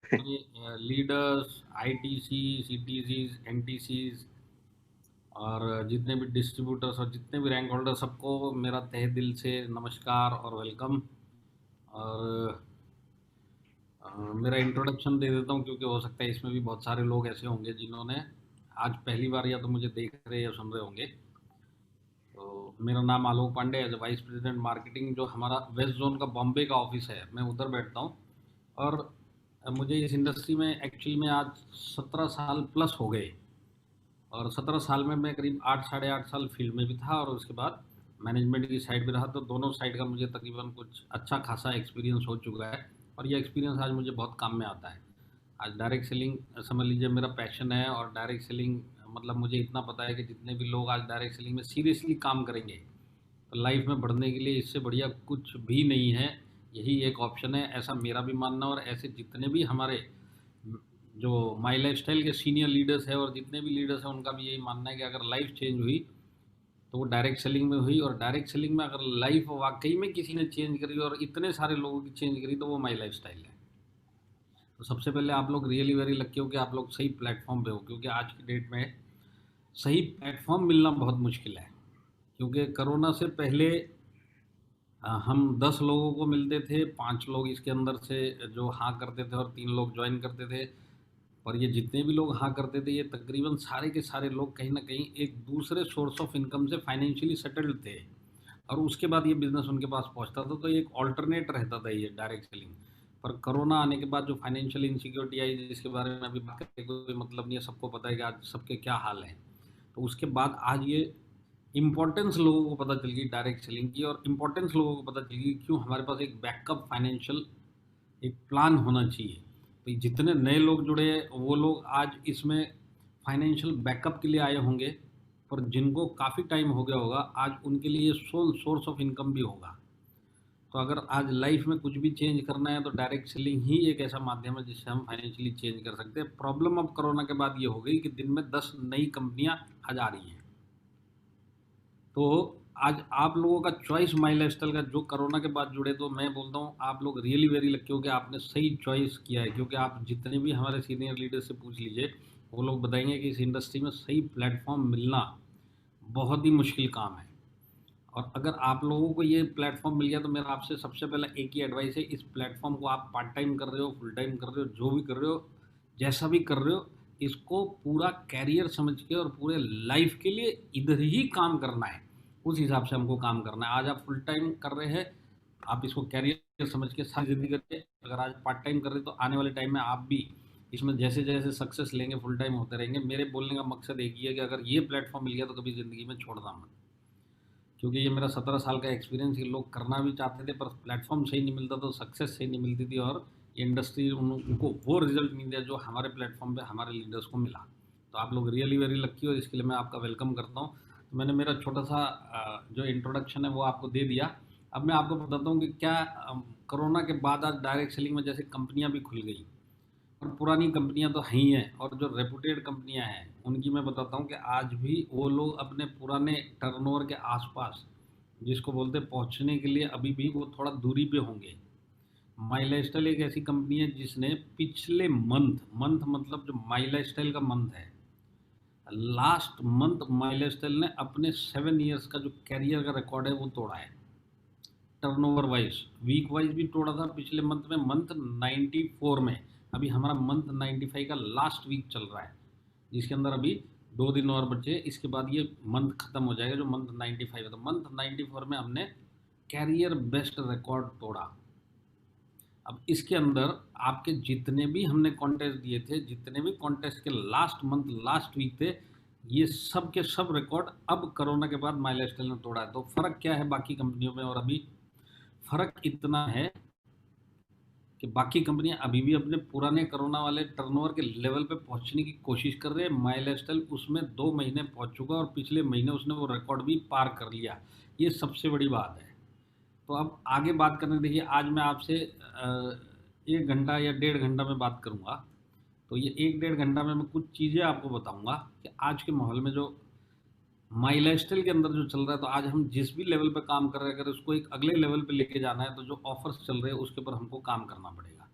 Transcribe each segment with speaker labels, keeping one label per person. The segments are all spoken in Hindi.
Speaker 1: अपने लीडर्स, आईटीसी, सीटीसीज, एनटीसीज और जितने भी डिस्ट्रीब्यूटर्स और जितने भी रैंक होल्डर, सबको मेरा तहे दिल से नमस्कार और वेलकम। और मेरा इंट्रोडक्शन दे देता हूँ, क्योंकि हो सकता है इसमें भी बहुत सारे लोग ऐसे होंगे जिन्होंने आज पहली बार या तो मुझे देख रहे या सुन रहे होंगे। तो मेरा नाम Alok Pandey, as a vice president marketing, जो हमारा वेस्ट जोन का बॉम्बे का ऑफिस है, मैं उधर बैठता हूँ। और मुझे इस इंडस्ट्री में एक्चुअली में आज 17 साल प्लस हो गए। और 17 साल में मैं करीब 8 साढ़े 8 साल फील्ड में भी था, और उसके बाद मैनेजमेंट की साइड भी रहा। तो दोनों साइड का मुझे तकरीबन कुछ अच्छा खासा एक्सपीरियंस हो चुका है। और ये एक्सपीरियंस आज मुझे बहुत काम में आता है। आज डायरेक्ट सेलिंग समझ लीजिए मेरा पैशन है। और डायरेक्ट सेलिंग मतलब मुझे इतना पता है कि जितने भी लोग आज डायरेक्ट सेलिंग में सीरियसली काम करेंगे, तो लाइफ में बढ़ने के लिए इससे बढ़िया कुछ भी नहीं है। यही एक ऑप्शन है, ऐसा मेरा भी मानना। और ऐसे जितने भी हमारे जो माई लाइफ स्टाइल के सीनियर लीडर्स हैं और जितने भी लीडर्स हैं, उनका भी यही मानना है कि अगर लाइफ चेंज हुई तो वो डायरेक्ट सेलिंग में हुई। और डायरेक्ट सेलिंग में अगर लाइफ वाकई में किसी ने चेंज करी और इतने सारे लोगों की चेंज करी, तो वो माई लाइफ स्टाइल है। तो सबसे पहले आप लोग रियली वेरी लकी हो कि आप लोग सही प्लेटफॉर्म पे हो, क्योंकि आज की डेट में सही प्लेटफॉर्म मिलना बहुत मुश्किल है। क्योंकि कोरोना से पहले हम 10 लोगों को मिलते थे, 5 लोग इसके अंदर से जो हाँ करते थे और 3 लोग ज्वाइन करते थे। और ये जितने भी लोग हाँ करते थे, ये तकरीबन सारे के सारे लोग कहीं ना कहीं एक दूसरे सोर्स ऑफ इनकम से फाइनेंशियली सेटल्ड थे। और उसके बाद ये बिजनेस उनके पास पहुंचता था, तो ये एक ऑल्टरनेट रहता था ये डायरेक्ट सेलिंग। पर कोरोना आने के बाद जो फाइनेंशियल इनसिक्योरिटी आई, जिसके बारे में अभी बात करने का कोई मतलब नहीं है, सबको पता है कि आज सबके क्या हाल है। तो उसके बाद आज ये इम्पोर्टेंस लोगों को पता चल गई डायरेक्ट सेलिंग की। और इम्पोर्टेंस लोगों को पता चल गई क्यों हमारे पास एक बैकअप फाइनेंशियल एक प्लान होना चाहिए। तो जितने नए लोग जुड़े हैं, वो लोग आज इसमें फाइनेंशियल बैकअप के लिए आए होंगे। पर जिनको काफ़ी टाइम हो गया होगा, आज उनके लिए सोल सोर्स ऑफ इनकम भी होगा। तो अगर आज लाइफ में कुछ भी चेंज करना है, तो डायरेक्ट सेलिंग ही एक ऐसा माध्यम है जिससे हम फाइनेंशियली चेंज कर सकते हैं। प्रॉब्लम अब कोरोना के बाद ये हो गई कि दिन में 10 नई कंपनियां आ जा रही हैं। तो आज आप लोगों का चॉइस माई लाइफस्टाइल का जो कोरोना के बाद जुड़े, तो मैं बोलता हूँ आप लोग रियली वेरी लकी हो कि आपने सही चॉइस किया है। क्योंकि आप जितने भी हमारे सीनियर लीडर से पूछ लीजिए, वो लोग बताएंगे कि इस इंडस्ट्री में सही प्लेटफॉर्म मिलना बहुत ही मुश्किल काम है। और अगर आप लोगों को ये प्लेटफॉर्म मिल गया, तो मेरा आपसे सबसे पहला एक ही एडवाइस है, इस प्लेटफॉर्म को आप पार्ट टाइम कर रहे हो, फुल टाइम कर रहे हो, जो भी कर रहे हो, जैसा भी कर रहे हो, इसको पूरा कैरियर समझ के और पूरे लाइफ के लिए इधर ही काम करना है। उस हिसाब से हमको काम करना है। आज आप फुल टाइम कर रहे हैं, आप इसको कैरियर समझ के सारी जिंदगी करके, अगर आज पार्ट टाइम कर रहे हैं, तो आने वाले टाइम में आप भी इसमें जैसे जैसे सक्सेस लेंगे, फुल टाइम होते रहेंगे। मेरे बोलने का मकसद एक ही है कि अगर ये प्लेटफॉर्म मिल गया, तो कभी ज़िंदगी में छोड़ना मत। क्योंकि ये मेरा 17 साल का एक्सपीरियंस, ये लोग करना भी चाहते थे, पर प्लेटफॉर्म सही नहीं मिलता, तो सक्सेस सही नहीं मिलती थी। और ये इंडस्ट्री उनको वो रिजल्ट नहीं दिया जो हमारे प्लेटफॉर्म पे हमारे लीडर्स को मिला। तो आप लोग रियली वेरी लकी हो, इसके लिए मैं आपका वेलकम करता हूँ। तो मैंने मेरा छोटा सा जो इंट्रोडक्शन है वो आपको दे दिया। अब मैं आपको बताता हूँ कि क्या कोरोना के बाद आज डायरेक्ट सेलिंग में जैसे कंपनियां भी खुल गई, और पुरानी कंपनियां तो हैं ही हैं, और जो रेपुटेड कंपनियां हैं उनकी मैं बताता हूँ कि आज भी वो लोग अपने पुराने टर्नओवर के आसपास, जिसको बोलते हैं पहुंचने के लिए, अभी भी वो थोड़ा दूरी पे होंगे। माई लाइफस्टाइल एक ऐसी कंपनी है जिसने पिछले मंथ, मंथ मतलब जो माई लाइफस्टाइल का मंथ है, लास्ट मंथ माई लाइफस्टाइल ने अपने 7 ईयर्स का जो कैरियर का रिकॉर्ड है वो तोड़ा है। टर्नओवर वाइज, वीक वाइज भी तोड़ा था पिछले मंथ में, मंथ 94 में। अभी हमारा मंथ 95 का लास्ट वीक चल रहा है, जिसके अंदर अभी 2 दिन और बचे। इसके बाद ये मंथ खत्म हो जाएगा जो मंथ 95 है। तो मंथ 94 में हमने कैरियर बेस्ट रिकॉर्ड तोड़ा। अब इसके अंदर आपके जितने भी हमने कॉन्टेस्ट दिए थे, जितने भी कॉन्टेस्ट के लास्ट मंथ लास्ट वीक थे, ये सब के सब रिकॉर्ड अब कोरोना के बाद माई लाइफस्टाइल ने तोड़ा है। तो फर्क क्या है बाकी कंपनियों में और अभी? फर्क इतना है कि बाकी कंपनियां अभी भी अपने पुराने कोरोना वाले टर्नओवर के लेवल पे पहुंचने की कोशिश कर रहे हैं। माई लाइफस्टाइल उसमें 2 महीने पहुंच चुका, और पिछले महीने उसने वो रिकॉर्ड भी पार कर लिया। ये सबसे बड़ी बात है। तो अब आगे बात करने देखिए, आज मैं आपसे 1 घंटा या 1.5 घंटा में बात करूंगा। तो ये 1 1.5 घंटा में मैं कुछ चीज़ें आपको बताऊंगा कि आज के माहौल में जो माई लाइफस्टाइल के अंदर जो चल रहा है, तो आज हम जिस भी लेवल पे काम कर रहे हैं, अगर उसको एक अगले लेवल पे लेके जाना है, तो जो ऑफर्स चल रहे हैं उसके ऊपर हमको काम करना पड़ेगा।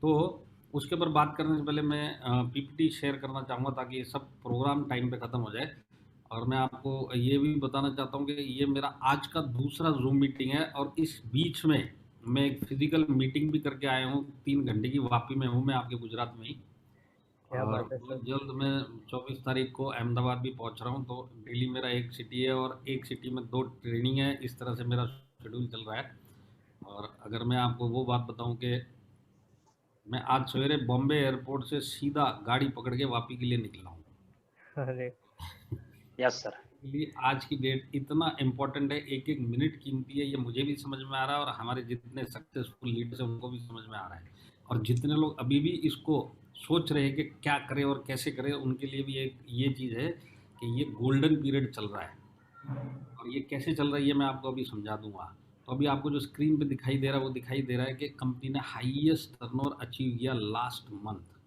Speaker 1: तो उसके ऊपर बात करने से पहले मैं पीपीटी शेयर करना चाहूँगा ताकि ये सब प्रोग्राम टाइम पे ख़त्म हो जाए। और मैं आपको ये भी बताना चाहता हूँ कि ये मेरा आज का दूसरा ज़ूम मीटिंग है और इस बीच में मैं एक फ़िज़िकल मीटिंग भी करके आया हूँ 3 घंटे की, वापी में हूँ मैं, आपके गुजरात में ही।
Speaker 2: क्या
Speaker 1: और
Speaker 2: बात है सर।
Speaker 1: बहुत जल्द मैं 24 तारीख को अहमदाबाद भी पहुँच रहा हूँ, तो डेली मेरा एक सिटी है और एक सिटी में 2 ट्रेनिंग है, इस तरह से मेरा शेड्यूल चल रहा है। और अगर मैं आपको वो बात बताऊँ कि मैं आज सवेरे बॉम्बे एयरपोर्ट से सीधा गाड़ी पकड़ के वापी के लिए निकला हूँ।
Speaker 2: अरे
Speaker 3: यस सर।
Speaker 1: लिए आज की डेट इतना इम्पोर्टेंट है, एक एक मिनट कीमती है, ये मुझे भी समझ में आ रहा है और हमारे जितने सक्सेसफुल लीडर्स हैं उनको भी समझ में आ रहा है। और जितने लोग अभी भी इसको सोच रहे हैं कि क्या करें और कैसे करें, उनके लिए भी एक ये चीज़ है कि ये गोल्डन पीरियड चल रहा है। और ये कैसे चल रहा है ये मैं आपको अभी समझा दूंगा। तो अभी आपको जो स्क्रीन पे दिखाई दे रहा है वो दिखाई दे रहा है कि कंपनी ने हाईएस्ट टर्नओवर अचीव किया लास्ट मंथ।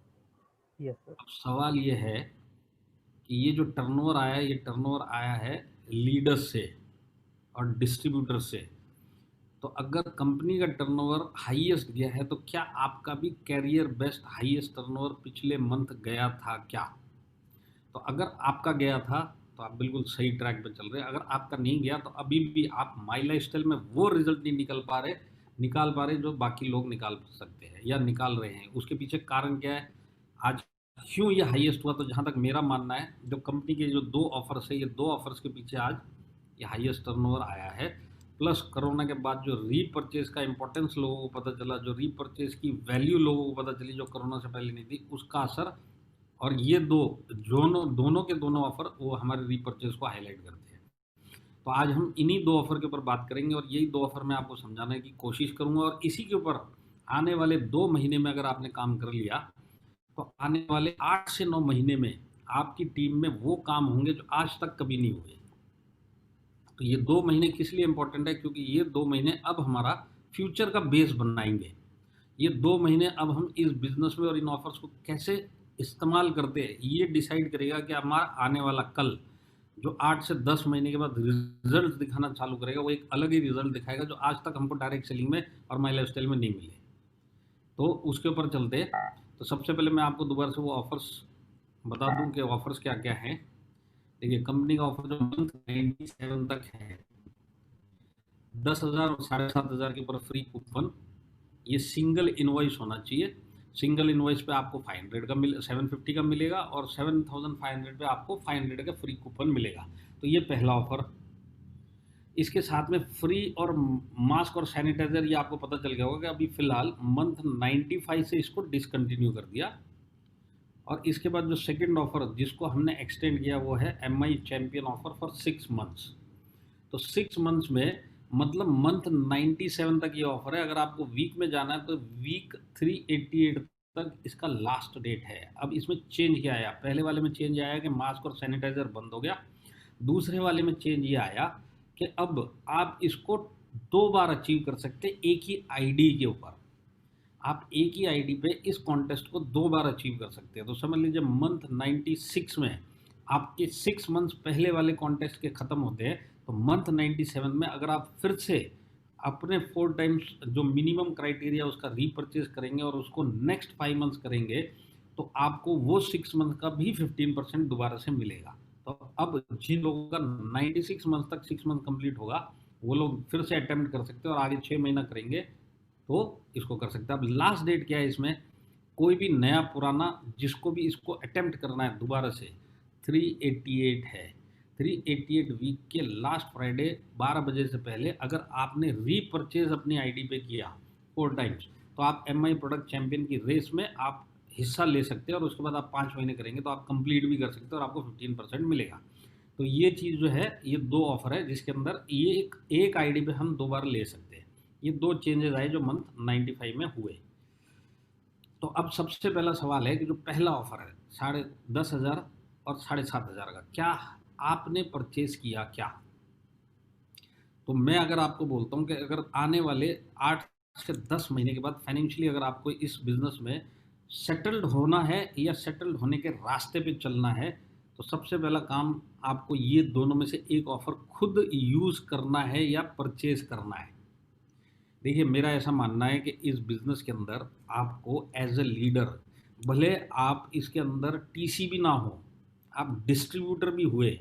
Speaker 2: Yes sir.
Speaker 1: अब सवाल ये है कि ये जो टर्नओवर आया है, ये टर्नओवर आया है लीडर्स से और डिस्ट्रीब्यूटर से। तो अगर कंपनी का टर्नओवर हाईएस्ट गया है तो क्या आपका भी कैरियर बेस्ट हाईएस्ट टर्नओवर पिछले मंथ गया था क्या? तो अगर आपका गया था तो आप बिल्कुल सही ट्रैक पे चल रहे हैं। अगर आपका नहीं गया तो अभी भी आप माई लाइफस्टाइल में वो रिजल्ट नहीं निकाल पा रहे जो बाकी लोग निकाल सकते हैं या निकाल रहे हैं। उसके पीछे कारण क्या है, आज क्यों ये हाईएस्ट हुआ? तो जहाँ तक मेरा मानना है, जो कंपनी के जो 2 ऑफर्स है, ये 2 ऑफर्स के पीछे आज ये हाईएस्ट टर्नओवर आया है। प्लस कोरोना के बाद जो रीपर्चेज का इंपॉर्टेंस लोगों को पता चला, जो रीपर्चेज की वैल्यू लोगों को पता चली जो कोरोना से पहले नहीं थी, उसका असर। और ये दोनों के दोनों ऑफर वो हमारे रीपर्चेज को हाईलाइट करते हैं। तो आज हम इन्हीं 2 ऑफर के ऊपर बात करेंगे और यही 2 ऑफर मैं आपको समझाने की कोशिश करूंगा। और इसी के ऊपर आने वाले 2 महीने में अगर आपने काम कर लिया तो आने वाले 8 से 9 महीने में आपकी टीम में वो काम होंगे जो आज तक कभी नहीं हुए। तो ये 2 महीने किस लिए इंपॉर्टेंट है? क्योंकि ये 2 महीने अब हमारा फ्यूचर का बेस बनाएंगे। ये 2 महीने अब हम इस बिजनेस में और इन ऑफर्स को कैसे इस्तेमाल करते हैं ये डिसाइड करेगा कि हमारा आने वाला कल जो 8 से 10 महीने के बाद रिजल्ट दिखाना चालू करेगा, वो एक अलग ही रिजल्ट दिखाएगा जो आज तक हमको डायरेक्ट सेलिंग में और माई लाइफ स्टाइल में नहीं मिले। तो उसके ऊपर चलते हैं। तो सबसे पहले मैं आपको दोबारा से वो ऑफर्स बता दूं कि ऑफर्स क्या क्या हैं। देखिए, कंपनी का ऑफर जो मंथ 97 तक है, 10,000 और 7,500 के ऊपर फ्री कूपन। ये सिंगल इनवॉइस होना चाहिए। सिंगल इनवॉइस पे आपको 500 का 750 का मिलेगा और 7,500 पे आपको 500 का फ्री कूपन मिलेगा। तो ये पहला ऑफर। इसके साथ में फ्री और मास्क और सैनिटाइजर, ये आपको पता चल गया होगा कि अभी फिलहाल मंथ 95 से इसको डिसकंटिन्यू कर दिया। और इसके बाद जो सेकंड ऑफर जिसको हमने एक्सटेंड किया वो है MI champion offer for 6 months. तो 6 मंथ्स में मतलब मंथ 97 तक ये ऑफर है। अगर आपको वीक में जाना है तो वीक 388 तक इसका लास्ट डेट है। अब इसमें चेंज क्या आया? पहले वाले में चेंज आया कि मास्क और सैनिटाइजर बंद हो गया। दूसरे वाले में चेंज ये आया कि अब आप इसको 2 बार अचीव कर सकते एक ही आईडी के ऊपर। आप एक ही आईडी पे इस कॉन्टेस्ट को 2 बार अचीव कर सकते हैं। तो समझ लीजिए मंथ 96 में आपके 6 मंथ्स पहले वाले कॉन्टेस्ट के ख़त्म होते हैं, तो मंथ 97 में अगर आप फिर से अपने 4 टाइम्स जो मिनिमम क्राइटेरिया उसका रीपरचेज करेंगे और उसको नेक्स्ट 5 मंथ्स करेंगे तो आपको वो 6 मंथ का भी 15% दोबारा से मिलेगा। तो अब जिन लोगों का 96 मंथ तक 6 मंथ कंप्लीट होगा वो लोग फिर से अटेम्प्ट कर सकते हैं और आगे 6 महीना करेंगे तो इसको कर सकते हैं। अब लास्ट डेट क्या है इसमें? कोई भी नया पुराना जिसको भी इसको अटेम्प्ट करना है दोबारा से 388 है। 388 वीक के लास्ट फ्राइडे 12 बजे से पहले अगर आपने रीपरचेज अपनी आईडी पे किया 4 टाइम्स तो आप MI प्रोडक्ट चैंपियन की रेस में आप हिस्सा ले सकते हैं और उसके बाद आप 5 महीने करेंगे तो आप कंप्लीट भी कर सकते हैं और आपको 15% मिलेगा। तो ये चीज़ जो है ये 2 ऑफर है जिसके अंदर ये एक आईडी पे हम 2 बार ले सकते हैं। ये 2 चेंजेस आए जो मंथ 95 में हुए। तो अब सबसे पहला सवाल है कि जो पहला ऑफर है 10,500 और 7,500 का, क्या आपने परचेज किया क्या? तो मैं अगर आपको बोलता हूँ कि अगर आने वाले 8 से 10 महीने के बाद फाइनेंशियली अगर आपको इस बिजनेस में सेटल्ड होना है या सेटल्ड होने के रास्ते पे चलना है तो सबसे पहला काम आपको ये दोनों में से एक ऑफर खुद यूज़ करना है या परचेज करना है। देखिए, मेरा ऐसा मानना है कि इस बिज़नेस के अंदर आपको एज़ अ लीडर, भले आप इसके अंदर टीसी भी ना हो, आप डिस्ट्रीब्यूटर भी हुए,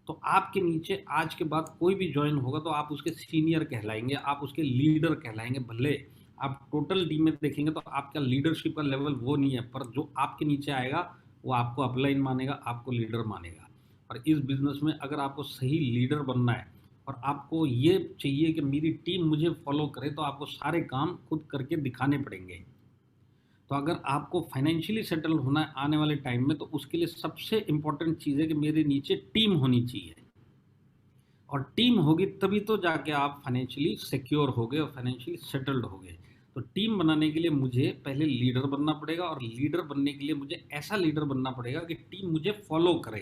Speaker 1: तो आपके नीचे आज के बाद कोई भी जॉइन होगा तो आप उसके सीनियर कहलाएँगे, आप उसके लीडर कहलाएँगे। भले आप टोटल टीम में देखेंगे तो आपका लीडरशिप का लेवल वो नहीं है, पर जो आपके नीचे आएगा, वो आपको अपलाइन मानेगा, आपको लीडर मानेगा। और इस बिज़नेस में अगर आपको सही लीडर बनना है और आपको ये चाहिए कि मेरी टीम मुझे फॉलो करे, तो आपको सारे काम खुद करके दिखाने पड़ेंगे। तो अगर आपको फाइनेंशियली सेटल होना है आने वाले टाइम में, तो उसके लिए सबसे इंपॉर्टेंट चीज़ है कि मेरे नीचे टीम होनी चाहिए। और टीम होगी तभी तो जाके आप फाइनेंशियली सिक्योर होगे और फाइनेंशियली सेटल्ड होगे। तो टीम बनाने के लिए मुझे पहले लीडर बनना पड़ेगा, और लीडर बनने के लिए मुझे ऐसा लीडर बनना पड़ेगा कि टीम मुझे फॉलो करे।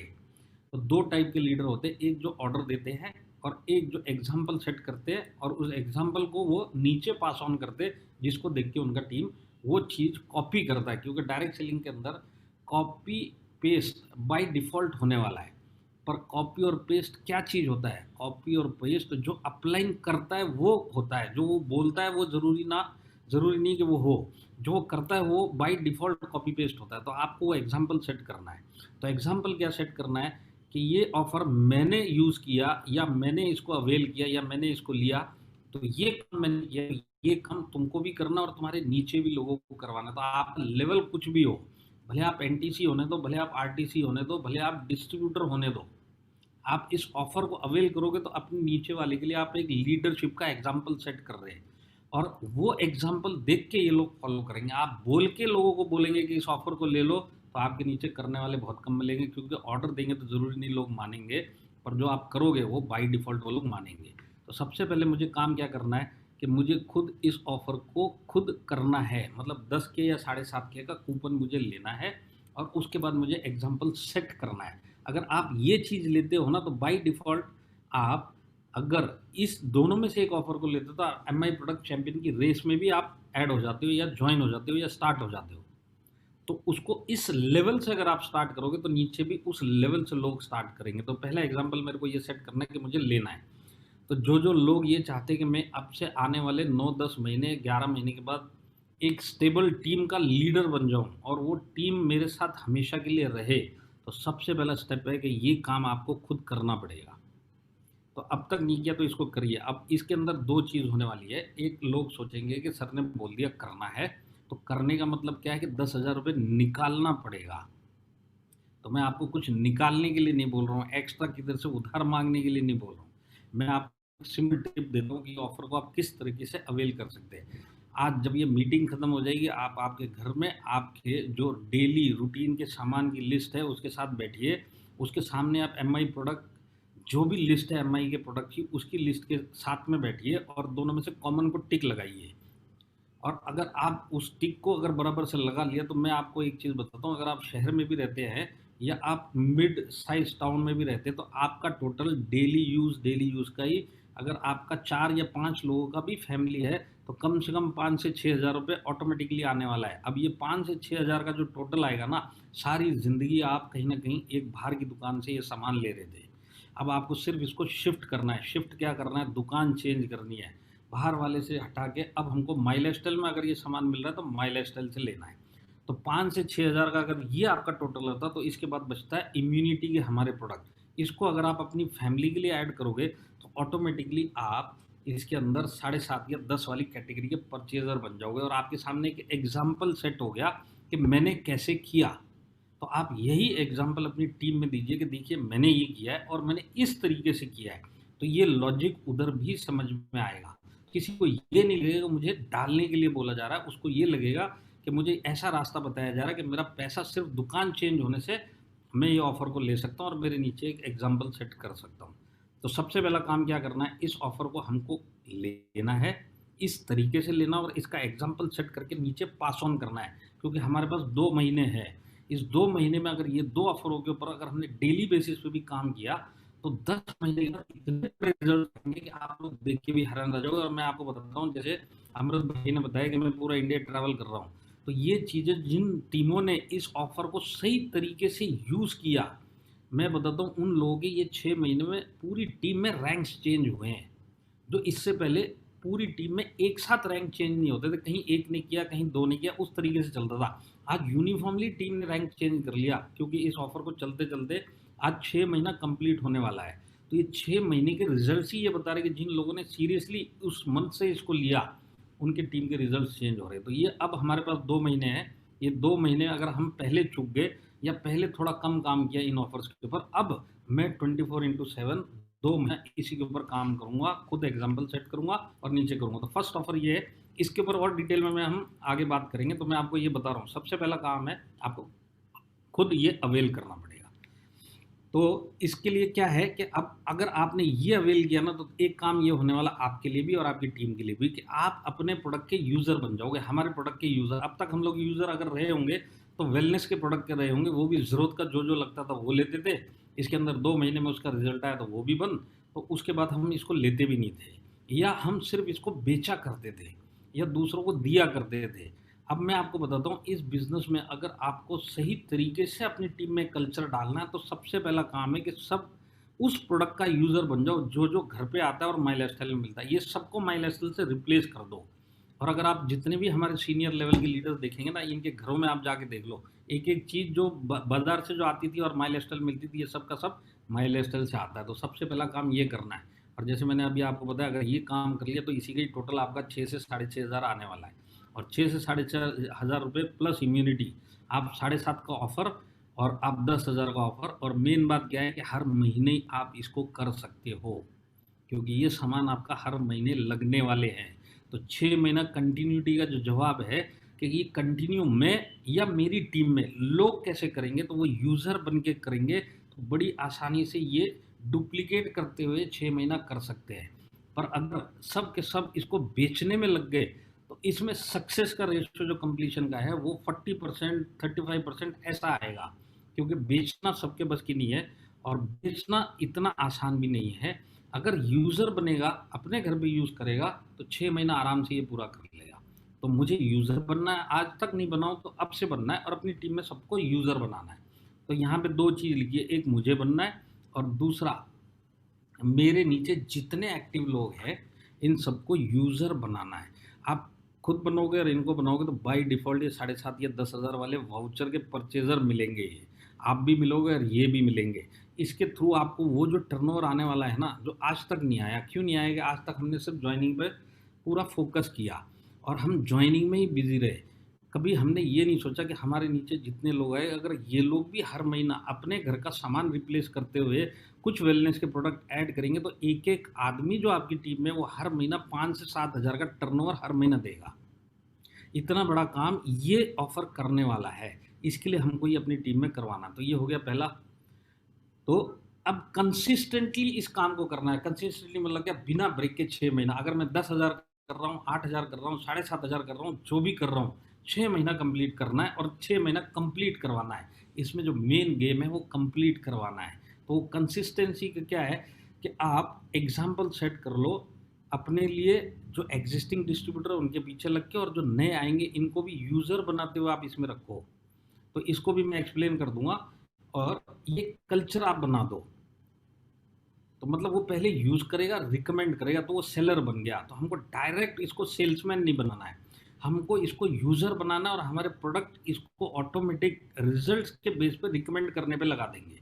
Speaker 1: तो दो टाइप के लीडर होते हैं, एक जो ऑर्डर देते हैं और एक जो एग्जाम्पल सेट करते हैं और उस एग्जाम्पल को वो नीचे पास ऑन करते हैं, जिसको देख के उनका टीम वो चीज़ कॉपी करता है। क्योंकि डायरेक्ट सेलिंग के अंदर कॉपी पेस्ट बाय डिफ़ॉल्ट होने वाला है। पर कॉपी और पेस्ट क्या चीज़ होता है? कॉपी और पेस्ट जो अपलाइन करता है वो होता है, जो वो बोलता है वो ज़रूरी नहीं कि वो हो। जो वो करता है वो बाय डिफ़ॉल्ट कॉपी पेस्ट होता है। तो आपको वो एग्ज़ाम्पल सेट करना है। तो एग्ज़ाम्पल क्या सेट करना है कि ये ऑफ़र मैंने यूज़ किया या मैंने इसको अवेल किया या मैंने इसको लिया, तो ये काम मैंने किया, ये काम तुमको भी करना और तुम्हारे नीचे भी लोगों को करवाना है। तो आपका लेवल कुछ भी हो, भले आप एनटीसी होने दो, भले आप आरटीसी होने दो, भले आप डिस्ट्रीब्यूटर होने दो, आप इस ऑफर को अवेल करोगे तो अपने नीचे वाले के लिए आप एक लीडरशिप का एग्जाम्पल सेट कर रहे हैं। और वो एग्जाम्पल देख के ये लोग फॉलो करेंगे। आप बोल के लोगों को बोलेंगे कि इस ऑफर को ले लो, तो आपके नीचे करने वाले बहुत कम मिलेंगे, क्योंकि ऑर्डर देंगे तो ज़रूरी नहीं लोग मानेंगे, पर जो आप करोगे वो बाई डिफ़ॉल्ट वो लोग मानेंगे। तो सबसे पहले मुझे काम क्या करना है कि मुझे खुद इस ऑफर को खुद करना है। मतलब 10K या 7.5K का कूपन मुझे लेना है और उसके बाद मुझे एग्जाम्पल सेट करना है। अगर आप ये चीज़ लेते हो ना, तो बाय डिफ़ॉल्ट आप अगर इस दोनों में से एक ऑफर को लेते हो, तो एमआई प्रोडक्ट चैंपियन की रेस में भी आप ऐड हो जाते हो या ज्वाइन हो जाते हो या स्टार्ट हो जाते हो। तो उसको इस लेवल से अगर आप स्टार्ट करोगे तो नीचे भी उस लेवल से लोग स्टार्ट करेंगे। तो पहला एग्जाम्पल मेरे को ये सेट करना है कि मुझे लेना है। तो जो जो लोग ये चाहते हैं कि मैं अब से आने वाले 9-10 महीने 11 महीने के बाद एक स्टेबल टीम का लीडर बन जाऊं और वो टीम मेरे साथ हमेशा के लिए रहे, तो सबसे पहला स्टेप है कि ये काम आपको खुद करना पड़ेगा। तो अब तक नहीं किया तो इसको करिए। अब इसके अंदर दो चीज़ होने वाली है। एक, लोग सोचेंगे कि सर ने बोल दिया करना है, तो करने का मतलब क्या है कि 10,000 रुपये निकालना पड़ेगा। तो मैं आपको कुछ निकालने के लिए नहीं बोल रहा हूँ, एक्स्ट्रा किधर से उधार मांगने के लिए नहीं बोल रहा हूँ। मैं आपको सिंपल टिप देता हूँ कि ऑफर को आप किस तरीके से अवेल कर सकते हैं। आज जब ये मीटिंग खत्म हो जाएगी, आप आपके घर में आपके जो डेली रूटीन के सामान की लिस्ट है उसके साथ बैठिए। उसके सामने आप एमआई प्रोडक्ट, जो भी लिस्ट है एमआई के प्रोडक्ट की, उसकी लिस्ट के साथ में बैठिए और दोनों में से कॉमन को टिक लगाइए। और अगर आप उस टिक को अगर बराबर से लगा लिया, तो मैं आपको एक चीज़ बताता हूँ, अगर आप शहर में भी रहते हैं या आप मिड साइज टाउन में भी रहते हैं, तो आपका टोटल डेली यूज़ का ही, अगर आपका 4 या 5 लोगों का भी फैमिली है, तो कम से कम 5 से 6 हज़ार रुपये ऑटोमेटिकली आने वाला है। अब ये 5 से 6 हज़ार का जो टोटल आएगा ना, सारी ज़िंदगी आप कहीं ना कहीं एक बाहर की दुकान से ये सामान ले रहे थे। अब आपको सिर्फ इसको शिफ्ट करना है। शिफ्ट क्या करना है? दुकान चेंज करनी है, बाहर वाले से हटा के अब हमको माई लाइफस्टाइल में अगर ये सामान मिल रहा है तो माई लाइफस्टाइल से लेना है। तो 5 से 6 हज़ार का अगर ये आपका टोटल होता है, तो इसके बाद बचता है इम्यूनिटी के हमारे प्रोडक्ट। इसको अगर आप अपनी फैमिली के लिए ऐड करोगे, तो ऑटोमेटिकली आप इसके अंदर 7.5 या 10 वाली कैटेगरी के परचेजर बन जाओगे और आपके सामने एक एग्जाम्पल सेट हो गया कि मैंने कैसे किया। तो आप यही एग्जाम्पल अपनी टीम में दीजिए कि देखिए मैंने ये किया है और मैंने इस तरीके से किया है। तो ये लॉजिक उधर भी समझ में आएगा। किसी को ये नहीं लगेगा मुझे डालने के लिए बोला जा रहा है, उसको ये लगेगा कि मुझे ऐसा रास्ता बताया जा रहा है कि मेरा पैसा सिर्फ दुकान चेंज होने से मैं ये ऑफ़र को ले सकता हूँ और मेरे नीचे एक एग्जाम्पल सेट कर सकता हूँ। तो सबसे पहला काम क्या करना है, इस ऑफ़र को हमको लेना है, इस तरीके से लेना और इसका एग्जाम्पल सेट करके नीचे पास ऑन करना है। क्योंकि हमारे पास 2 महीने हैं। इस 2 महीने में अगर ये 2 ऑफरों के ऊपर अगर हमने डेली बेसिस पे भी काम किया, तो 10 महीने के बाद इतने बड़े रिजल्ट आएंगे कि आप लोग देख के भी हैरान रह जाओगे। और मैं आपको बताता हूँ, जैसे अमृत भाई ने बताया कि मैं पूरा इंडिया ट्रैवल कर रहा हूँ, तो ये चीज़ें जिन टीमों ने इस ऑफर को सही तरीके से यूज़ किया, मैं बताता हूँ उन लोगों के ये 6 महीने में पूरी टीम में रैंक्स चेंज हुए हैं, जो इससे पहले पूरी टीम में एक साथ रैंक चेंज नहीं होते थे, कहीं एक ने किया कहीं दो ने किया, उस तरीके से चलता था। आज यूनिफॉर्मली टीम ने रैंक चेंज कर लिया, क्योंकि इस ऑफर को चलते चलते आज 6 महीना कंप्लीट होने वाला है। तो ये 6 महीने के रिजल्ट्स ही ये बता रहे कि जिन लोगों ने सीरियसली उस मंथ से इसको लिया उनके टीम के रिजल्ट्स चेंज हो रहे हैं। तो ये अब हमारे पास 2 महीने हैं, ये 2 महीने अगर हम पहले चूक गए या पहले थोड़ा कम काम किया इन ऑफर्स के ऊपर, अब मैं 24/7 2 महीना इसी के ऊपर काम करूंगा, खुद एग्जाम्पल सेट करूंगा और नीचे करूंगा। तो फर्स्ट ऑफर ये है, इसके ऊपर और डिटेल में हम आगे बात करेंगे। तो मैं आपको ये बता रहा हूँ, सबसे पहला काम है आपको खुद ये अवेल करना पड़ेगा। तो इसके लिए क्या है कि अब अगर आपने ये अवेल किया ना, तो एक काम ये होने वाला आपके लिए भी और आपकी टीम के लिए भी कि आप अपने प्रोडक्ट के यूज़र बन जाओगे। हमारे प्रोडक्ट के यूज़र, अब तक हम लोग यूज़र अगर रहे होंगे तो वेलनेस के प्रोडक्ट के रहे होंगे, वो भी ज़रूरत का जो जो लगता था वो लेते थे। इसके अंदर 2 महीने में उसका रिजल्ट आया तो वो भी बंद, तो उसके बाद हम इसको लेते भी नहीं थे, या हम सिर्फ इसको बेचा करते थे या दूसरों को दिया करते थे। अब मैं आपको बताता हूँ, इस बिज़नेस में अगर आपको सही तरीके से अपनी टीम में कल्चर डालना है तो सबसे पहला काम है कि सब उस प्रोडक्ट का यूज़र बन जाओ जो जो घर पे आता है और माई लाइफस्टाइल में मिलता है। ये सबको माई लाइफस्टाइल से रिप्लेस कर दो। और अगर आप जितने भी हमारे सीनियर लेवल के लीडर्स देखेंगे ना, इनके घरों में आप जाके देख लो, एक एक चीज़ जो बाजार से जो आती थी और माई लाइफस्टाइल मिलती थी, ये सब का सब माई लाइफस्टाइल से आता है। तो सबसे पहला काम ये करना है। और जैसे मैंने अभी आपको बताया, अगर ये काम कर लिया तो इसी का ही टोटल आपका 6 से 6.5 हज़ार आने वाला है। और 6 से 6.5 हज़ार रुपये प्लस इम्यूनिटी, आप 7.5 का ऑफर और आप 10,000 का ऑफर। और मेन बात क्या है कि हर महीने आप इसको कर सकते हो, क्योंकि ये सामान आपका हर महीने लगने वाले हैं। तो 6 महीना कंटिन्यूटी का जो जवाब है कि ये कंटिन्यू मैं या मेरी टीम में लोग कैसे करेंगे, तो वो यूज़र बन के करेंगे, तो बड़ी आसानी से ये डुप्लीकेट करते हुए 6 महीना कर सकते हैं। पर अगर सब के सब इसको बेचने में लग गए तो इसमें सक्सेस का रेशियो जो कंप्लीशन का है वो 40% 35% ऐसा आएगा, क्योंकि बेचना सबके बस की नहीं है और बेचना इतना आसान भी नहीं है। अगर यूज़र बनेगा, अपने घर पे यूज़ करेगा, तो 6 महीना आराम से ये पूरा कर लेगा। तो मुझे यूज़र बनना है, आज तक नहीं बनाऊँ तो अब से बनना है और अपनी टीम में सबको यूज़र बनाना है। तो यहाँ पे 2 चीज़ लिखिए, एक मुझे बनना है और दूसरा मेरे नीचे जितने एक्टिव लोग हैं इन सबको यूज़र बनाना है। आप खुद बनोगे और इनको बनाओगे तो बाय डिफ़ॉल्ट ये 7.5 या 10,000 वाले वाउचर के परचेज़र मिलेंगे, ये आप भी मिलोगे और ये भी मिलेंगे। इसके थ्रू आपको वो जो टर्नओवर आने वाला है ना, जो आज तक नहीं आया। क्यों नहीं आएगा? आज तक हमने सिर्फ ज्वाइनिंग पे पूरा फोकस किया और हम ज्वाइनिंग में ही बिजी रहे। कभी हमने ये नहीं सोचा कि हमारे नीचे जितने लोग आए, अगर ये लोग भी हर महीना अपने घर का सामान रिप्लेस करते हुए कुछ वेलनेस के प्रोडक्ट ऐड करेंगे, तो एक एक आदमी जो आपकी टीम में, वो हर महीना 5 से 7 हज़ार का टर्नओवर हर महीना देगा। इतना बड़ा काम ये ऑफर करने वाला है, इसके लिए हमको ये अपनी टीम में करवाना। तो ये हो गया पहला। तो अब कंसिस्टेंटली इस काम को करना है। कंसिस्टेंटली मतलब क्या? बिना ब्रेक के 6 महीना। अगर मैं 10,000 कर रहा हूँ, 8,000 कर रहा हूँ, 7,500 कर रहा हूँ, जो भी कर रहा हूँ, 6 महीना कंप्लीट करना है और 6 महीना कंप्लीट करवाना है। इसमें जो मेन गेम है वो कंप्लीट करवाना है। तो कंसिस्टेंसी का क्या है कि आप एग्जाम्पल सेट कर लो अपने लिए, जो एग्जिस्टिंग डिस्ट्रीब्यूटर है उनके पीछे लग के, और जो नए आएंगे इनको भी यूज़र बनाते हुए आप इसमें रखो। तो इसको भी मैं एक्सप्लेन कर दूंगा। और ये कल्चर आप बना दो, तो मतलब वो पहले यूज़ करेगा, रिकमेंड करेगा, तो वो सेलर बन गया। तो हमको डायरेक्ट इसको सेल्समैन नहीं बनाना है, हमको इसको यूज़र बनाना है और हमारे प्रोडक्ट इसको ऑटोमेटिक रिजल्ट्स के बेस पे रिकमेंड करने पे लगा देंगे।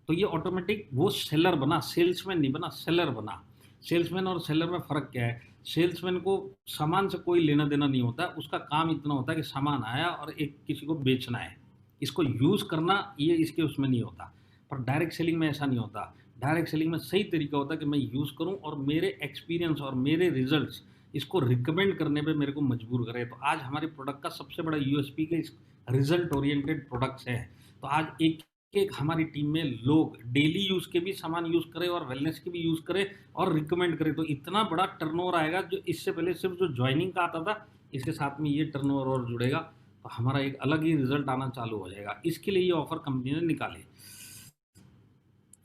Speaker 1: तो ये ऑटोमेटिक वो सेलर बना, सेल्समैन नहीं बना, सेलर बना। सेल्समैन और सेलर में फ़र्क क्या है? सेल्समैन को सामान से कोई लेना देना नहीं होता, उसका काम इतना होता है कि सामान आया और एक किसी को बेचना है, इसको यूज़ करना ये इसके उसमें नहीं होता। पर डायरेक्ट सेलिंग में ऐसा नहीं होता। डायरेक्ट सेलिंग में सही तरीका होता है कि मैं यूज़ करूं और मेरे एक्सपीरियंस और मेरे रिजल्ट्स इसको रिकमेंड करने पे मेरे को मजबूर करे। तो आज हमारे प्रोडक्ट का सबसे बड़ा यूएसपी के रिजल्ट ओरिएंटेड प्रोडक्ट्स हैं। तो आज एक एक हमारी टीम में लोग डेली यूज़ के भी सामान यूज़ करें और वेलनेस के भी यूज़ करें और रिकमेंड करें, तो इतना बड़ा टर्नओवर आएगा जो इससे पहले सिर्फ जो ज्वाइनिंग का आता था, इसके साथ में ये टर्नओवर और जुड़ेगा, तो हमारा एक अलग ही रिजल्ट आना चालू हो जाएगा। इसके लिए ये ऑफर कंपनी ने निकाले।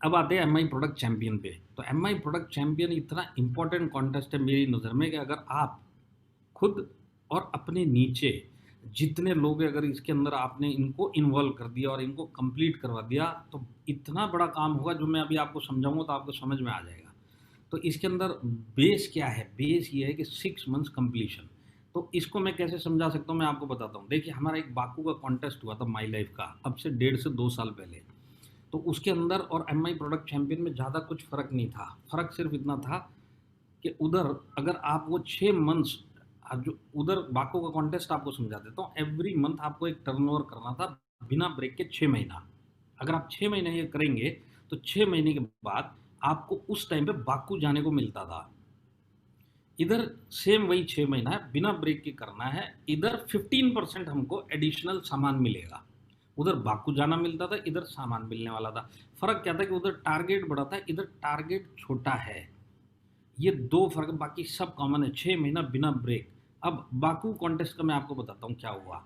Speaker 1: अब आते हैं एमआई प्रोडक्ट चैंपियन पे। तो एमआई प्रोडक्ट चैंपियन इतना इंपॉर्टेंट कॉन्टेस्ट है मेरी नज़र में कि अगर आप खुद और अपने नीचे जितने लोग हैं, अगर इसके अंदर आपने इनको इन्वॉल्व कर दिया और इनको कंप्लीट करवा दिया, तो इतना बड़ा काम होगा जो मैं अभी आपको समझाऊंगा तो आपको समझ में आ जाएगा। तो इसके अंदर बेस क्या है? बेस ये है कि 6 मंथ्स कंप्लीशन। तो इसको मैं कैसे समझा सकता हूँ, मैं आपको बताता हूँ। देखिए, हमारा एक बाकू का कॉन्टेस्ट हुआ था माई लाइफ का, अब से 1.5 से 2 साल पहले। तो उसके अंदर और एमआई प्रोडक्ट चैंपियन में ज़्यादा कुछ फ़र्क नहीं था। फ़र्क सिर्फ इतना था कि उधर अगर आप वो 6 मंथ्स, जो उधर बाको का कॉन्टेस्ट आपको समझा देता हूँ, एवरी मंथ आपको एक टर्नओवर करना था बिना ब्रेक के 6 महीना। अगर आप 6 महीने ये करेंगे तो 6 महीने के बाद आपको उस टाइम पे बाकू जाने को मिलता था। इधर सेम वही 6 महीना है, बिना ब्रेक के करना है। इधर 15% हमको एडिशनल सामान मिलेगा। उधर बाकू जाना मिलता था, इधर सामान मिलने वाला था। फ़र्क क्या था कि उधर टारगेट बड़ा था, इधर टारगेट छोटा है। ये 2 फ़र्क, बाकी सब कॉमन है। 6 महीना बिना ब्रेक। अब बाकू कॉन्टेस्ट का मैं आपको बताता हूँ क्या हुआ।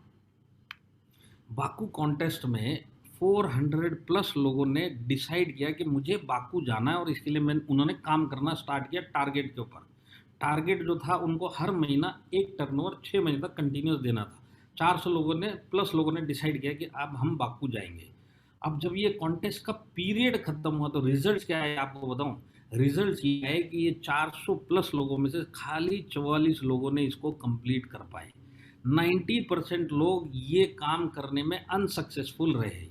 Speaker 1: बाकू कॉन्टेस्ट में 400 प्लस लोगों ने डिसाइड किया कि मुझे बाकू जाना है, और इसके लिए उन्होंने काम करना स्टार्ट किया टारगेट के ऊपर। टारगेट जो था उनको हर महीना एक टर्नओवर 6 महीने तक कंटिन्यूस देना था। 400 लोगों ने प्लस लोगों ने डिसाइड किया कि अब हम बाकू जाएंगे। अब जब ये कॉन्टेस्ट का पीरियड खत्म हुआ तो रिजल्ट क्या है आपको बताऊं। रिजल्ट ये है कि ये 400 प्लस लोगों में से खाली 44 लोगों ने इसको कंप्लीट कर पाए। 90% लोग ये काम करने में अनसक्सेसफुल रहे।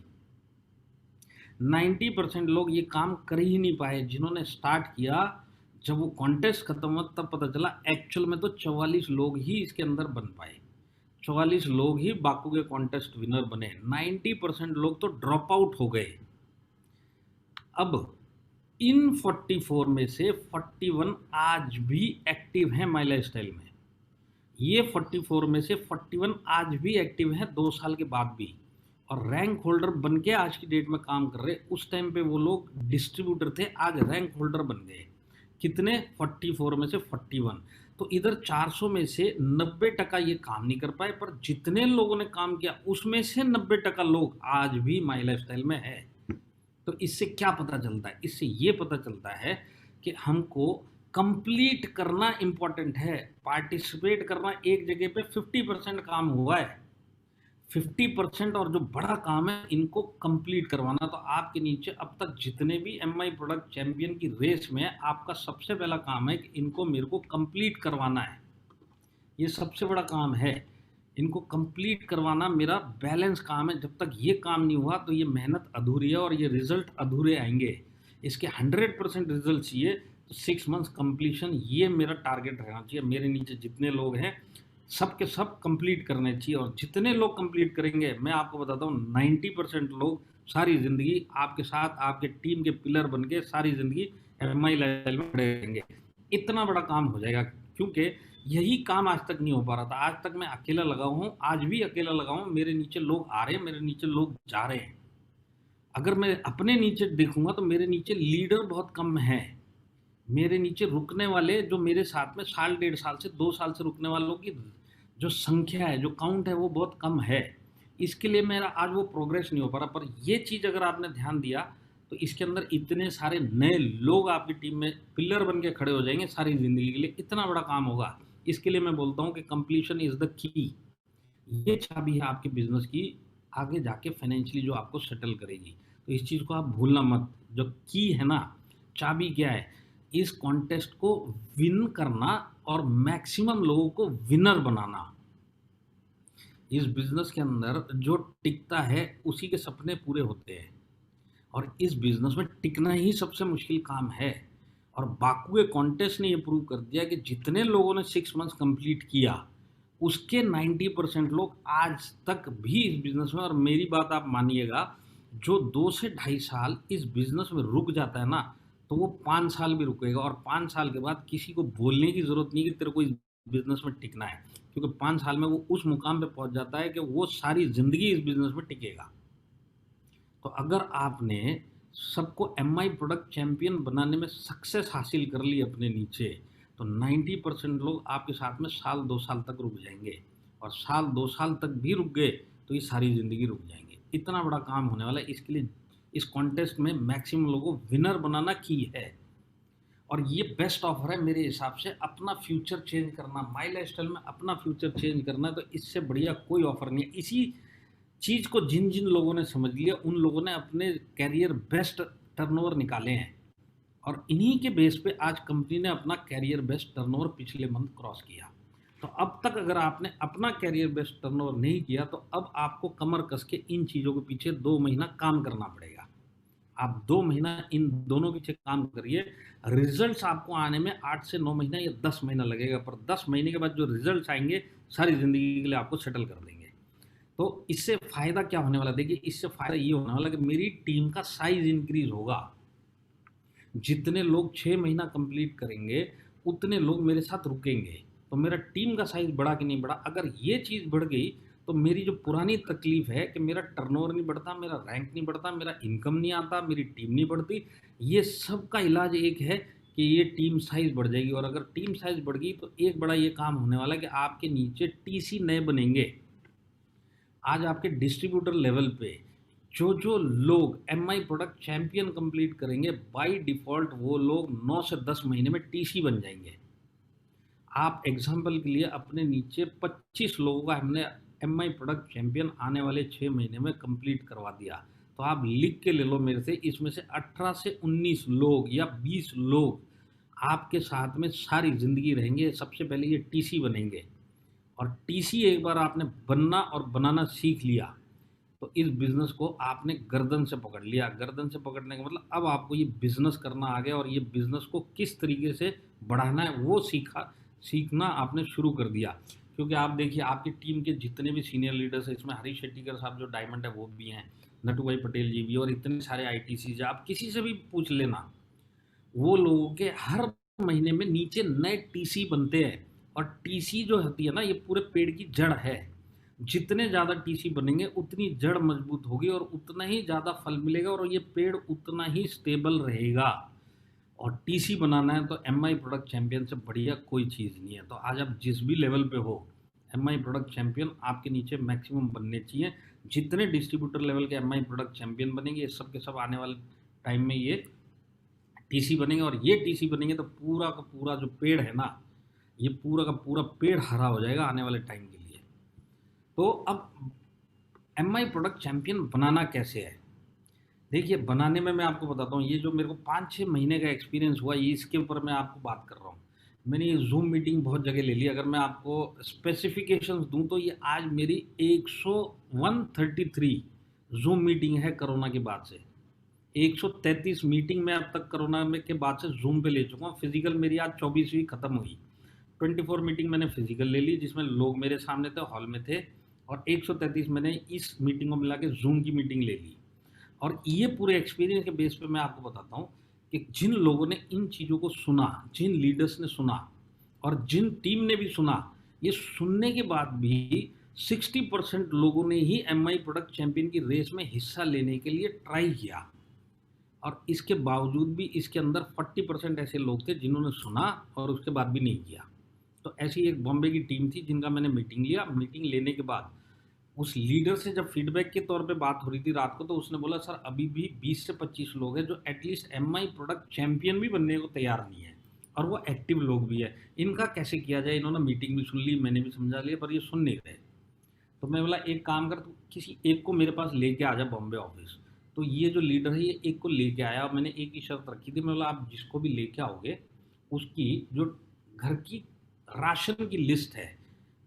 Speaker 1: 90% लोग ये काम कर ही नहीं पाए। जिन्होंने स्टार्ट किया, जब वो कॉन्टेस्ट खत्म हुआ तब पता चला एक्चुअल में तो 44 लोग ही इसके अंदर बन पाए। 44 लोग ही बाकू के कॉन्टेस्ट विनर बने। 90% लोग तो ड्रॉप आउट हो गए। अब इन 44 में से 41 आज भी एक्टिव हैं माई लाइफ स्टाइल में। ये 44 में से 41 आज भी एक्टिव हैं 2 साल के बाद भी, और रैंक होल्डर बन के आज की डेट में काम कर रहे। उस टाइम पे वो लोग डिस्ट्रीब्यूटर थे, आज रैंक होल्डर बन गए। कितने? 44 में से 41। तो इधर 400 में से 90% ये काम नहीं कर पाए, पर जितने लोगों ने काम किया उसमें से 90% लोग आज भी माई लाइफ स्टाइल में है। तो इससे क्या पता चलता है? इससे ये पता चलता है कि हमको कंप्लीट करना इंपॉर्टेंट है। पार्टिसिपेट करना एक जगह पे 50% काम हुआ है, 50% और जो बड़ा काम है इनको कंप्लीट करवाना। तो आपके नीचे अब तक जितने भी एमआई प्रोडक्ट चैंपियन की रेस में है, आपका सबसे पहला काम है कि इनको मेरे को कंप्लीट करवाना है। ये सबसे बड़ा काम है, इनको कंप्लीट करवाना मेरा बैलेंस काम है। जब तक ये काम नहीं हुआ तो ये मेहनत अधूरी है और ये रिजल्ट अधूरे आएंगे। इसके 100% रिजल्ट चाहिए तो 6 मंथ्स कंप्लीशन, ये मेरा टारगेट रहना चाहिए। मेरे नीचे जितने लोग हैं सब के सब कंप्लीट करने चाहिए, और जितने लोग कंप्लीट करेंगे मैं आपको बताता हूँ 90% लोग सारी ज़िंदगी आपके साथ, आपके टीम के पिलर बन के सारी ज़िंदगी एमआई लाइफ में खड़े रहेंगे। इतना बड़ा काम हो जाएगा, क्योंकि यही काम आज तक नहीं हो पा रहा था। आज तक मैं अकेला लगा हूँ, आज भी अकेला लगा हूँ। मेरे नीचे लोग आ रहे हैं, मेरे नीचे लोग जा रहे हैं। अगर मैं अपने नीचे देखूंगा तो मेरे नीचे लीडर बहुत कम है। मेरे नीचे रुकने वाले, जो मेरे साथ में साल 1.5 साल से 2 साल से रुकने वालों की जो संख्या है, जो काउंट है, वो बहुत कम है। इसके लिए मेरा आज वो प्रोग्रेस नहीं हो पा रहा। पर ये चीज़ अगर आपने ध्यान दिया तो इसके अंदर इतने सारे नए लोग आपकी टीम में पिलर बन के खड़े हो जाएंगे सारी ज़िंदगी के लिए। इतना बड़ा काम होगा। इसके लिए मैं बोलता हूँ कि कंप्लीशन इज़ द की। ये चाबी है आपके बिजनेस की, आगे जाके फाइनेंशियली जो आपको सेटल करेगी। तो इस चीज़ को आप भूलना मत। जो की है ना, चाबी क्या है? इस कॉन्टेस्ट को विन करना और मैक्सिमम लोगों को विनर बनाना। इस बिजनेस के अंदर जो टिकता है उसी के सपने पूरे होते हैं, और इस बिजनेस में टिकना ही सबसे मुश्किल काम है। और बाकू के कॉन्टेस्ट ने ये प्रूव कर दिया कि जितने लोगों ने 6 मंथ्स कंप्लीट किया उसके 90% लोग आज तक भी इस बिजनेस में। और मेरी बात आप मानिएगा, जो 2 से 2.5 साल इस बिजनेस में रुक जाता है ना, तो वो 5 साल भी रुकेगा। और 5 साल के बाद किसी को बोलने की ज़रूरत नहीं कि तेरे को इस बिजनेस में टिकना है, क्योंकि 5 साल में वो उस मुकाम पे पहुंच जाता है कि वो सारी ज़िंदगी इस बिजनेस में टिकेगा। तो अगर आपने सबको एमआई प्रोडक्ट चैंपियन बनाने में सक्सेस हासिल कर ली अपने नीचे, तो 90% लोग आपके साथ में साल 2 साल तक रुक जाएंगे। और साल 2 साल तक भी रुक गए तो ये सारी ज़िंदगी रुक जाएंगे। इतना बड़ा काम होने वाला है। इसके लिए इस कॉन्टेस्ट में मैक्सिमम लोगों को विनर बनाना की है। और ये बेस्ट ऑफर है मेरे हिसाब से। अपना फ्यूचर चेंज करना, माई लाइफस्टाइल में अपना फ्यूचर चेंज करना है, तो इससे बढ़िया कोई ऑफर नहीं है। इसी चीज़ को जिन जिन लोगों ने समझ लिया उन लोगों ने अपने कैरियर बेस्ट टर्नओवर निकाले हैं। और इन्हीं के बेस पे आज कंपनी ने अपना कैरियर बेस्ट टर्नओवर पिछले मंथ क्रॉस किया। तो अब तक अगर आपने अपना कैरियर बेस्ट टर्नओवर नहीं किया तो अब आपको कमर कस के इन चीज़ों के पीछे 2 महीना काम करना पड़ेगा। आप 2 महीना इन दोनों के पीछे काम करिए। रिजल्ट्स आपको आने में 8 से 9 महीना या 10 महीना लगेगा, पर 10 महीने के बाद जो रिजल्ट्स आएंगे सारी ज़िंदगी के लिए आपको सेटल कर देंगे। तो इससे फ़ायदा क्या होने वाला, देखिए इससे फ़ायदा ये होने वाला कि मेरी टीम का साइज़ इंक्रीज़ होगा। जितने लोग 6 महीना कंप्लीट करेंगे उतने लोग मेरे साथ रुकेंगे। तो मेरा टीम का साइज़ बढ़ा कि नहीं बढ़ा? अगर ये चीज़ बढ़ गई तो मेरी जो पुरानी तकलीफ़ है कि मेरा टर्नओवर नहीं बढ़ता, मेरा रैंक नहीं बढ़ता, मेरा इनकम नहीं आता, मेरी टीम नहीं बढ़ती, ये सब का इलाज एक है कि ये टीम साइज़ बढ़ जाएगी। और अगर टीम साइज़ बढ़ गई तो एक बड़ा ये काम होने वाला है कि आपके नीचे टीसी नए बनेंगे। आज आपके डिस्ट्रीब्यूटर लेवल पे जो लोग एमआई प्रोडक्ट चैंपियन कंप्लीट करेंगे, बाय डिफ़ॉल्ट वो लोग 9 से 10 महीने में टीसी बन जाएंगे। आप एग्जाम्पल के लिए अपने नीचे 25 लोगों का हमने एमआई प्रोडक्ट चैंपियन आने वाले 6 महीने में कंप्लीट करवा दिया। तो आप लिख के ले लो मेरे से, इसमें से 18 से 19 लोग या 20 लोग आपके साथ में सारी ज़िंदगी रहेंगे। सबसे पहले ये टीसी बनेंगे, और टीसी एक बार आपने बनना और बनाना सीख लिया तो इस बिज़नेस को आपने गर्दन से पकड़ लिया। गर्दन से पकड़ने का मतलब अब आपको ये बिज़नेस करना आ गया, और ये बिज़नेस को किस तरीके से बढ़ाना है वो सीखना आपने शुरू कर दिया। क्योंकि आप देखिए आपकी टीम के जितने भी सीनियर लीडर्स हैं, इसमें हरीश शेट्टीकर साहब जो डायमंड है वो भी हैं, नटू भाई पटेल जी भी, और इतने सारे आईटीसीज, आप किसी से भी पूछ लेना, वो लोगों के हर महीने में नीचे नए टीसी बनते हैं। और टीसी जो होती है ना, ये पूरे पेड़ की जड़ है। जितने ज़्यादा टीसी बनेंगे उतनी जड़ मजबूत होगी और उतना ही ज़्यादा फल मिलेगा, और ये पेड़ उतना ही स्टेबल रहेगा। और टीसी बनाना है तो एमआई प्रोडक्ट चैंपियन से बढ़िया कोई चीज़ नहीं है। तो आज आप जिस भी लेवल पे हो, एमआई प्रोडक्ट चैंपियन आपके नीचे मैक्सिमम बनने चाहिए। जितने डिस्ट्रीब्यूटर लेवल के एमआई प्रोडक्ट चैंपियन बनेंगे, ये सब के सब आने वाले टाइम में ये टीसी बनेंगे। और ये टीसी बनेंगे तो पूरा का पूरा जो पेड़ है ना, ये पूरा का पूरा पेड़ हरा हो जाएगा आने वाले टाइम के लिए। तो अब एमआई प्रोडक्ट चैंपियन बनाना कैसे है, देखिए बनाने में मैं आपको बताता हूँ। ये जो मेरे को 5-6 महीने का एक्सपीरियंस हुआ, ये इसके ऊपर मैं आपको बात कर रहा हूँ। मैंने ये जूम मीटिंग बहुत जगह ले ली। अगर मैं आपको स्पेसिफिकेशंस दूँ तो ये आज मेरी 133 जूम मीटिंग है कोरोना के बाद से। 133 मीटिंग मैं अब तक कोरोना में के बाद से जूम पे ले चुका हूँ। फिजिकल मेरी आज 24वीं खत्म हुई। 24 मीटिंग मैंने फिजिकल ले ली जिसमें लोग मेरे सामने थे, हॉल में थे, और 133 मैंने इस मीटिंग को मिला के जूम की मीटिंग ले ली। और ये पूरे एक्सपीरियंस के बेस पे मैं आपको बताता हूँ कि जिन लोगों ने इन चीज़ों को सुना, जिन लीडर्स ने सुना और जिन टीम ने भी सुना, ये सुनने के बाद भी 60% लोगों ने ही एमआई प्रोडक्ट चैंपियन की रेस में हिस्सा लेने के लिए ट्राई किया। और इसके बावजूद भी इसके अंदर 40% ऐसे लोग थे जिन्होंने सुना और उसके बाद भी नहीं किया। तो ऐसी एक बॉम्बे की टीम थी जिनका मैंने मीटिंग लिया। मीटिंग लेने के बाद उस लीडर से जब फीडबैक के तौर पे बात हो रही थी रात को, तो उसने बोला सर अभी भी 20 से 25 लोग हैं जो एटलीस्ट एमआई प्रोडक्ट चैंपियन भी बनने को तैयार नहीं है, और वो एक्टिव लोग भी है। इनका कैसे किया जाए? इन्होंने मीटिंग भी सुन ली, मैंने भी समझा लिया, पर ये सुन नहीं रहे। तो मैं बोला एक काम कर, तू किसी एक को मेरे पास लेके आ जा बॉम्बे ऑफिस। तो ये जो लीडर है ये एक को लेके आया। मैंने एक ही शर्त रखी थी, मैं बोला आप जिसको भी लेके आओगे उसकी जो घर की राशन की लिस्ट है,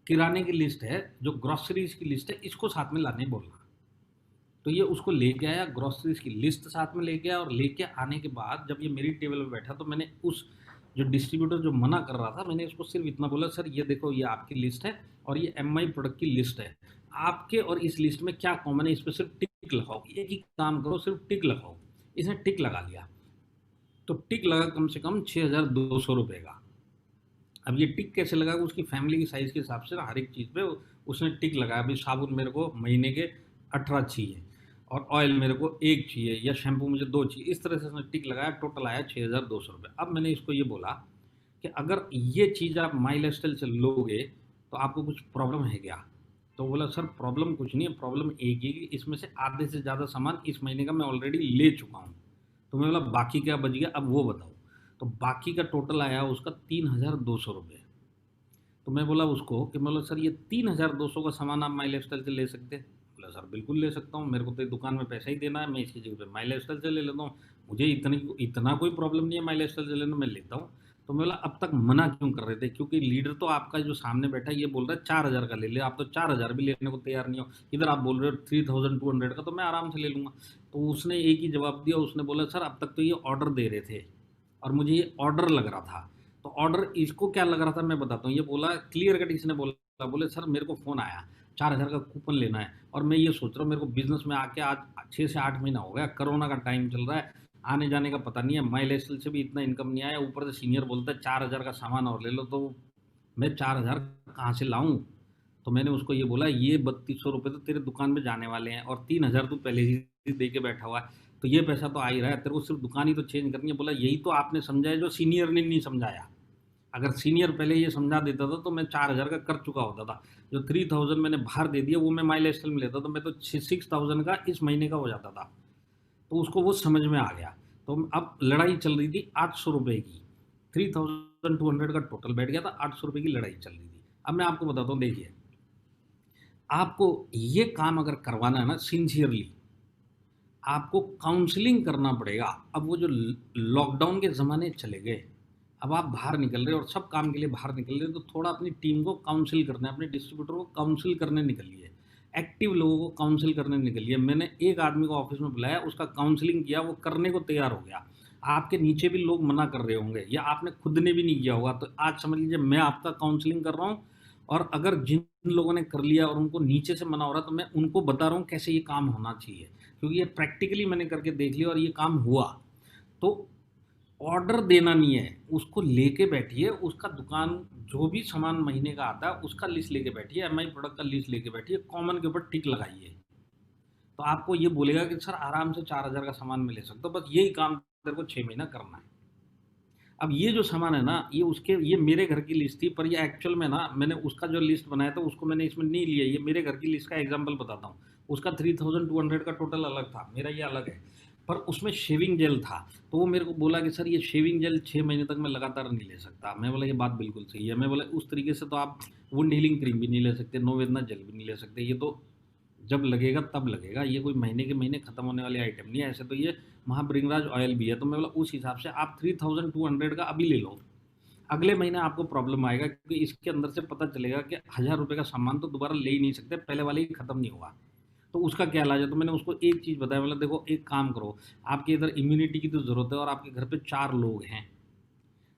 Speaker 1: किराने की लिस्ट है, जो ग्रॉसरीज की लिस्ट है, इसको साथ में लाने बोलना। तो ये उसको लेके आया, ग्रॉसरीज की लिस्ट साथ में लेके आया, और लेके आने के बाद जब ये मेरी टेबल पे बैठा तो मैंने उस जो डिस्ट्रीब्यूटर जो मना कर रहा था, मैंने उसको सिर्फ इतना बोला, सर ये देखो ये आपकी लिस्ट है और ये एमआई प्रोडक्ट की लिस्ट है, आपके और इस लिस्ट में क्या कॉमन है, इस पर सिर्फ टिक लगाओ। एक ही काम करो, सिर्फ टिक लगाओ। इसने टिक लगा लिया। तो टिक लगा कम से कम 6,200 रुपये का। अब ये टिक कैसे लगा? उसकी फैमिली की साइज़ के हिसाब से ना हर एक चीज़ पे उसने टिक लगाया। अभी साबुन मेरे को महीने के 18 चाहिए, और ऑयल मेरे को 1 चाहिए, या शैम्पू मुझे 2 चाहिए। इस तरह से उसने टिक लगाया, टोटल आया 6,200 रुपये। अब मैंने इसको ये बोला कि अगर ये चीज़ आप माई लाइफस्टाइल से लोगे तो आपको कुछ प्रॉब्लम है क्या? तो बोला सर प्रॉब्लम कुछ नहीं है, प्रॉब्लम एक ही कि इसमें से आधे से ज़्यादा सामान इस महीने का मैं ऑलरेडी ले चुका हूँ। तो मैं बोला बाकी क्या बच गया, अब वो बताओ। तो बाकी का टोटल आया उसका 3,200 रुपये। तो मैं बोला उसको कि मतलब सर ये 3,200 का सामान आप माई लाइफस्टाइल से ले सकते हैं? बोला सर बिल्कुल ले सकता हूँ, मेरे को तो दुकान में पैसा ही देना है, मैं इसकी जगह पे माई लाइफस्टाइल से ले लेता हूँ, मुझे इतना कोई प्रॉब्लम नहीं है माई लाइफस्टाइल से लेना, मैं लेता हूँ। तो मैं बोला अब तक मना क्यों कर रहे थे, क्योंकि लीडर तो आपका जो सामने बैठा है ये बोल रहा है 4,000 का ले ले, आप तो 4,000 भी लेने को तैयार नहीं हो, इधर आप बोल रहे हो 3,200 का, तो मैं आराम से ले लूँगा। तो उसने एक ही जवाब दिया, उसने बोला सर अब तक तो ये ऑर्डर दे रहे थे और मुझे ये ऑर्डर लग रहा था। तो ऑर्डर इसको क्या लग रहा था मैं बताता हूँ, ये बोला क्लियर कट, इसने बोला बोले सर मेरे को फ़ोन आया 4,000 का कूपन लेना है, और मैं ये सोच रहा हूँ मेरे को बिजनेस में आके आज 6 से 8 महीना हो गया, कोरोना का टाइम चल रहा है, आने जाने का पता नहीं है, माई लाइफस्टाइल से भी इतना इनकम नहीं आया, ऊपर से सीनियर बोलता है 4,000 का सामान और ले लो, तो मैं 4,000 कहाँ से लाऊं। तो मैंने उसको ये बोला ये 3,200 रुपये तो तेरे दुकान में जाने वाले हैं और 3,000 तू पहले ही दे के बैठा हुआ है, तो ये पैसा तो आ ही रहा है, तेरे को सिर्फ दुकान ही तो चेंज करनी है। बोला यही तो आपने समझाया जो सीनियर ने नहीं समझाया, अगर सीनियर पहले ये समझा देता था तो मैं 4,000 का कर चुका होता था, जो 3,000 मैंने बाहर दे दिया वो मैं माई लाइफस्टाइल में लेता, तो मैं तो 6,000 का इस महीने का हो जाता था। तो उसको वो समझ में आ गया। तो अब लड़ाई चल रही थी 800 रुपये की, 3,200 का टोटल बैठ गया था, 800 रुपये की लड़ाई चल रही थी। अब मैं आपको बताता हूँ, देखिए आपको ये काम अगर करवाना है ना सिंसियरली, आपको काउंसलिंग करना पड़ेगा। अब वो जो लॉकडाउन के ज़माने चले गए, अब आप बाहर निकल रहे हो और सब काम के लिए बाहर निकल रहे हो, तो थोड़ा अपनी टीम को काउंसिल करना है, अपने डिस्ट्रीब्यूटर को काउंसिल करने निकलिए, एक्टिव लोगों को काउंसिल करने निकलिए। मैंने एक आदमी को ऑफिस में बुलाया, उसका काउंसलिंग किया, वो करने को तैयार हो गया। आपके नीचे भी लोग मना कर रहे होंगे या आपने खुद ने भी नहीं किया होगा, तो आज समझ लीजिए मैं आपका काउंसलिंग कर रहा हूँ, और अगर जिन लोगों ने कर लिया और उनको नीचे से मना हो रहा है, तो मैं उनको बता रहा हूँ कैसे ये काम होना चाहिए, क्योंकि ये प्रैक्टिकली मैंने करके देख लिया और ये काम हुआ। तो ऑर्डर देना नहीं है, उसको लेके बैठिए, उसका दुकान जो भी सामान महीने का आता है उसका लिस्ट लेके बैठिए, एमआई प्रोडक्ट का लिस्ट लेके बैठिए, कॉमन के ऊपर टिक लगाइए, तो आपको ये बोलेगा कि सर आराम से 4,000 का सामान मैं ले सकता हूँ, बस यही काम तेरे को 6 महीना करना है। अब ये जो सामान है ना, ये मेरे घर की लिस्ट थी, पर ये एक्चुअल में ना मैंने उसका जो लिस्ट बनाया था उसको मैंने इसमें नहीं लिया, ये मेरे घर की लिस्ट का एग्जाम्पल बताता हूँ। उसका 3,200 का टोटल अलग था, मेरा ये अलग है, पर उसमें शेविंग जेल था। तो वो मेरे को बोला कि सर ये शेविंग जेल 6 महीने तक मैं लगातार नहीं ले सकता। मैं बोला ये बात बिल्कुल सही है। मैं बोला उस तरीके से तो आप वुंड हीलिंग क्रीम भी नहीं ले सकते, नोवेदना जेल भी नहीं ले सकते, ये तो जब लगेगा तब लगेगा, ये कोई महीने के महीने खत्म होने वाली आइटम नहीं है। ऐसे तो ये महाभृंगराज ऑयल भी है। तो मैं बोला उस हिसाब से आप 3,200 का अभी ले लो, अगले महीने आपको प्रॉब्लम आएगा, क्योंकि इसके अंदर से पता चलेगा कि 1,000 रुपये का सामान तो दोबारा ले ही नहीं सकते, पहले वाले ही खत्म नहीं हुआ, तो उसका क्या इलाज है। तो मैंने उसको एक चीज़ बताया, मतलब देखो एक काम करो, आपके इधर इम्यूनिटी की तो ज़रूरत है और आपके घर पे 4 लोग हैं,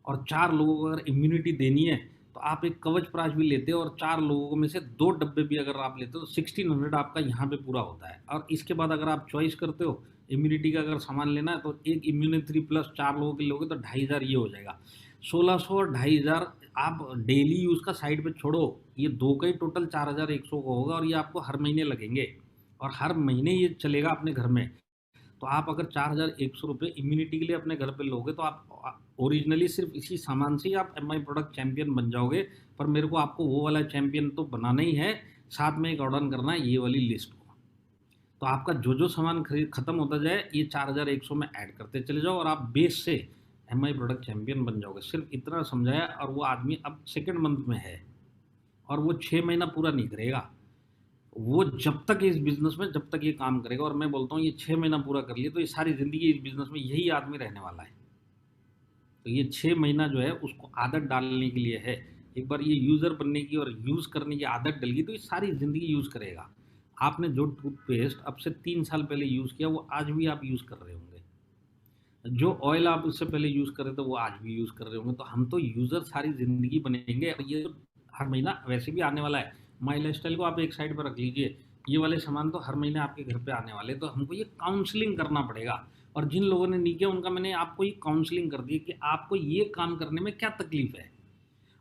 Speaker 1: और 4 लोगों को अगर इम्यूनिटी देनी है तो आप एक कवच प्राश भी लेते हो, और 4 लोगों में से 2 डब्बे भी अगर आप लेते हो तो 1,600 आपका यहाँ पे पूरा होता है। और इसके बाद अगर आप चॉइस करते हो इम्यूनिटी का अगर सामान लेना है, तो एक इम्यूनिटी प्लस 4 लोगों के लोगे तो 2,500 ये हो जाएगा, 1,600 और 2,500 आप डेली यूज़ का साइड पे छोड़ो, ये 2 का ही टोटल 4,100 का होगा, और ये आपको हर महीने लगेंगे और हर महीने ये चलेगा अपने घर में। तो आप अगर 4,100 रुपये इम्यूनिटी के लिए अपने घर पे लोगे, तो आप ओरिजिनली सिर्फ इसी सामान से ही आप एमआई प्रोडक्ट चैंपियन बन जाओगे। पर मेरे को आपको वो वाला चैंपियन तो बनाना ही है, साथ में एक ऑर्डर करना है ये वाली लिस्ट को। तो आपका जो जो सामान खरीद खत्म होता जाए, ये 4,100 में ऐड करते चले जाओ, और आप बेस से एमआई प्रोडक्ट चैंपियन बन जाओगे। सिर्फ इतना समझाया, और वो आदमी अब सेकेंड मंथ में है, और वो 6 महीना पूरा नहीं करेगा, वो जब तक इस बिज़नेस में जब तक ये काम करेगा, और मैं बोलता हूँ ये 6 महीना पूरा कर लिए तो ये सारी ज़िंदगी इस बिज़नेस में यही आदमी रहने वाला है। तो ये 6 महीना जो है उसको आदत डालने के लिए है। एक बार ये यूज़र बनने की और यूज़ करने की आदत डल गई तो ये सारी ज़िंदगी यूज़ करेगा। आपने जो टूथपेस्ट अब से 3 साल पहले यूज़ किया वो आज भी आप यूज़ कर रहे होंगे, जो ऑयल आप उससे पहले यूज़ कर रहे थे वो आज भी यूज़ कर रहे होंगे। तो हम तो यूज़र सारी ज़िंदगी बनेंगे, और ये तो हर महीना वैसे भी आने वाला है। माई लाइफस्टाइल को आप एक साइड पर रख लीजिए, ये वाले सामान तो हर महीने आपके घर पे आने वाले, तो हमको ये काउंसलिंग करना पड़ेगा। और जिन लोगों ने नहीं किया उनका मैंने आपको ये काउंसलिंग कर दी कि आपको ये काम करने में क्या तकलीफ है।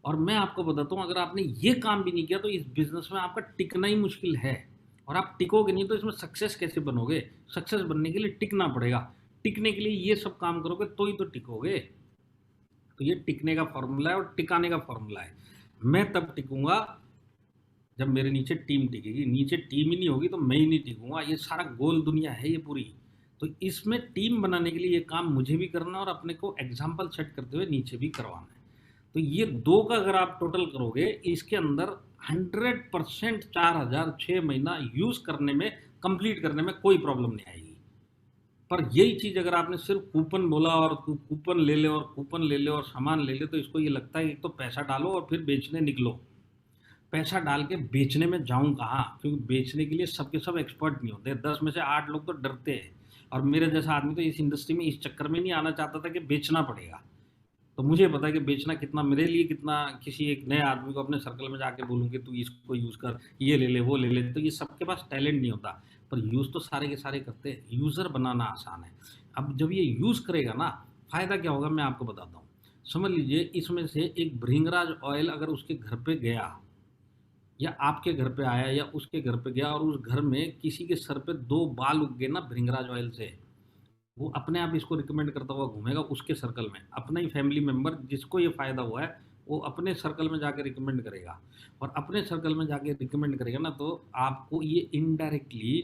Speaker 1: और मैं आपको बताता हूँ, अगर आपने ये काम भी नहीं किया तो इस बिज़नेस में आपका टिकना ही मुश्किल है, और आप टिकोगे नहीं तो इसमें सक्सेस कैसे बनोगे। सक्सेस बनने के लिए टिकना पड़ेगा, टिकने के लिए ये सब काम करोगे तो ही तो टिकोगे। तो ये टिकने का फॉर्मूला है और टिकाने का फॉर्मूला है। मैं तब टिकूंगा जब मेरे नीचे टीम टिकेगी, नीचे टीम ही नहीं होगी तो मैं ही नहीं टिकूंगा। ये सारा गोल दुनिया है ये पूरी। तो इसमें टीम बनाने के लिए ये काम मुझे भी करना है और अपने को एग्जाम्पल सेट करते हुए नीचे भी करवाना है। तो ये 2 का अगर आप टोटल करोगे, इसके अंदर 100% 4000 6 महीना यूज करने में, कंप्लीट करने में कोई प्रॉब्लम नहीं आएगी। पर यही चीज अगर आपने सिर्फ कूपन बोला और कूपन ले ले और कूपन ले ले और सामान ले ले, तो इसको ये लगता है कि एक तो पैसा डालो और फिर बेचने निकलो। पैसा डाल के बेचने में जाऊं कहाँ, क्योंकि बेचने के लिए सबके सब एक्सपर्ट नहीं होते। 10 में से 8 लोग तो डरते हैं, और मेरे जैसा आदमी तो इस इंडस्ट्री में इस चक्कर में नहीं आना चाहता था कि बेचना पड़ेगा। तो मुझे पता है कि बेचना कितना मेरे लिए, कितना किसी एक नए आदमी को अपने सर्कल में जाके बोलूँ कि तू इसको यूज़ कर, ये ले ले वो ले ले, तो ये सबके पास टैलेंट नहीं होता। पर यूज़ तो सारे के सारे करते हैं। यूज़र बनाना आसान है। अब जब ये यूज़ करेगा ना, फ़ायदा क्या होगा मैं आपको बताता हूँ। समझ लीजिए, इसमें से एक भृंगराज ऑयल अगर उसके घर पे गया, या आपके घर पे आया, या उसके घर पे गया, और उस घर में किसी के सर पे 2 बाल उग गए ना भृंगराज ऑयल से, वो अपने आप इसको रिकमेंड करता हुआ घूमेगा उसके सर्कल में। अपना ही फैमिली मेंबर जिसको ये फ़ायदा हुआ है, वो अपने सर्कल में जाके रिकमेंड करेगा, और अपने सर्कल में जाके रिकमेंड करेगा ना, तो आपको ये इनडायरेक्टली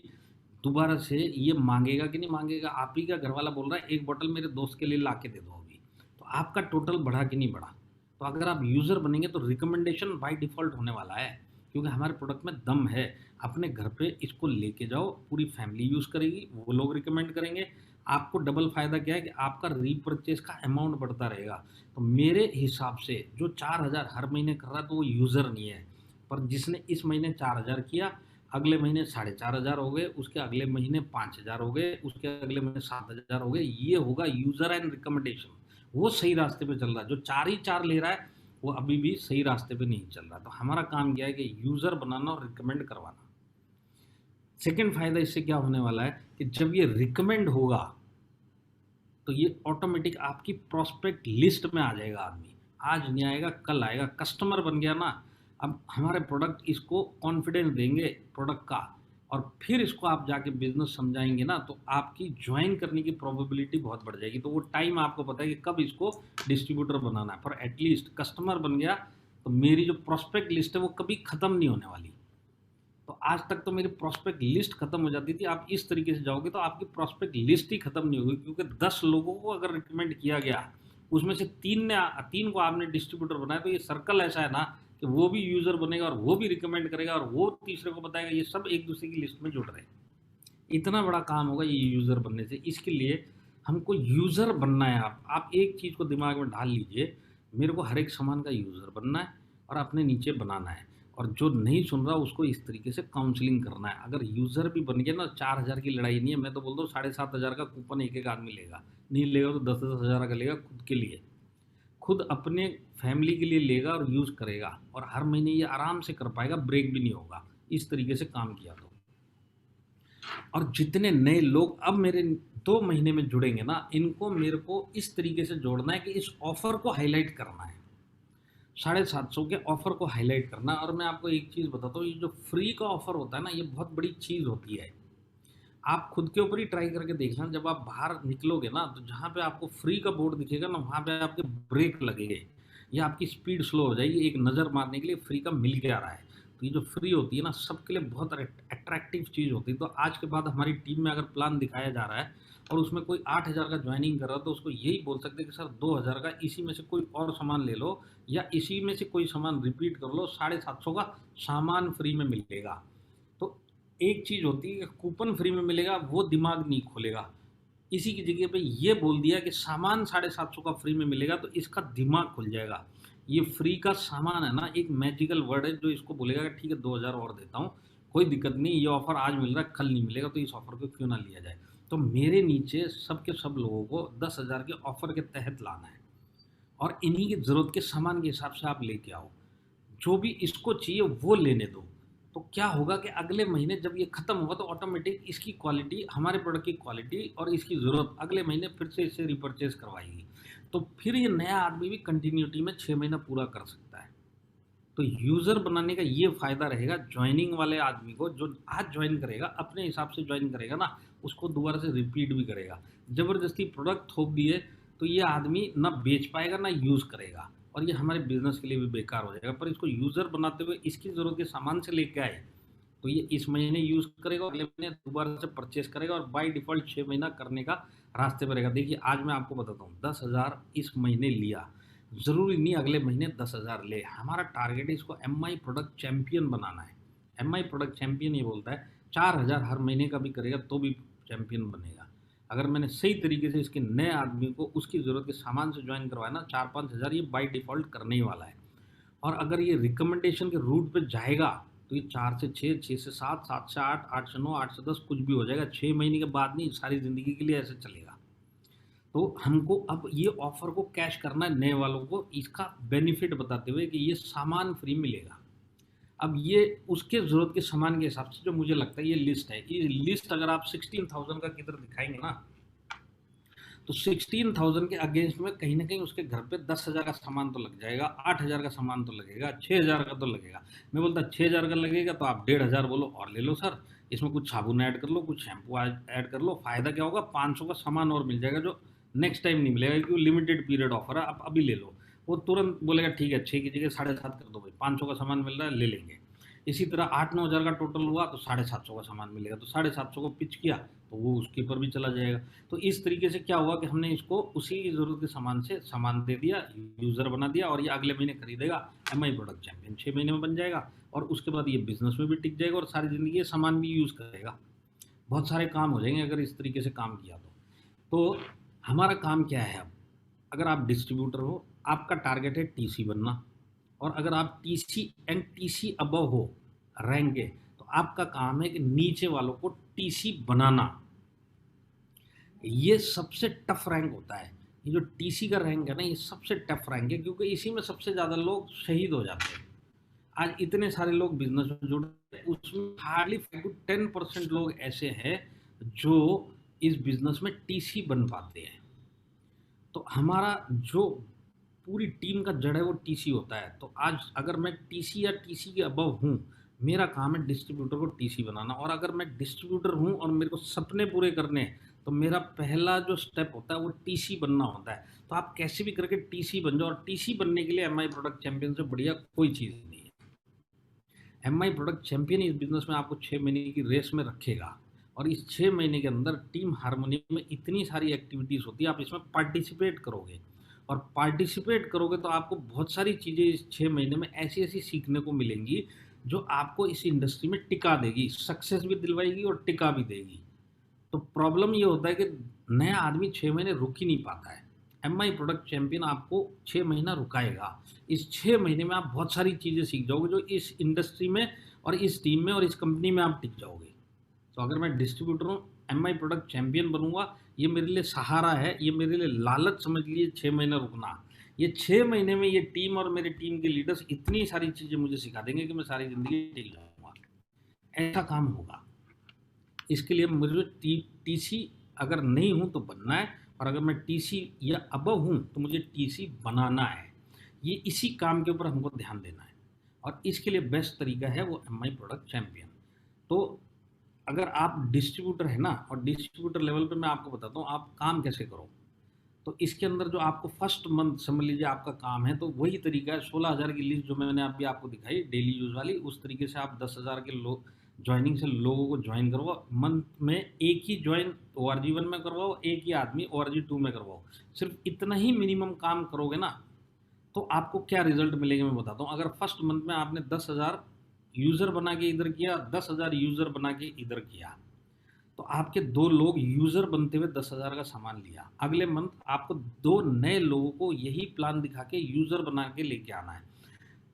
Speaker 1: दोबारा से ये मांगेगा कि नहीं मांगेगा। आप ही का घर वाला बोल रहा है एक बोतल मेरे दोस्त के लिए ला के दे दो अभी, तो आपका टोटल बढ़ा कि नहीं बढ़ा। तो अगर आप यूज़र बनेंगे तो रिकमेंडेशन बाय डिफ़ॉल्ट होने वाला है, क्योंकि हमारे प्रोडक्ट में दम है। अपने घर पे इसको लेके जाओ, पूरी फैमिली यूज़ करेगी, वो लोग रिकमेंड करेंगे। आपको डबल फ़ायदा क्या है कि आपका रीपरचेज का अमाउंट बढ़ता रहेगा। तो मेरे हिसाब से जो 4000 हर महीने कर रहा है, तो वो यूज़र नहीं है। पर जिसने इस महीने 4000 किया, अगले महीने 4500 हो गए, उसके अगले महीने 5000 हो गए, उसके अगले महीने 7000 हो गए, ये होगा यूज़र एंड रिकमेंडेशन। वो सही रास्ते पे चल रहा है। जो 4 ही 4 ले रहा है, वो अभी भी सही रास्ते पे नहीं चल रहा। तो हमारा काम क्या है कि यूज़र बनाना और रिकमेंड करवाना। सेकंड फ़ायदा इससे क्या होने वाला है कि जब ये रिकमेंड होगा, तो ये ऑटोमेटिक आपकी प्रोस्पेक्ट लिस्ट में आ जाएगा आदमी। आज नहीं आएगा, कल आएगा, कस्टमर बन गया ना। अब हमारे प्रोडक्ट, इसको कॉन्फिडेंस देंगे प्रोडक्ट का, और फिर इसको आप जाके बिजनेस समझाएंगे ना, तो आपकी ज्वाइन करने की प्रोबेबिलिटी बहुत बढ़ जाएगी। तो वो टाइम आपको पता है कि कब इसको डिस्ट्रीब्यूटर बनाना है। पर एटलीस्ट कस्टमर बन गया, तो मेरी जो प्रोस्पेक्ट लिस्ट है वो कभी ख़त्म नहीं होने वाली। तो आज तक तो मेरी प्रोस्पेक्ट लिस्ट खत्म हो जाती थी। आप इस तरीके से जाओगे तो आपकी प्रोस्पेक्ट लिस्ट ही खत्म नहीं होगी, क्योंकि 10 लोगों को अगर रिकमेंड किया गया, उसमें से 3 को आपने डिस्ट्रीब्यूटर बनाया, तो ये सर्कल ऐसा है ना कि वो भी यूज़र बनेगा और वो भी रिकमेंड करेगा और वो तीसरे को बताएगा। ये सब एक दूसरे की लिस्ट में जुड़ रहे हैं। इतना बड़ा काम होगा ये यूज़र बनने से। इसके लिए हमको यूज़र बनना है। आप एक चीज़ को दिमाग में डाल लीजिए, मेरे को हर एक सामान का यूज़र बनना है और अपने नीचे बनाना है। और जो नहीं सुन रहा उसको इस तरीके से काउंसलिंग करना है। अगर यूज़र भी बन गया ना, 4000 की लड़ाई नहीं है। मैं तो बोलता हूँ 7500 का कूपन एक एक आदमी लेगा, नहीं लेगा तो 10-10 हज़ार का लेगा खुद के लिए, खुद अपने फैमिली के लिए लेगा और यूज़ करेगा, और हर महीने ये आराम से कर पाएगा, ब्रेक भी नहीं होगा इस तरीके से काम किया तो। और जितने नए लोग अब मेरे 2 महीने में जुड़ेंगे ना, इनको मेरे को इस तरीके से जोड़ना है कि इस ऑफ़र को हाईलाइट करना है, 750 के ऑफ़र को हाईलाइट करना। और मैं आपको एक चीज़ बताता हूँ, ये जो फ्री का ऑफ़र होता है ना, ये बहुत बड़ी चीज़ होती है। आप खुद के ऊपर ही ट्राई करके देखना। जब आप बाहर निकलोगे ना, तो जहाँ पे आपको फ्री का बोर्ड दिखेगा ना, वहाँ पे आपके ब्रेक लगेंगे या आपकी स्पीड स्लो हो जाएगी, एक नज़र मारने के लिए फ्री का मिल के आ रहा है। तो ये जो फ्री होती है ना, सबके लिए बहुत अट्रैक्टिव चीज़ होती है। तो आज के बाद हमारी टीम में अगर प्लान दिखाया जा रहा है और उसमें कोई 8000 का ज्वाइनिंग कर रहा है, तो उसको यही बोल सकते हैं कि सर 2000 का इसी में से कोई और सामान ले लो, या इसी में से कोई सामान रिपीट कर लो, 750 का सामान फ्री में मिलेगा। तो एक चीज़ होती है कि कूपन फ्री में मिलेगा, वो दिमाग नहीं खोलेगा। इसी की जगह पे ये बोल दिया कि सामान 750 का फ्री में मिलेगा, तो इसका दिमाग खुल जाएगा। ये फ्री का सामान है ना, एक मैजिकल वर्ड है जो इसको बोलेगा कि ठीक है 2000 और देता हूँ, कोई दिक्कत नहीं, ये ऑफ़र आज मिल रहा है कल नहीं मिलेगा, तो इस ऑफ़र को क्यों ना लिया जाए। तो मेरे नीचे सब के सब लोगों को 10,000 के ऑफ़र के तहत लाना है, और इन्हीं की ज़रूरत के सामान के हिसाब से आप लेके आओ। जो भी इसको चाहिए वो लेने दो। तो क्या होगा कि अगले महीने जब ये ख़त्म होगा, तो ऑटोमेटिक इसकी क्वालिटी, हमारे प्रोडक्ट की क्वालिटी और इसकी ज़रूरत अगले महीने फिर से इसे रिपर्चेज करवाएगी। तो फिर ये नया आदमी भी कंटिन्यूटी में 6 महीना पूरा कर सकता है। तो यूज़र बनाने का ये फ़ायदा रहेगा ज्वाइनिंग वाले आदमी को। जो आज ज्वाइन करेगा, अपने हिसाब से ज्वाइन करेगा ना, उसको दोबारा से रिपीट भी करेगा। ज़बरदस्ती प्रोडक्ट थोप दिए तो ये आदमी ना बेच पाएगा ना यूज़ करेगा, और ये हमारे बिजनेस के लिए भी बेकार हो जाएगा। पर इसको यूज़र बनाते हुए इसकी ज़रूरत के सामान से लेके आए, तो ये इस महीने यूज़ करेगा, अगले महीने दोबारा से परचेस करेगा, और बाय डिफ़ॉल्ट 6 महीना करने का रास्ते पर रहेगा। देखिए आज मैं आपको बताता हूँ, 10,000 इस महीने लिया, ज़रूरी नहीं अगले महीने 10,000 ले। हमारा टारगेट है इसको एमआई प्रोडक्ट चैंपियन बनाना है। एमआई प्रोडक्ट चैंपियन ये बोलता है 4,000 हर महीने का भी करेगा तो भी चैंपियन बनेगा। अगर मैंने सही तरीके से इसके नए आदमी को उसकी ज़रूरत के सामान से ज्वाइन करवाया ना, 4-5 हज़ार ये बाय डिफ़ॉल्ट करने ही वाला है। और अगर ये रिकमेंडेशन के रूट पे जाएगा तो ये 4 से 6, 6 से 7, 7 से 8, 8 से 9, 8 से 10 कुछ भी हो जाएगा। 6 महीने के बाद नहीं, सारी ज़िंदगी के लिए ऐसे चलेगा। तो हमको अब ये ऑफ़र को कैश करना है नए वालों को, इसका बेनिफिट बताते हुए कि ये सामान फ्री मिलेगा। अब ये उसके ज़रूरत के सामान के हिसाब से जो मुझे लगता है ये लिस्ट है। ये लिस्ट अगर आप 16,000 का किधर दिखाएँगे ना, तो 16,000 के अगेंस्ट में कहीं न कहीं उसके घर पे 10,000 का सामान तो लग जाएगा, 8,000 का सामान तो लगेगा, 6,000 का तो लगेगा। मैं बोलता 6,000 का लगेगा तो आप 1,500 बोलो और ले लो सर, इसमें कुछ साबुन ऐड कर लो, कुछ शैम्पू ऐड कर लो, फ़ायदा क्या होगा 500 का सामान और मिल जाएगा जो नेक्स्ट टाइम नहीं मिलेगा क्योंकि लिमिटेड पीरियड ऑफर है, आप अभी ले लो। वो तुरंत बोलेगा ठीक है 6 की जगह 7.5 कर दो भाई, 500 का सामान मिल रहा है ले लेंगे। इसी तरह 8-9 हज़ार का टोटल हुआ तो 750 का सामान मिलेगा, तो 750 को पिच किया तो वो उसके ऊपर भी चला जाएगा। तो इस तरीके से क्या हुआ कि हमने इसको उसी की ज़रूरत के सामान से सामान दे दिया, यूज़र बना दिया और ये अगले महीने खरीदेगा एमआई प्रोडक्ट चैंपियन, 6 महीने में बन जाएगा और उसके बाद ये बिज़नेस में भी टिक जाएगा और सारी ज़िंदगी ये सामान भी यूज़ करेगा। बहुत सारे काम हो जाएंगे अगर इस तरीके से काम किया तो हमारा काम क्या है अब? अगर आप डिस्ट्रीब्यूटर हो, आपका टारगेट है टीसी बनना और अगर आप टीसी एंड टीसी अबव हो रैंक के, तो आपका काम है कि नीचे वालों को टीसी बनाना। ये सबसे टफ रैंक होता है। ये जो टीसी का रैंक है ना, ये सबसे टफ रैंक है क्योंकि इसी में सबसे ज़्यादा लोग शहीद हो जाते हैं। आज इतने सारे लोग बिजनेस में जुड़ रहे हैं, उसमें हार्डली 5 to 10% लोग ऐसे हैं जो इस बिजनेस में टीसी बन पाते हैं। तो हमारा जो पूरी टीम का जड़ है वो टीसी होता है। तो आज अगर मैं टीसी या टीसी के अबव हूँ, मेरा काम है डिस्ट्रीब्यूटर को टीसी बनाना और अगर मैं डिस्ट्रीब्यूटर हूँ और मेरे को सपने पूरे करने हैं तो मेरा पहला जो स्टेप होता है वो टीसी बनना होता है। तो आप कैसे भी करके टीसी बन जाओ और टीसी बनने के लिए एमआई प्रोडक्ट चैंपियन से बढ़िया कोई चीज़ नहीं है। एमआई प्रोडक्ट चैंपियन इस बिजनेस में आपको 6 महीने की रेस में रखेगा और इस 6 महीने के अंदर टीम हार्मोनी में इतनी सारी एक्टिविटीज़ होती है, आप इसमें पार्टिसिपेट करोगे और पार्टिसिपेट करोगे तो आपको बहुत सारी चीज़ें इस 6 महीने में ऐसी ऐसी सीखने को मिलेंगी जो आपको इस इंडस्ट्री में टिका देगी, सक्सेस भी दिलवाएगी और टिका भी देगी। तो प्रॉब्लम ये होता है कि नया आदमी 6 महीने रुक ही नहीं पाता है। एमआई प्रोडक्ट चैंपियन आपको 6 महीना रुकाएगा। इस 6 महीने में आप बहुत सारी चीज़ें सीख जाओगे जो इस इंडस्ट्री में और इस टीम में और इस कंपनी में आप टिक जाओगे। तो अगर मैं डिस्ट्रीब्यूटर हूँ, एमआई प्रोडक्ट चैंपियन बनूंगा, ये मेरे लिए सहारा है, ये मेरे लिए लालच समझ लीजिए 6 महीने रुकना। ये 6 महीने में ये टीम और मेरे टीम के लीडर्स इतनी सारी चीज़ें मुझे सिखा देंगे कि मैं सारी ज़िंदगी टिक जाऊँगा। ऐसा काम होगा। इसके लिए मुझे टीसी अगर नहीं हूँ तो बनना है और अगर मैं टीसी या अबव हूँ तो मुझे टीसी बनाना है। ये इसी काम के ऊपर हमको ध्यान देना है और इसके लिए बेस्ट तरीका है वो एमआई प्रोडक्ट चैंपियन। तो अगर आप डिस्ट्रीब्यूटर है ना और डिस्ट्रीब्यूटर लेवल पे मैं आपको बताता हूँ आप काम कैसे करो। तो इसके अंदर जो आपको फर्स्ट मंथ समझ लीजिए आपका काम है तो वही तरीका है। 16,000 की लिस्ट जो मैंने अभी आपको दिखाई डेली यूज़ वाली, उस तरीके से आप 10,000 के लोग ज्वाइनिंग से लोगों को ज्वाइन करवाओ। मंथ में एक ही ज्वाइन ORG1 में करवाओ, एक ही आदमी ORG2 में करवाओ। सिर्फ इतना ही मिनिमम काम करोगे ना तो आपको क्या रिजल्ट मिलेगा मैं बताता हूँ। अगर फर्स्ट मंथ में आपने 10,000 यूज़र बना के इधर किया, 10,000 यूज़र बना के इधर किया, तो आपके 2 लोग यूज़र बनते हुए 10,000 का सामान लिया। अगले मंथ आपको 2 नए लोगों को यही प्लान दिखा के यूज़र बना के लेके आना है।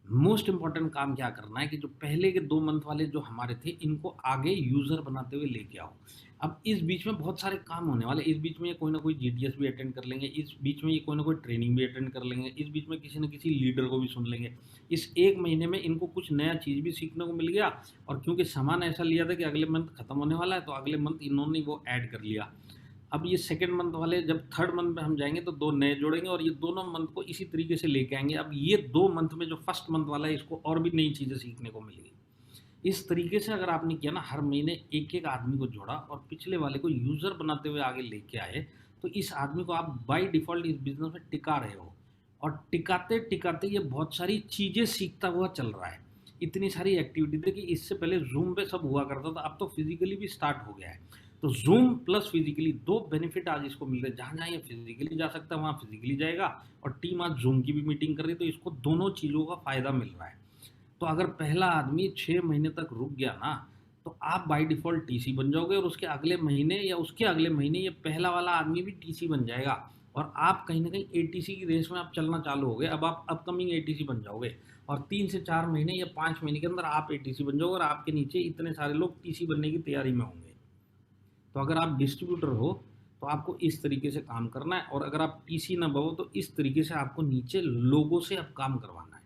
Speaker 1: मोस्ट इम्पॉर्टेंट काम क्या करना है कि जो पहले के 2 मंथ वाले जो हमारे थे इनको आगे यूज़र बनाते हुए लेके आओ। अब इस बीच में बहुत सारे काम होने वाले, इस बीच में ये कोई ना कोई GTS भी अटेंड कर लेंगे, इस बीच में ये कोई ना कोई ट्रेनिंग भी अटेंड कर लेंगे, इस बीच में किसी न किसी लीडर को भी सुन लेंगे। इस 1 महीने में इनको कुछ नया चीज़ भी सीखने को मिल गया और क्योंकि सामान ऐसा लिया था कि अगले मंथ खत्म होने वाला है तो अगले मंथ इन्होंने वो ऐड कर लिया। अब ये सेकंड मंथ वाले जब थर्ड मंथ में हम जाएंगे तो 2 नए जोड़ेंगे और ये दोनों मंथ को इसी तरीके से लेके आएंगे। अब ये 2 मंथ में जो फर्स्ट मंथ वाला है इसको और भी नई चीज़ें सीखने को मिलेगी। इस तरीके से अगर आपने किया ना, हर महीने एक एक आदमी को जोड़ा और पिछले वाले को यूज़र बनाते हुए आगे लेके आए, तो इस आदमी को आप बाय डिफ़ॉल्ट इस बिज़नेस में टिका रहे हो और टिकाते टिकाते ये बहुत सारी चीज़ें सीखता हुआ चल रहा है। इतनी सारी एक्टिविटी थी कि इससे पहले ज़ूम पे सब हुआ करता था, अब तो फिजिकली भी स्टार्ट हो गया है। तो जूम प्लस फिजिकली दो बेनिफिट आज इसको मिल रहे हैं। जहाँ जहाँ ये फिजिकली जा सकता है वहाँ फिजिकली जाएगा, और टीम आज जूम की भी मीटिंग कर रही है, तो इसको दोनों चीज़ों का फायदा मिल रहा है। तो अगर पहला आदमी 6 महीने तक रुक गया ना, तो आप बाय डिफॉल्ट टीसी बन जाओगे, और उसके अगले महीने या उसके अगले महीने ये पहला वाला आदमी भी टीसी बन जाएगा, और आप कहीं ना कहीं एटीसी की रेस में आप चलना चालू हो गए। अब आप अपकमिंग एटीसी बन जाओगे, और 3 से 4 महीने या 5 महीने के अंदर आप एटीसी बन जाओगे, और आपके नीचे इतने सारे लोग टीसी बनने की तैयारी में होंगे। तो अगर आप डिस्ट्रीब्यूटर हो तो आपको इस तरीके से काम करना है, और अगर आप टीसी ना बनो तो इस तरीके से आपको नीचे लोगों से अब काम करवाना है।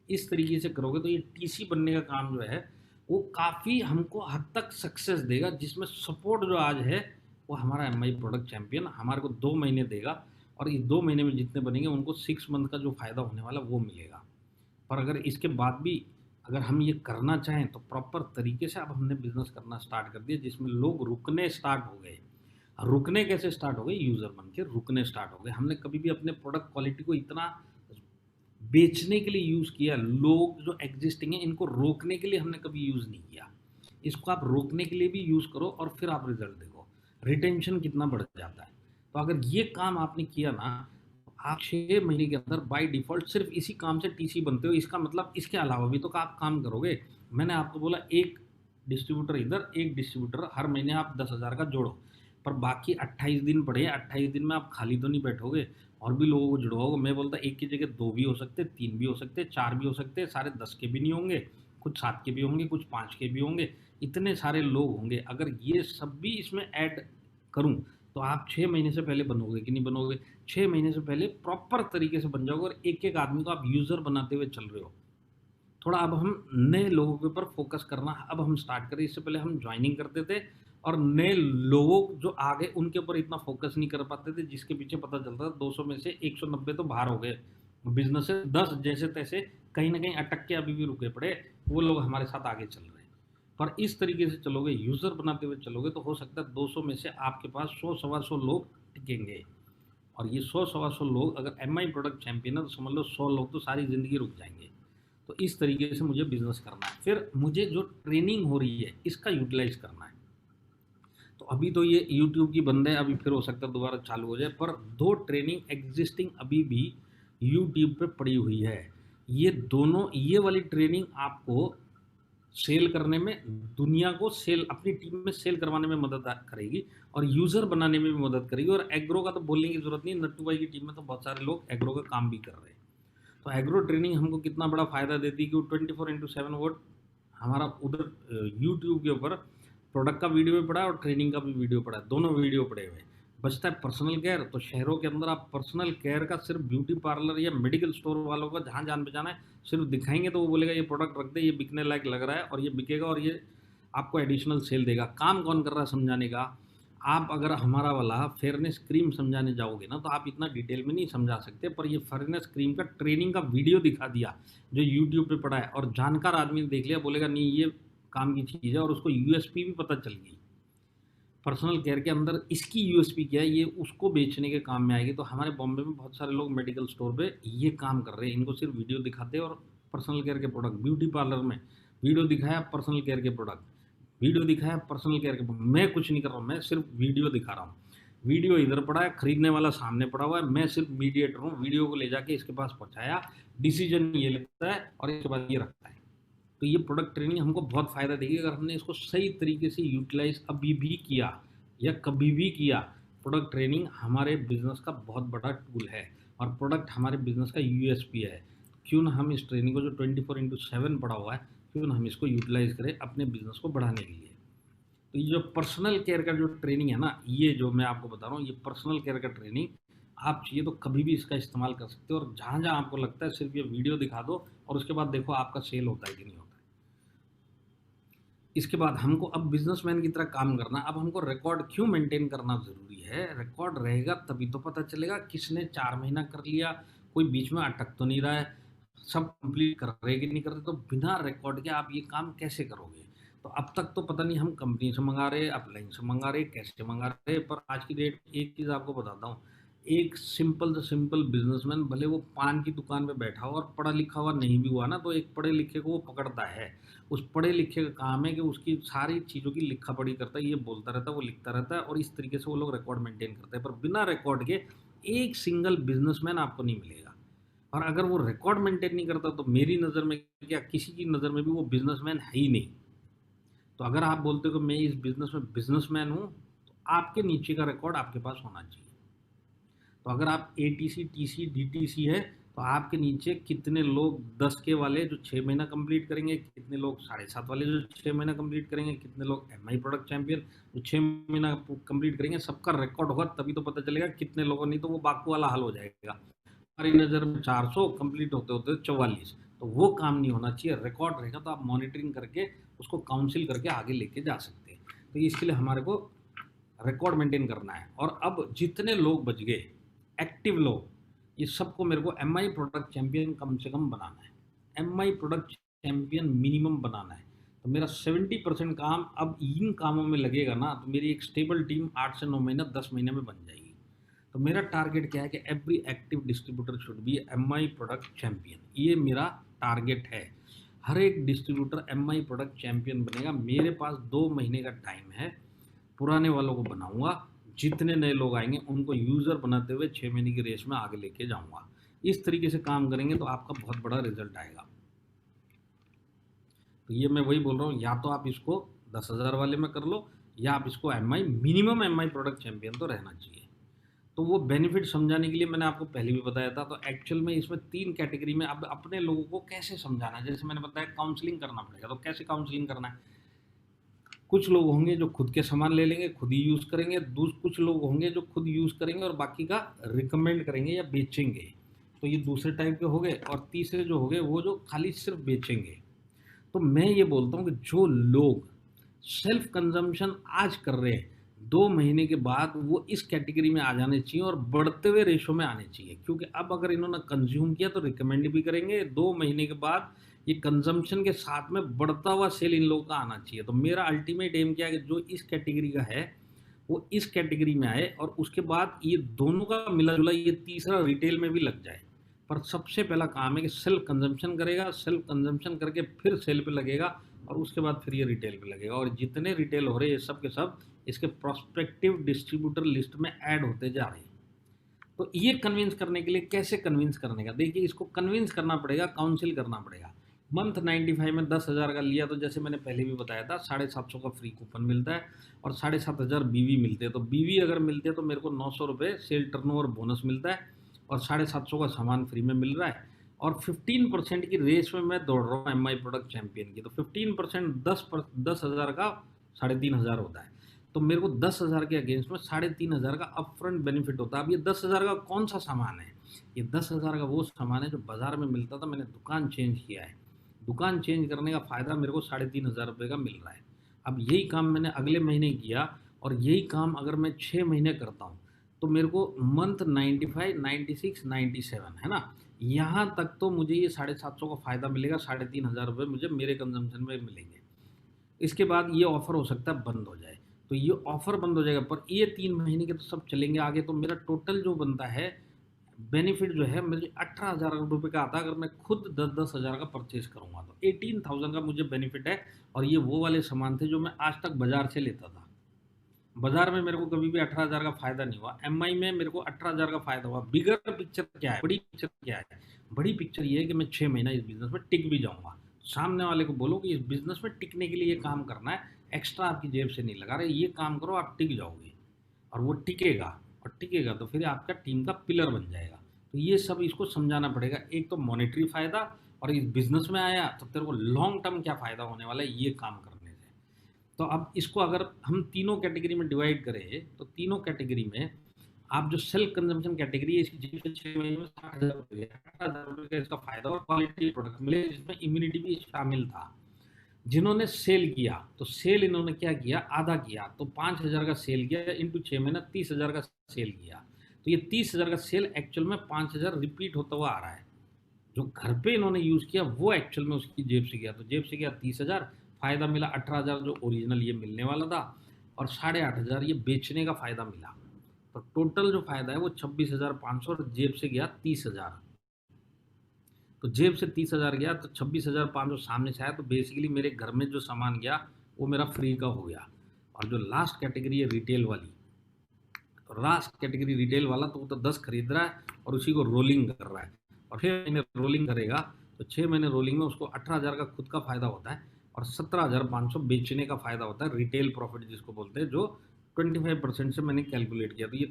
Speaker 1: इस तरीके से करोगे तो ये टीसी बनने का काम जो है वो काफ़ी हमको हद तक सक्सेस देगा, जिसमें सपोर्ट जो आज है वो हमारा एमआई प्रोडक्ट चैंपियन हमारे को 2 महीने देगा, और इस 2 महीने में जितने बनेंगे उनको 6 मंथ का जो फ़ायदा होने वाला वो मिलेगा। पर अगर इसके बाद भी अगर हम ये करना चाहें तो प्रॉपर तरीके से अब हमने बिजनेस करना स्टार्ट कर दिया, जिसमें लोग रुकने स्टार्ट हो गए। रुकने कैसे स्टार्ट हो गए? यूज़र बन के रुकने स्टार्ट हो गए। हमने कभी भी अपने प्रोडक्ट क्वालिटी को इतना बेचने के लिए यूज़ किया, लोग जो एग्जिस्टिंग है इनको रोकने के लिए हमने कभी यूज़ नहीं किया। इसको आप रोकने के लिए भी यूज़ करो, और फिर आप रिजल्ट देखो, रिटेंशन कितना बढ़ जाता है। तो अगर ये काम आपने किया ना, आप 6 महीने के अंदर बाय डिफ़ॉल्ट सिर्फ इसी काम से टीसी बनते हो। इसका मतलब इसके अलावा भी तो आप काम करोगे। मैंने आपको बोला एक डिस्ट्रीब्यूटर इधर, एक डिस्ट्रीब्यूटर, हर महीने आप 10,000 का जोड़ो, पर बाकी 28 दिन पड़े हैं। 28 दिन में आप खाली तो नहीं बैठोगे, और भी लोगों को जुड़वाओगे। मैं बोलता एक की जगह 2 भी हो सकते, 3 भी हो सकते, 4 भी हो सकते, सारे 10 के भी नहीं होंगे, कुछ 7 के भी होंगे, कुछ 5 के भी होंगे, इतने सारे लोग होंगे। अगर ये सब भी इसमें ऐड करूँ तो आप 6 महीने से पहले बनोगे कि नहीं बनोगे? 6 महीने से पहले प्रॉपर तरीके से बन जाओगे, और एक एक आदमी को आप यूज़र बनाते हुए चल रहे हो। थोड़ा अब हम नए लोगों के ऊपर फोकस करना अब हम स्टार्ट करें। इससे पहले हम ज्वाइनिंग करते थे, और नए लोगों जो आ गए उनके ऊपर इतना फोकस नहीं कर पाते थे, जिसके पीछे पता चलता था 200 में से 190 तो बाहर हो गए बिजनेस से। 10 जैसे तैसे कहीं ना कहीं अटक के अभी भी रुके पड़े, वो लोग हमारे साथ आगे चल रहे हैं। पर इस तरीके से चलोगे, यूज़र बनाते हुए चलोगे, तो हो सकता है 200 में से आपके पास 100-125 लोग टिकेंगे। और ये 100-125 लोग अगर एमआई प्रोडक्ट चैंपियन है तो समझ लो 100 लोग तो सारी ज़िंदगी रुक जाएंगे। तो इस तरीके से मुझे बिजनेस करना है। फिर मुझे जो ट्रेनिंग हो रही है इसका यूटिलाइज करना है। तो अभी तो ये यूट्यूब की बंद है, अभी फिर हो सकता है दोबारा चालू हो जाए, पर 2 ट्रेनिंग एग्जिस्टिंग अभी भी यूट्यूब पे पड़ी हुई है। ये दोनों, ये वाली ट्रेनिंग आपको सेल करने में, दुनिया को सेल, अपनी टीम में सेल करवाने में मदद करेगी, और यूज़र बनाने में भी मदद करेगी। और एग्रो का तो बोलने की ज़रूरत नहीं, नट्टू भाई की टीम में तो बहुत सारे लोग एग्रो का काम भी कर रहे हैं। तो एग्रो ट्रेनिंग हमको कितना बड़ा फ़ायदा देती है कि वो 24/7 वो हमारा उधर यूट्यूब के ऊपर प्रोडक्ट का वीडियो भी पड़ा है और ट्रेनिंग का भी वीडियो पड़ा है, दोनों वीडियो पड़े हुए हैं। बचता है पर्सनल केयर। तो शहरों के अंदर आप पर्सनल केयर का सिर्फ ब्यूटी पार्लर या मेडिकल स्टोर वालों का जहाँ जान पहचान है सिर्फ दिखाएंगे तो वो बोलेगा ये प्रोडक्ट रख दे, ये बिकने लायक लग रहा है, और ये बिकेगा, और ये आपको एडिशनल सेल देगा। काम कौन कर रहा है समझाने का? आप अगर हमारा वाला फेयरनेस क्रीम समझाने जाओगे ना तो आप इतना डिटेल में नहीं समझा सकते, पर ये फेयरनेस क्रीम का ट्रेनिंग का वीडियो दिखा दिया जो यूट्यूब पे पड़ा है, और जानकार आदमी ने देख लिया, बोलेगा नहीं ये काम की चीज़ है, और उसको यूएसपी भी पता चल गई। पर्सनल केयर के अंदर इसकी यूएसपी क्या है, ये उसको बेचने के काम में आएगी। तो हमारे बॉम्बे में बहुत सारे लोग मेडिकल स्टोर पे ये काम कर रहे हैं, इनको सिर्फ वीडियो दिखाते हैं और पर्सनल केयर के प्रोडक्ट, ब्यूटी पार्लर में वीडियो दिखाया पर्सनल केयर के प्रोडक्ट, वीडियो दिखाया पर्सनल केयर के। मैं कुछ नहीं कर रहा हूँ, मैं सिर्फ वीडियो दिखा रहा हूँ। वीडियो इधर पड़ा है, खरीदने वाला सामने पड़ा हुआ है, मैं सिर्फ मीडिएटर हूँ। वीडियो को ले जाके इसके पास पहुँचाया, डिसीजन ये लेता है और इसके बाद ये रखता है। तो ये प्रोडक्ट ट्रेनिंग हमको बहुत फ़ायदा देगी अगर हमने इसको सही तरीके से यूटिलाइज अभी भी किया या कभी भी किया। प्रोडक्ट ट्रेनिंग हमारे बिजनेस का बहुत बड़ा टूल है, और प्रोडक्ट हमारे बिजनेस का यूएसपी है। क्यों ना हम इस ट्रेनिंग को जो 24/7 पड़ा हुआ है, क्यों ना हम इसको यूटिलाइज करें अपने बिजनेस को बढ़ाने के लिए। तो ये जो पर्सनल केयर का जो ट्रेनिंग है ना, ये जो मैं आपको बता रहा हूँ, ये पर्सनल केयर का ट्रेनिंग आप चाहिए तो कभी भी इसका इस्तेमाल कर सकते हो, और जहाँ जहाँ आपको लगता है सिर्फ ये वीडियो दिखा दो और उसके बाद देखो आपका सेल होता है कि नहीं होता है। इसके बाद हमको अब बिजनेसमैन की तरह काम करना। अब हमको रिकॉर्ड क्यों मेंटेन करना ज़रूरी है? रिकॉर्ड रहेगा तभी तो पता चलेगा किसने 4 महीना कर लिया, कोई बीच में अटक तो नहीं रहा है, सब कंप्लीट कर रहे कि नहीं कर रहे। तो बिना रिकॉर्ड के आप ये काम कैसे करोगे? तो अब तक तो पता नहीं हम कंपनी से मंगा रहे, अपलाइन से मंगा रहे, कैसे मंगा रहे, पर आज की डेट में एक चीज़ आपको बताता हूँ, एक सिंपल से सिंपल बिजनेसमैन भले वो पान की दुकान पे बैठा हो और पढ़ा लिखा हुआ नहीं भी हुआ ना, तो एक पढ़े लिखे को वो पकड़ता है। उस पढ़े लिखे का काम है कि उसकी सारी चीज़ों की लिखा पढ़ी करता है, ये बोलता रहता है, वो लिखता रहता है, और इस तरीके से वो लोग रिकॉर्ड मेंटेन करते हैं। पर बिना रिकॉर्ड के एक सिंगल बिजनेसमैन आपको नहीं मिलेगा। और अगर वो रिकॉर्ड मेंटेन नहीं करता तो मेरी नज़र में क्या किसी की नज़र में भी वो बिजनेसमैन है ही नहीं। तो अगर आप बोलते हो कि मैं इस बिजनेस में बिजनेसमैन हूँ, तो आपके नीचे का रिकॉर्ड आपके पास होना चाहिए। तो अगर आप एटीसी, टीसी, डीटीसी है, तो आपके नीचे कितने लोग 10 के वाले जो 6 महीना कंप्लीट करेंगे, कितने लोग 7.5 वाले जो 6 महीना कंप्लीट करेंगे, कितने लोग एमआई प्रोडक्ट चैंपियन जो 6 महीना कंप्लीट करेंगे, सबका रिकॉर्ड होगा, तभी तो पता चलेगा कितने लोगों, नहीं तो वो बाकू वाला हाल हो जाएगा। हमारी नज़र में 400 कंप्लीट होते होते 44, तो वो काम नहीं होना चाहिए। रिकॉर्ड रहेगा तो आप मॉनिटरिंग करके उसको काउंसिल करके आगे लेके जा सकते हैं। तो इसके लिए हमारे को रिकॉर्ड मेंटेन करना है। और अब जितने लोग बच गए एक्टिव लोग, ये सबको मेरे को एमआई प्रोडक्ट चैंपियन कम से कम बनाना है, एमआई प्रोडक्ट चैंपियन मिनिमम बनाना है। तो मेरा 70% काम अब इन कामों में लगेगा ना, तो मेरी एक स्टेबल टीम 8 से 9 महीना 10 महीने में बन जाएगी। तो मेरा टारगेट क्या है कि every active distributor should be MI product champion, ये मेरा टारगेट है। हर एक डिस्ट्रीब्यूटर एमआई प्रोडक्ट चैंपियन बनेगा। मेरे पास 2 महीने का टाइम है, पुराने वालों को बनाऊंगा, जितने नए लोग आएंगे उनको यूज़र बनाते हुए 6 महीने की रेस में आगे लेके जाऊंगा। इस तरीके से काम करेंगे तो आपका बहुत बड़ा रिजल्ट आएगा। तो ये मैं वही बोल रहा हूँ, या तो आप इसको 10,000 वाले में कर लो, या आप इसको MI minimum MI product champion तो रहना चाहिए। तो वो बेनिफिट समझाने के लिए मैंने आपको पहले भी बताया था। तो एक्चुअल में इसमें 3 कैटेगरी में अब अपने लोगों को कैसे समझाना है, जैसे मैंने बताया काउंसलिंग करना पड़ेगा। तो कैसे काउंसलिंग करना है, कुछ लोग होंगे जो खुद के सामान ले लेंगे, खुद ही यूज़ करेंगे, कुछ लोग होंगे जो खुद यूज़ करेंगे और बाकी का रिकमेंड करेंगे या बेचेंगे। तो ये दूसरे टाइप के हो गए। और तीसरे जो हो गए वो जो खाली सिर्फ बेचेंगे। तो मैं ये बोलता हूँ कि जो लोग सेल्फ कंजम्पशन आज कर रहे हैं, 2 महीने के बाद वो इस कैटेगरी में आ जाने चाहिए और बढ़ते हुए रेशो में आने चाहिए। क्योंकि अब अगर इन्होंने कंज्यूम किया तो रिकमेंड भी करेंगे, 2 महीने के बाद ये कंजम्पशन के साथ में बढ़ता हुआ सेल इन लोगों का आना चाहिए। तो मेरा अल्टीमेट एम क्या है कि जो इस कैटेगरी का है वो इस कैटेगरी में आए, और उसके बाद ये दोनों का मिला जुला ये तीसरा रिटेल में भी लग जाए। पर सबसे पहला काम है कि सेल्फ कंजम्पशन करेगा, सेल्फ कंजम्पशन करके फिर सेल पे लगेगा, और उसके बाद फिर ये रिटेल पे लगेगा। और जितने रिटेल हो रहे हैं ये सब के सब इसके प्रोस्पेक्टिव डिस्ट्रीब्यूटर लिस्ट में ऐड होते जा रहे हैं। तो ये कन्विंस करने के लिए कैसे कन्विंस करने का, देखिए इसको कन्विंस करना पड़ेगा, काउंसिल करना पड़ेगा। मंथ 95 में 10,000 का लिया, तो जैसे मैंने पहले भी बताया था 750 का फ्री कूपन मिलता है और 7,500 बीवी मिलते हैं। तो बीवी अगर मिलते हैं तो मेरे को 900 रुपये सेल टर्नओवर बोनस मिलता है और 750 का सामान फ्री में मिल रहा है। और 15% की रेस में मैं दौड़ रहा हूँ एमआई प्रोडक्ट चैंपियन की। तो 15% 10,000 का 3,500 होता है। तो मेरे को 10,000 के अगेंस्ट में 3,500 का अपफ्रंट बेनिफिट होता है। अब ये 10,000 का कौन सा सामान है, ये 10,000 का वो सामान है जो बाजार में मिलता था, मैंने दुकान चेंज किया है। दुकान चेंज करने का फ़ायदा मेरे को 3,500 रुपये का मिल रहा है। अब यही काम मैंने अगले महीने किया, और यही काम अगर मैं 6 महीने करता हूँ तो मेरे को मंथ 95, 96, 97 है ना, यहाँ तक तो मुझे ये 750 का फ़ायदा मिलेगा। 3,500 रुपये मुझे मेरे कंजम्पशन में मिलेंगे। इसके बाद ये ऑफ़र हो सकता है बंद हो जाए। तो ये ऑफ़र बंद हो जाएगा, पर ये 3 महीने के तो सब चलेंगे आगे। तो मेरा टोटल जो बनता है बेनिफिट जो है मुझे 18,000 रुपये का आता है अगर मैं खुद 10-10 हज़ार का परचेज करूँगा। तो 18,000 का मुझे बेनिफिट है। और ये वो वाले सामान थे जो मैं आज तक बाज़ार से लेता था। बाज़ार में मेरे को कभी भी 18,000 का फ़ायदा नहीं हुआ, एमआई में मेरे को 18,000 का फ़ायदा हुआ। बिगर पिक्चर क्या है, बड़ी पिक्चर क्या है, बड़ी पिक्चर ये है कि मैं 6 महीना इस बिज़नेस में टिक भी जाऊँगा। सामने वाले को बोलो कि इस बिज़नेस में टिकने के लिए ये काम करना है, एक्स्ट्रा आपकी जेब से नहीं लगा रहे, ये काम करो आप टिक जाओगे। और वो टिकेगा, और टिकेगा तो फिर आपका टीम का पिलर बन जाएगा। तो ये सब इसको समझाना पड़ेगा। एक तो मॉनेटरी फ़ायदा, और इस बिज़नेस में आया तो तेरे को लॉन्ग टर्म क्या फ़ायदा होने वाला है ये काम करने से। तो अब इसको अगर हम तीनों कैटेगरी में डिवाइड करें, तो तीनों कैटेगरी में आप जो सेल्फ कंजम्पशन कैटेगरी है इसकी जेब से 6 महीने में 60,000 रुपये, 18,000 रुपये का इसका फ़ायदा और क्वालिटी प्रोडक्ट मिले जिसमें इम्यूनिटी भी शामिल था। जिन्होंने सेल किया तो सेल इन्होंने क्या किया, आधा किया। तो 5,000 का सेल किया इंटू 6 महीना 30,000 का सेल किया। तो ये 30,000 का सेल एक्चुअल में 5,000 रिपीट होता हुआ आ रहा है। जो घर पे इन्होंने यूज़ किया वो एक्चुअल में उसकी जेब से गया। तो जेब से गया 30,000, फ़ायदा मिला 18,000 जो ओरिजिनल ये मिलने वाला था, और 8,500 ये बेचने का फ़ायदा मिला। तो टोटल जो फायदा है वो 26,500 और जेब से गया 30,000। तो जेब से 30,000 गया तो 26,500 सामने से आया, तो बेसिकली मेरे घर में जो सामान गया वो मेरा फ्री का हो गया। और जो लास्ट कैटेगरी है रिटेल वाली, तो लास्ट कैटेगरी रिटेल वाला तो वो तो 10 खरीद रहा है और उसी को रोलिंग कर रहा है, और 6 महीने रोलिंग करेगा तो 6 महीने रोलिंग में उसको 18,000 का खुद का फायदा होता है और 17,500 बेचने का फायदा होता है, रिटेल प्रॉफिट जिसको बोलते हैं, जो 25% से मैंने कैलकुलेट किया। तो ये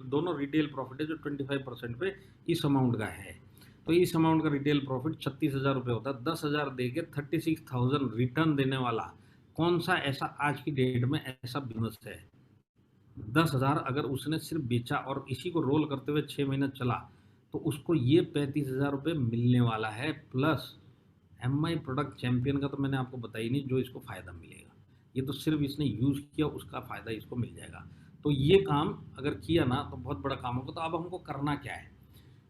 Speaker 1: दोनों रिटेल प्रॉफिट है जो 25% पे इस अमाउंट का है। तो इस अमाउंट का रिटेल प्रॉफिट 36,000 रुपये होता है। 10,000 दे के 36,000 रिटर्न देने वाला कौन सा ऐसा आज की डेट में ऐसा बिजनेस है? 10,000 अगर उसने सिर्फ बेचा और इसी को रोल करते हुए 6 महीने चला तो उसको ये 35,000 रुपये मिलने वाला है, प्लस MI प्रोडक्ट चैंपियन का तो मैंने आपको बताया ही नहीं जो इसको फ़ायदा मिलेगा। ये तो सिर्फ इसने यूज़ किया उसका फ़ायदा इसको मिल जाएगा। तो ये काम अगर किया ना तो बहुत बड़ा काम होगा। तो अब हमको करना क्या है?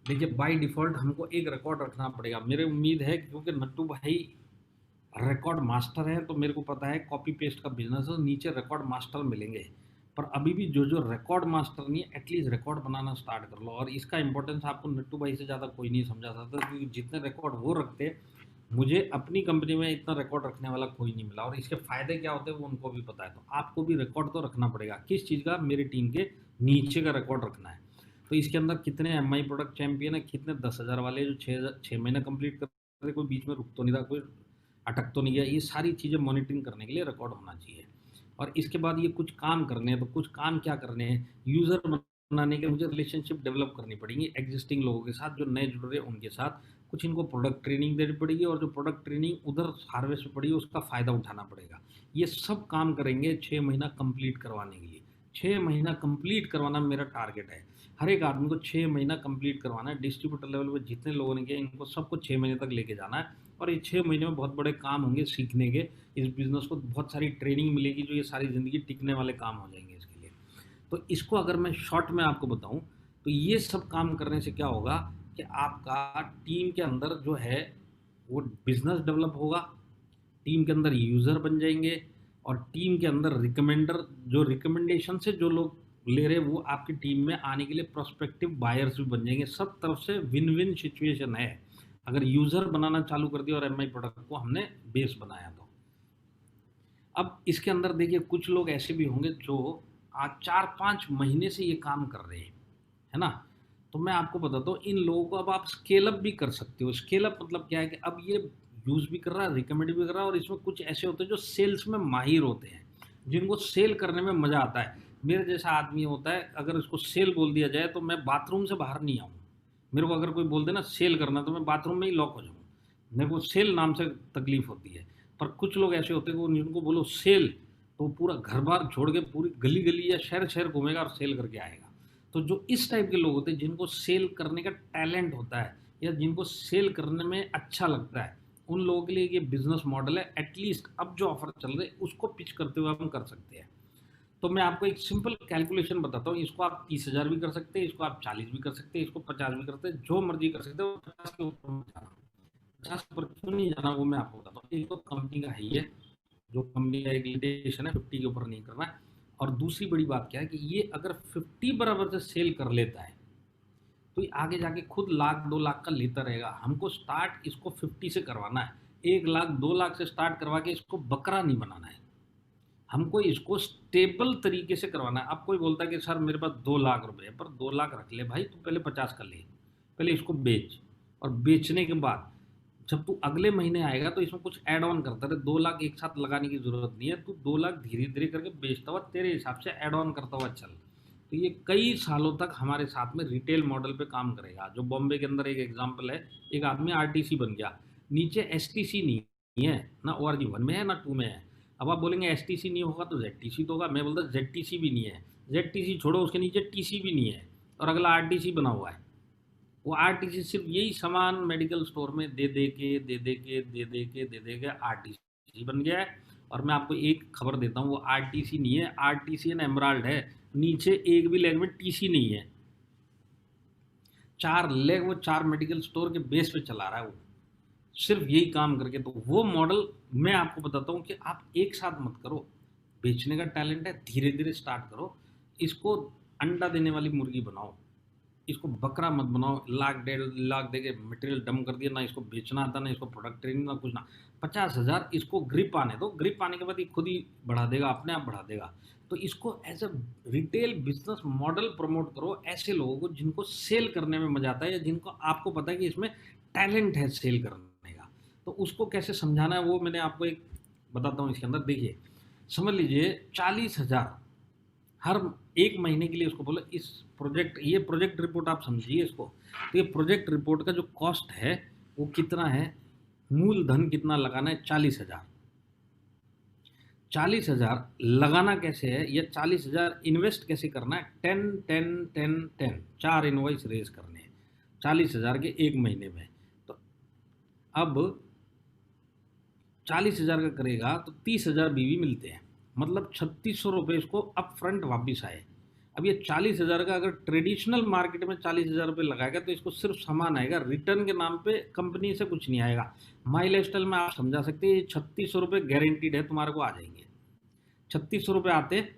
Speaker 1: देखिए, बाय डिफ़ॉल्ट हमको एक रिकॉर्ड रखना पड़ेगा। मेरी उम्मीद है क्योंकि नट्टू भाई रिकॉर्ड मास्टर हैं, तो मेरे को पता है कॉपी पेस्ट का बिजनेस है, नीचे रिकॉर्ड मास्टर मिलेंगे। पर अभी भी जो रिकॉर्ड मास्टर नहीं है, एटलीस्ट रिकॉर्ड बनाना स्टार्ट कर लो। और इसका इंपॉर्टेंस आपको नट्टू भाई से ज़्यादा कोई नहीं समझा सकता, क्योंकि जितने रिकॉर्ड वो रखते, मुझे अपनी कंपनी में इतना रिकॉर्ड रखने वाला कोई नहीं मिला, और इसके फ़ायदे क्या होते हैं वो उनको भी पता है। तो आपको भी रिकॉर्ड तो रखना पड़ेगा। किस चीज़ का? मेरी टीम के नीचे का रिकॉर्ड रखना है। तो इसके अंदर कितने MI प्रोडक्ट चैंपियन है, कितने 10,000 वाले जो 6 महीने कंप्लीट कर रहे, कोई बीच में रुक तो नहीं रहा, कोई अटक तो नहीं गया, ये सारी चीज़ें मॉनिटरिंग करने के लिए रिकॉर्ड होना चाहिए। और इसके बाद ये कुछ काम करने हैं। तो कुछ काम क्या करने हैं? यूज़र बनाने के मुझे रिलेशनशिप डेवलप करनी पड़ेगी एग्जिस्टिंग लोगों के साथ, जो नए जुड़ रहे हैं उनके साथ। कुछ इनको प्रोडक्ट ट्रेनिंग देनी पड़ेगी, और जो प्रोडक्ट ट्रेनिंग उधर हार्वेस्ट में पड़ी उसका फ़ायदा उठाना पड़ेगा। ये सब काम करेंगे 6 महीना कंप्लीट करवाने के लिए। 6 महीना कंप्लीट करवाना मेरा टारगेट है। हर एक आदमी को 6 महीना कंप्लीट करवाना है। डिस्ट्रीब्यूटर लेवल पे जितने लोगों ने किया इनको सबको 6 महीने तक लेके जाना है। और ये 6 महीने में बहुत बड़े काम होंगे सीखने के। इस बिज़नेस को बहुत सारी ट्रेनिंग मिलेगी, जो ये सारी ज़िंदगी टिकने वाले काम हो जाएंगे इसके लिए। तो इसको अगर मैं शॉर्ट में आपको बताऊं, तो ये सब काम करने से क्या होगा कि आपका टीम के अंदर जो है वो बिज़नेस डेवलप होगा, टीम के अंदर यूज़र बन जाएंगे, और टीम के अंदर रिकमेंडर, जो रिकमेंडेशन से जो लोग ले रहे वो आपकी टीम में आने के लिए प्रोस्पेक्टिव बायर्स भी बन जाएंगे। सब तरफ से विन विन सिचुएशन है अगर यूज़र बनाना चालू कर दिया और MI प्रोडक्ट को हमने बेस बनाया तो। अब इसके अंदर देखिए, कुछ लोग ऐसे भी होंगे जो आज 4-5 महीने से ये काम कर रहे हैं, है ना? तो मैं आपको बताता हूँ, इन लोगों को अब आप स्केल अप भी कर सकते हो। स्केल अप मतलब क्या है कि अब ये यूज़ भी कर रहा है, रिकमेंड भी कर रहा है, और इसमें कुछ ऐसे होते हैं जो सेल्स में माहिर होते हैं, जिनको सेल करने में मज़ा आता है। मेरे जैसा आदमी होता है, अगर उसको सेल बोल दिया जाए तो मैं बाथरूम से बाहर नहीं आऊँ। मेरे को अगर कोई बोल दे ना सेल करना, तो मैं बाथरूम में ही लॉक हो जाऊँ। मेरे को सेल नाम से तकलीफ होती है। पर कुछ लोग ऐसे होते हैं कि जिनको बोलो सेल, तो पूरा घर बार छोड़ के पूरी गली गली या शहर शहर घूमेगा और सेल करके आएगा। तो जो इस टाइप के लोग होते हैं, जिनको सेल करने का टैलेंट होता है या जिनको सेल करने में अच्छा लगता है, उन लोगों के लिए ये बिजनेस मॉडल है। एटलीस्ट अब जो ऑफर चल रहे हैं उसको पिच करते हुए हम कर सकते हैं। तो मैं आपको एक सिंपल कैलकुलेशन बताता हूँ। इसको आप 30,000 भी कर सकते हैं, इसको आप 40 भी कर सकते हैं, इसको 50 भी कर सकते हैं, जो मर्जी कर सकते हो। 50 के ऊपर मत जाना, 50 पर क्यों नहीं जाना वो मैं आपको बताता हूँ। एक तो कंपनी का है ही है, जो कंपनी का एक लिमिटेशन है 50 के ऊपर नहीं करना है। और दूसरी बड़ी बात क्या है कि ये अगर 50 बराबर से सेल कर लेता है तो ये आगे जाके खुद लाख 2 लाख का लेता रहेगा। हमको स्टार्ट इसको 50 से करवाना है। 1 लाख 2 लाख से स्टार्ट करवा के इसको बकरा नहीं बनाना है। हमको इसको स्टेबल तरीके से करवाना है। अब कोई बोलता है कि सर मेरे पास 2 लाख रुपए है, पर 2 लाख रख ले भाई, तू पहले 50 कर ले, पहले इसको बेच, और बेचने के बाद जब तू अगले महीने आएगा तो इसमें कुछ ऐड ऑन करता रहे। 2 लाख एक साथ लगाने की जरूरत नहीं है, तू 2 लाख धीरे धीरे करके बेचता हुआ तेरे हिसाब से ऐड ऑन करता हुआ चल। तो ये कई सालों तक हमारे साथ में रिटेल मॉडल पे काम करेगा। जो बॉम्बे के अंदर एक एग्जाम्पल है, एक आदमी RTC बन गया, नीचे STC नहीं है ना, ORG1 में है ना 2 में है। अब आप बोलेंगे STC नहीं होगा तो ZTC तो होगा। मैं बोलता ZTC भी नहीं है, ZTC छोड़ो, उसके नीचे TC भी नहीं है, और अगला RTC बना हुआ है। वो RTC सिर्फ यही सामान मेडिकल स्टोर में दे दे के RTC बन गया है। और मैं आपको एक खबर देता हूँ, वो RTC नहीं है, RTC एंड एमराल्ड है। नीचे एक भी लेग में TC नहीं है। 4 लेग वो 4 मेडिकल स्टोर के बेस पे चला रहा है वो, सिर्फ यही काम करके। तो वो मॉडल मैं आपको बताता हूँ कि आप एक साथ मत करो। बेचने का टैलेंट है, धीरे धीरे स्टार्ट करो। इसको अंडा देने वाली मुर्गी बनाओ, इसको बकरा मत बनाओ। लाख 1.5 लाख दे के मटेरियल डम कर दिया, ना इसको बेचना आता, ना इसको प्रोडक्ट ट्रेनिंग, ना कुछ ना। 50,000 इसको ग्रिप आने दो, ग्रिप आने के बाद ये खुद ही बढ़ा देगा, अपने आप बढ़ा देगा। तो इसको as a retail business model promote करो ऐसे लोगों को जिनको सेल करने में मजा आता है, या जिनको आपको पता है कि इसमें टैलेंट है सेल करने का। तो उसको कैसे समझाना है वो मैंने आपको एक बताता हूँ। इसके अंदर देखिए, समझ लीजिए 40,000 हर एक महीने के लिए उसको बोलो इस प्रोजेक्ट, ये प्रोजेक्ट रिपोर्ट आप समझिए इसको। तो ये प्रोजेक्ट रिपोर्ट का जो कॉस्ट है वो कितना है, मूलधन कितना लगाना है, 40,000। 40,000 लगाना कैसे है, या 40,000 इन्वेस्ट कैसे करना है, 10 10 10 10 4 इनवॉइस रेज करने हैं 40,000 के एक महीने में। तो अब 40,000 का करेगा तो 30,000 बीवी मिलते हैं, मतलब 3600 रुपये इसको अप फ्रंट वापिस आए। अब ये 40,000 का अगर ट्रेडिशनल मार्केट में 40,000 रुपये लगाएगा तो इसको सिर्फ सामान आएगा, रिटर्न के नाम पे कंपनी से कुछ नहीं आएगा। माई लाइफस्टाइल में आप समझा सकते हैं, ये 3600 रुपये गारंटीड है तुम्हारे को आ जाएंगे। 3600 रुपये आते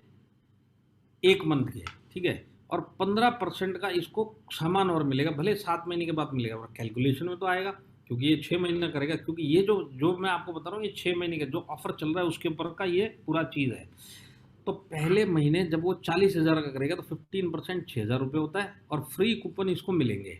Speaker 1: एक मंथ के, ठीक है। और 15% का इसको सामान और मिलेगा, भले 7 महीने के बाद मिलेगा, और कैलकुलेशन में तो आएगा क्योंकि ये 6 महीने करेगा। क्योंकि ये जो जो मैं आपको बता रहा हूँ ये 6 महीने का जो ऑफर चल रहा है उसके ऊपर का ये पूरा चीज़ है। तो पहले महीने जब वो 40,000 का करेगा तो 15% 6,000 रुपये होता है, और फ्री कूपन इसको मिलेंगे।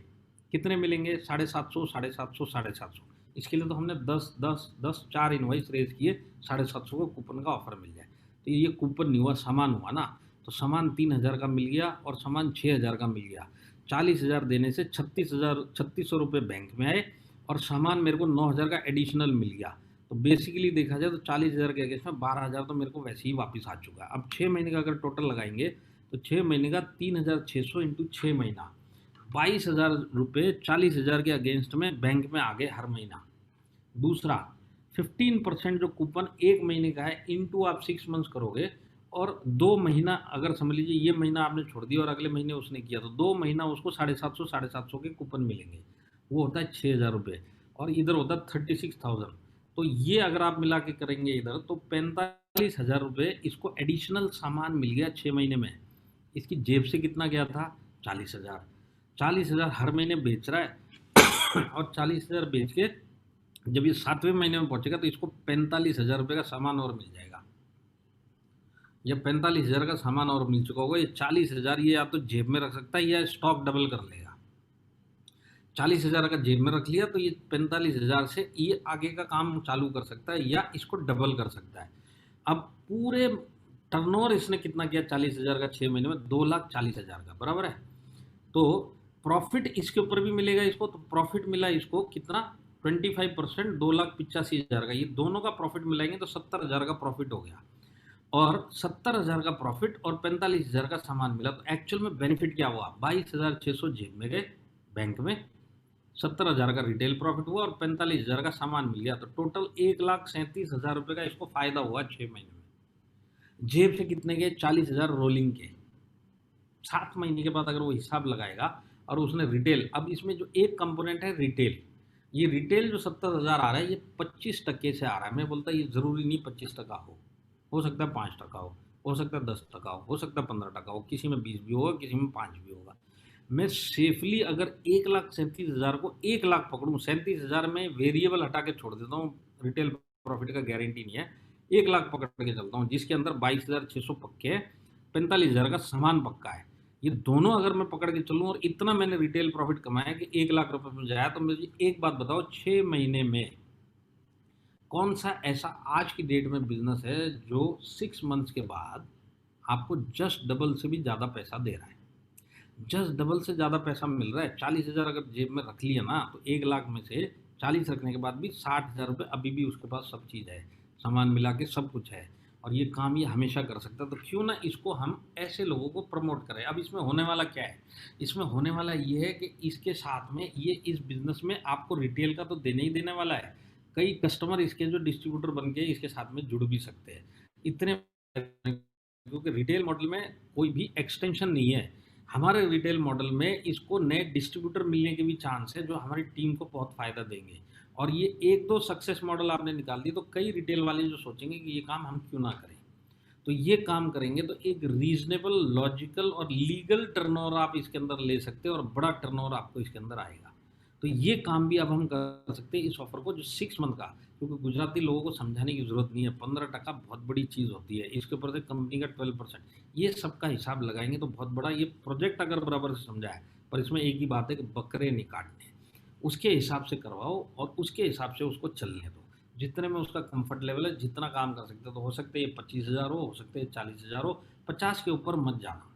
Speaker 1: कितने मिलेंगे, 750, 750, 750। इसके लिए तो हमने 10 10 10 4 इनवाइस रेज किए, 750 का कूपन का ऑफर मिल जाए। तो ये कूपन नहीं हुआ, सामान हुआ ना। तो सामान 3,000 का मिल गया और सामान 6,000 का मिल गया। 40,000 देने से 36,000 रुपये बैंक में आए, और सामान मेरे को 9,000 का एडिशनल मिल गया। तो बेसिकली देखा जाए तो 40,000 के अगेंस्ट में 12,000 तो मेरे को वैसे ही वापस आ चुका है। अब 6 महीने का अगर टोटल लगाएंगे तो 6 महीने का 3,600 इंटू 6 महीना 22,000 रुपये 40,000 के अगेंस्ट में बैंक में आ गए हर महीना। दूसरा 15% जो कूपन एक महीने का है, इनटू आप 6 मंथ्स करोगे, और 2 महीना अगर समझ लीजिए ये महीना आपने छोड़ दिया और अगले महीने उसने किया तो 2 महीना उसको 750 के कूपन मिलेंगे। वो होता है 6,000 रुपये, और इधर होता है 36,000। तो ये अगर आप मिला के करेंगे इधर तो 45,000 रुपये इसको एडिशनल सामान मिल गया 6 महीने में। इसकी जेब से कितना गया था, 40,000। 40,000 हर महीने बेच रहा है और 40,000 बेच के जब ये 7वें महीने में पहुंचेगा तो इसको 45,000 रुपये का सामान और मिल जाएगा। जब 45,000 का सामान और मिल चुका होगा, ये 40,000 ये या तो जेब में रख सकता है या स्टॉक डबल कर लेगा। 40,000 का जेब में रख लिया तो ये 45,000 से ये आगे का काम चालू कर सकता है या इसको डबल कर सकता है। अब पूरे टर्नओवर इसने कितना किया 40,000 का 6 महीने में, 2,40,000 का, बराबर है। तो प्रॉफिट इसके ऊपर भी मिलेगा इसको, तो प्रॉफिट मिला इसको कितना, 25%, 2,85,000 का। ये दोनों का प्रॉफिट मिलाएंगे तो 70,000 का प्रॉफिट हो गया, और 70,000 का प्रॉफिट और 45,000 का सामान मिला। तो एक्चुअल में बेनिफिट क्या हुआ, 22,600 जेब में गए बैंक में, 70,000 का रिटेल प्रॉफिट हुआ और 45,000 का सामान मिल गया। तो टोटल 1,37,000 रुपये का इसको फायदा हुआ 6 महीने में। जेब से कितने गए, 40,000 रोलिंग के। 7 महीने के बाद अगर वो हिसाब लगाएगा और उसने रिटेल, अब इसमें जो एक कंपोनेंट है रिटेल, ये रिटेल जो 70,000 आ रहा है ये 25% से आ रहा है। मैं बोलता ये ज़रूरी नहीं 25% हो सकता है 5% हो सकता है 10% हो सकता है 15% हो, किसी में 20 भी होगा, किसी में 5 भी होगा। मैं सेफली अगर 1,37,000 को 1 लाख पकड़ूँ, 37,000 में वेरिएबल हटा के छोड़ देता हूँ, रिटेल प्रॉफिट का गारंटी नहीं है, 1 लाख पकड़ के चलता हूँ, जिसके अंदर 22,600 पक्के हैं, 45,000 का सामान पक्का है। ये दोनों अगर मैं पकड़ के चलूँ और इतना मैंने रिटेल प्रॉफिट कमाया कि 1 लाख रुपए में जाया, तो मुझे एक बात बताओ, 6 महीने में कौन सा ऐसा आज की डेट में बिजनेस है जो 6 मंथ्स के बाद आपको जस्ट डबल से भी ज़्यादा पैसा दे रहा है। जस्ट डबल से ज़्यादा पैसा मिल रहा है। 40,000 अगर जेब में रख लिया ना, तो 1 लाख में से 40 रखने के बाद भी 60,000 रुपये अभी भी उसके पास सब चीज़ है, सामान मिला के सब कुछ है, और ये काम ये हमेशा कर सकता है। तो क्यों ना इसको हम ऐसे लोगों को प्रमोट करें। अब इसमें होने वाला क्या है, इसमें होने वाला ये है कि इसके साथ में ये इस बिज़नेस में आपको रिटेल का तो देने ही देने वाला है। कई कस्टमर इसके जो डिस्ट्रीब्यूटर बन के इसके साथ में जुड़ भी सकते हैं इतने, क्योंकि रिटेल मॉडल में कोई भी एक्सटेंशन नहीं है। हमारे रिटेल मॉडल में इसको नए डिस्ट्रीब्यूटर मिलने के भी चांस है जो हमारी टीम को बहुत फ़ायदा देंगे। और ये 1-2 सक्सेस मॉडल आपने निकाल दिए तो कई रिटेल वाले जो सोचेंगे कि ये काम हम क्यों ना करें। तो ये काम करेंगे तो एक रीजनेबल, लॉजिकल और लीगल टर्नओवर आप इसके अंदर ले सकते हैं और बड़ा टर्नओवर आपको इसके अंदर आएगा। तो ये काम भी अब हम कर सकते हैं इस ऑफर को, जो 6 मंथ का, क्योंकि गुजराती लोगों को समझाने की जरूरत नहीं है। 15% बहुत बड़ी चीज़ होती है, इसके ऊपर से कंपनी का 12%, ये सबका हिसाब लगाएंगे तो बहुत बड़ा ये प्रोजेक्ट अगर बराबर से समझा है, पर इसमें एक ही बात है कि बकरे नहीं काटने, उसके हिसाब से करवाओ और उसके हिसाब से उसको चलने दो। जितने में उसका कंफर्ट लेवल है, जितना काम कर सकते हो, तो हो सकते हैं ये 25,000 हो सकते हैं 40,000 हो, 50 के ऊपर मत जाना।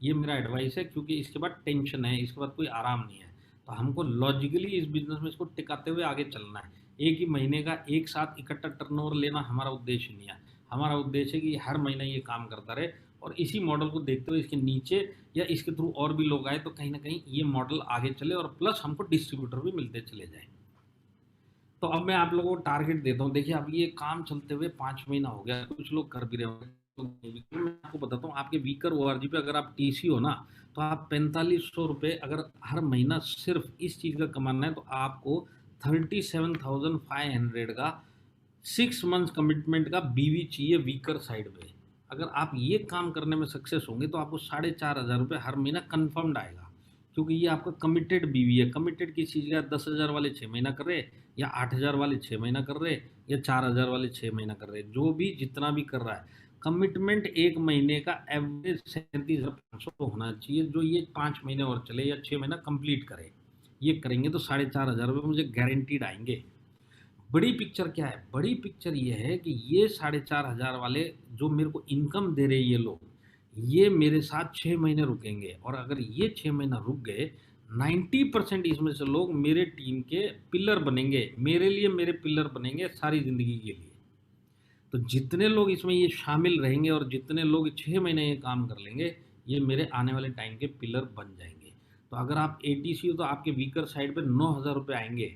Speaker 1: ये मेरा एडवाइस है, क्योंकि इसके बाद टेंशन है, इसके बाद कोई आराम नहीं है। तो हमको लॉजिकली इस बिजनेस में इसको टिकाते हुए आगे चलना है। एक ही महीने का एक साथ इकट्ठा टर्नओवर लेना हमारा उद्देश्य नहीं है। हमारा उद्देश्य है कि हर महीना ये काम करता रहे और इसी मॉडल को देखते हुए इसके नीचे या इसके थ्रू और भी लोग आए तो कहीं ना कहीं ये मॉडल आगे चले और प्लस हमको डिस्ट्रीब्यूटर भी मिलते चले जाए। तो अब मैं आप लोगों को टारगेट देता हूँ। देखिए, अब ये काम चलते हुए 5 महीना हो गया, कुछ लोग कर भी रहे होंगे, तो मैं आपको बताता हूँ, आपके वीकर ORG पे अगर आप TC हो ना, तो आप 4500 रुपये अगर हर महीना सिर्फ इस चीज़ का कमाना है, तो आपको 37,500 का 6 मंथ्स कमिटमेंट का BV चाहिए वीकर साइड पे। अगर आप ये काम करने में सक्सेस होंगे तो आपको 4,500 रुपये हर महीना कन्फर्म्ड आएगा, क्योंकि ये आपका कमिटेड BV है। कमिटेड किस चीज़ का? 10,000 वाले 6 महीना कर रहे, या 8,000 वाले 6 महीना कर रहे, या 4,000 वाले 6 महीना कर रहे, जो भी जितना भी कर रहा है, कमिटमेंट एक महीने का एवरेज 37,500 होना चाहिए, जो ये 5 महीने और चले या 6 महीना कंप्लीट करे। ये करेंगे तो 4,500 रुपये मुझे गारंटीड आएंगे। बड़ी पिक्चर क्या है? बड़ी पिक्चर ये है कि ये 4,500 वाले जो मेरे को इनकम दे रहे ये लोग, ये मेरे साथ 6 महीने रुकेंगे, और अगर ये 6 महीना रुक गए, 90% इसमें से लोग मेरे टीम के पिलर बनेंगे, मेरे लिए मेरे पिलर बनेंगे सारी ज़िंदगी के लिए। तो जितने लोग इसमें ये शामिल रहेंगे और जितने लोग 6 महीने ये काम कर लेंगे, ये मेरे आने वाले टाइम के पिलर बन जाएंगे। तो अगर आप ATC हो तो आपके वीकर साइड पे 9,000 रुपये आएंगे।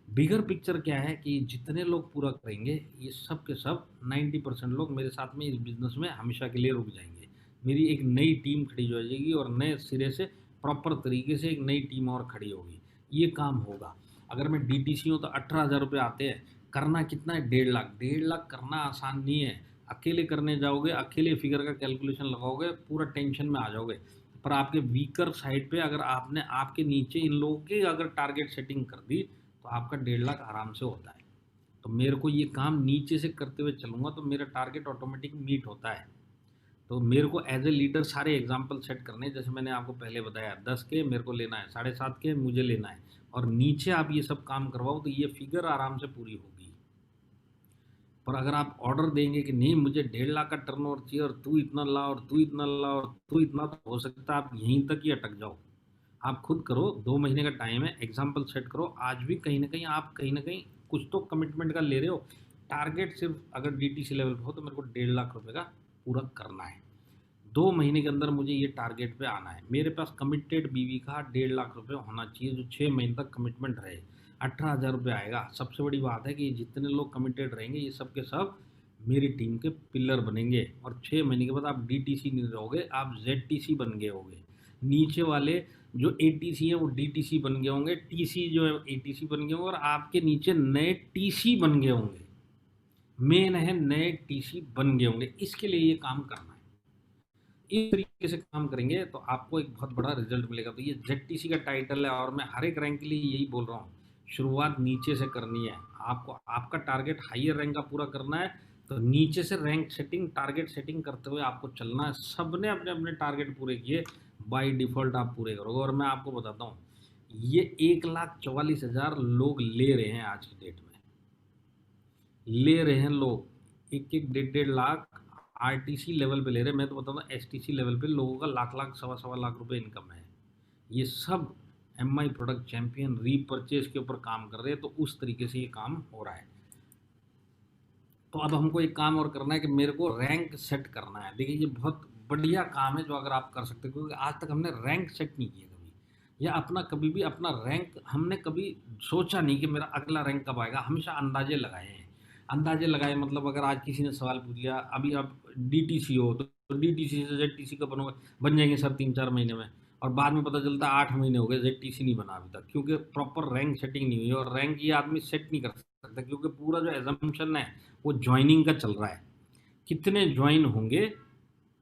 Speaker 1: बिगर पिक्चर क्या है कि जितने लोग पूरा करेंगे, ये सब के सब 90% लोग मेरे साथ में इस बिज़नेस में हमेशा के लिए रुक जाएंगे। मेरी एक नई टीम खड़ी हो जाएगी और नए सिरे से प्रॉपर तरीके से एक नई टीम और खड़ी होगी। ये काम होगा। अगर मैं DTC हूँ तो 18,000 रुपये आते हैं। करना कितना है? 1.5 लाख। 1.5 लाख करना आसान नहीं है। अकेले करने जाओगे, अकेले फिगर का कैलकुलेशन लगाओगे, पूरा टेंशन में आ जाओगे। पर आपके वीकर साइड पे अगर आपने आपके नीचे इन लोगों की अगर टारगेट सेटिंग कर दी, तो आपका 1.5 लाख आराम से होता है। तो मेरे को ये काम नीचे से करते हुए चलूँगा तो मेरा टारगेट ऑटोमेटिक मीट होता है। तो मेरे को एज ए लीडर सारे एग्जाम्पल सेट करने, जैसे मैंने आपको पहले बताया, 10 के मेरे को लेना है, 7.5 के मुझे लेना है, और नीचे आप ये सब काम करवाओ तो ये फिगर आराम से पूरी होगी। पर अगर आप ऑर्डर देंगे कि नहीं मुझे 1.5 लाख का टर्नओवर चाहिए और तू इतना ला और तू इतना ला और तू इतना, तो हो सकता है आप यहीं तक ही अटक जाओ। आप खुद करो, 2 महीने का टाइम है, एग्जाम्पल सेट करो। आज भी कहीं ना कहीं आप कहीं ना कहीं कुछ तो कमिटमेंट का ले रहे हो। टारगेट सिर्फ अगर DTC लेवल पे हो तो मेरे को 1.5 लाख रुपए का पूरा करना है। 2 महीने के अंदर मुझे ये टारगेट पे आना है। मेरे पास कमिटेड BV का 1.5 लाख रुपये होना चाहिए, जो 6 महीने तक कमिटमेंट रहे। 18,000 रुपये आएगा। सबसे बड़ी बात है कि जितने लोग कमिटेड रहेंगे, ये सब के सब मेरी टीम के पिलर बनेंगे, और 6 महीने के बाद आप DTC नहीं रहोगे, आप ZTC बन गए होंगे। नीचे वाले जो ATC है वो DTC बन गए होंगे, TC जो है ATC बन गए होंगे, और आपके नीचे नए TC बन गए होंगे। मेन है नए TC बन गए होंगे। इसके लिए ये काम करना है। इस तरीके से काम करेंगे तो आपको एक बहुत बड़ा रिजल्ट मिलेगा। तो ये ZTC का टाइटल है, और मैं हर एक रैंक के लिए यही बोल रहा हूँ, शुरुआत नीचे से करनी है। आपको आपका टारगेट हाइयर रैंक का पूरा करना है, तो नीचे से रैंक सेटिंग, टारगेट सेटिंग करते हुए आपको चलना है। सबने अपने अपने टारगेट पूरे किए, बाय डिफ़ॉल्ट आप पूरे करोगे। और मैं आपको बताता हूँ, ये 1,44,000 लोग ले रहे हैं आज की डेट में, ले रहे हैं लोग, 1-1, 1.5 लाख RTC लेवल पे ले रहे हैं। मैं तो बताता हूँ STC लेवल पे लोगों का लाख, सवा लाख रुपए इनकम है। ये सब MI प्रोडक्ट चैंपियन रीपरचेज के ऊपर काम कर रहे हैं। तो उस तरीके से ये काम हो रहा है। तो अब हमको एक काम और करना है कि मेरे को रैंक सेट करना है। देखिए, ये बहुत बढ़िया काम है जो अगर आप कर सकते हो, क्योंकि आज तक हमने रैंक सेट नहीं किया कभी, या अपना कभी भी अपना रैंक हमने कभी सोचा नहीं कि मेरा अगला रैंक कब आएगा। हमेशा अंदाजे लगाए हैं। अंदाजे लगाए मतलब अगर आज किसी ने सवाल पूछ लिया, अभी आप DTC हो तो DTC से ZTC का बनोगे, बन जाएंगे सर 3-4 महीने में, और बाद में पता चलता है 8 महीने हो गए ZTC नहीं बना अभी तक, क्योंकि प्रॉपर रैंक सेटिंग नहीं हुई। और रैंक ये आदमी सेट नहीं कर सकता, क्योंकि पूरा जो एजम्पशन है वो ज्वाइनिंग का चल रहा है। कितने ज्वाइन होंगे,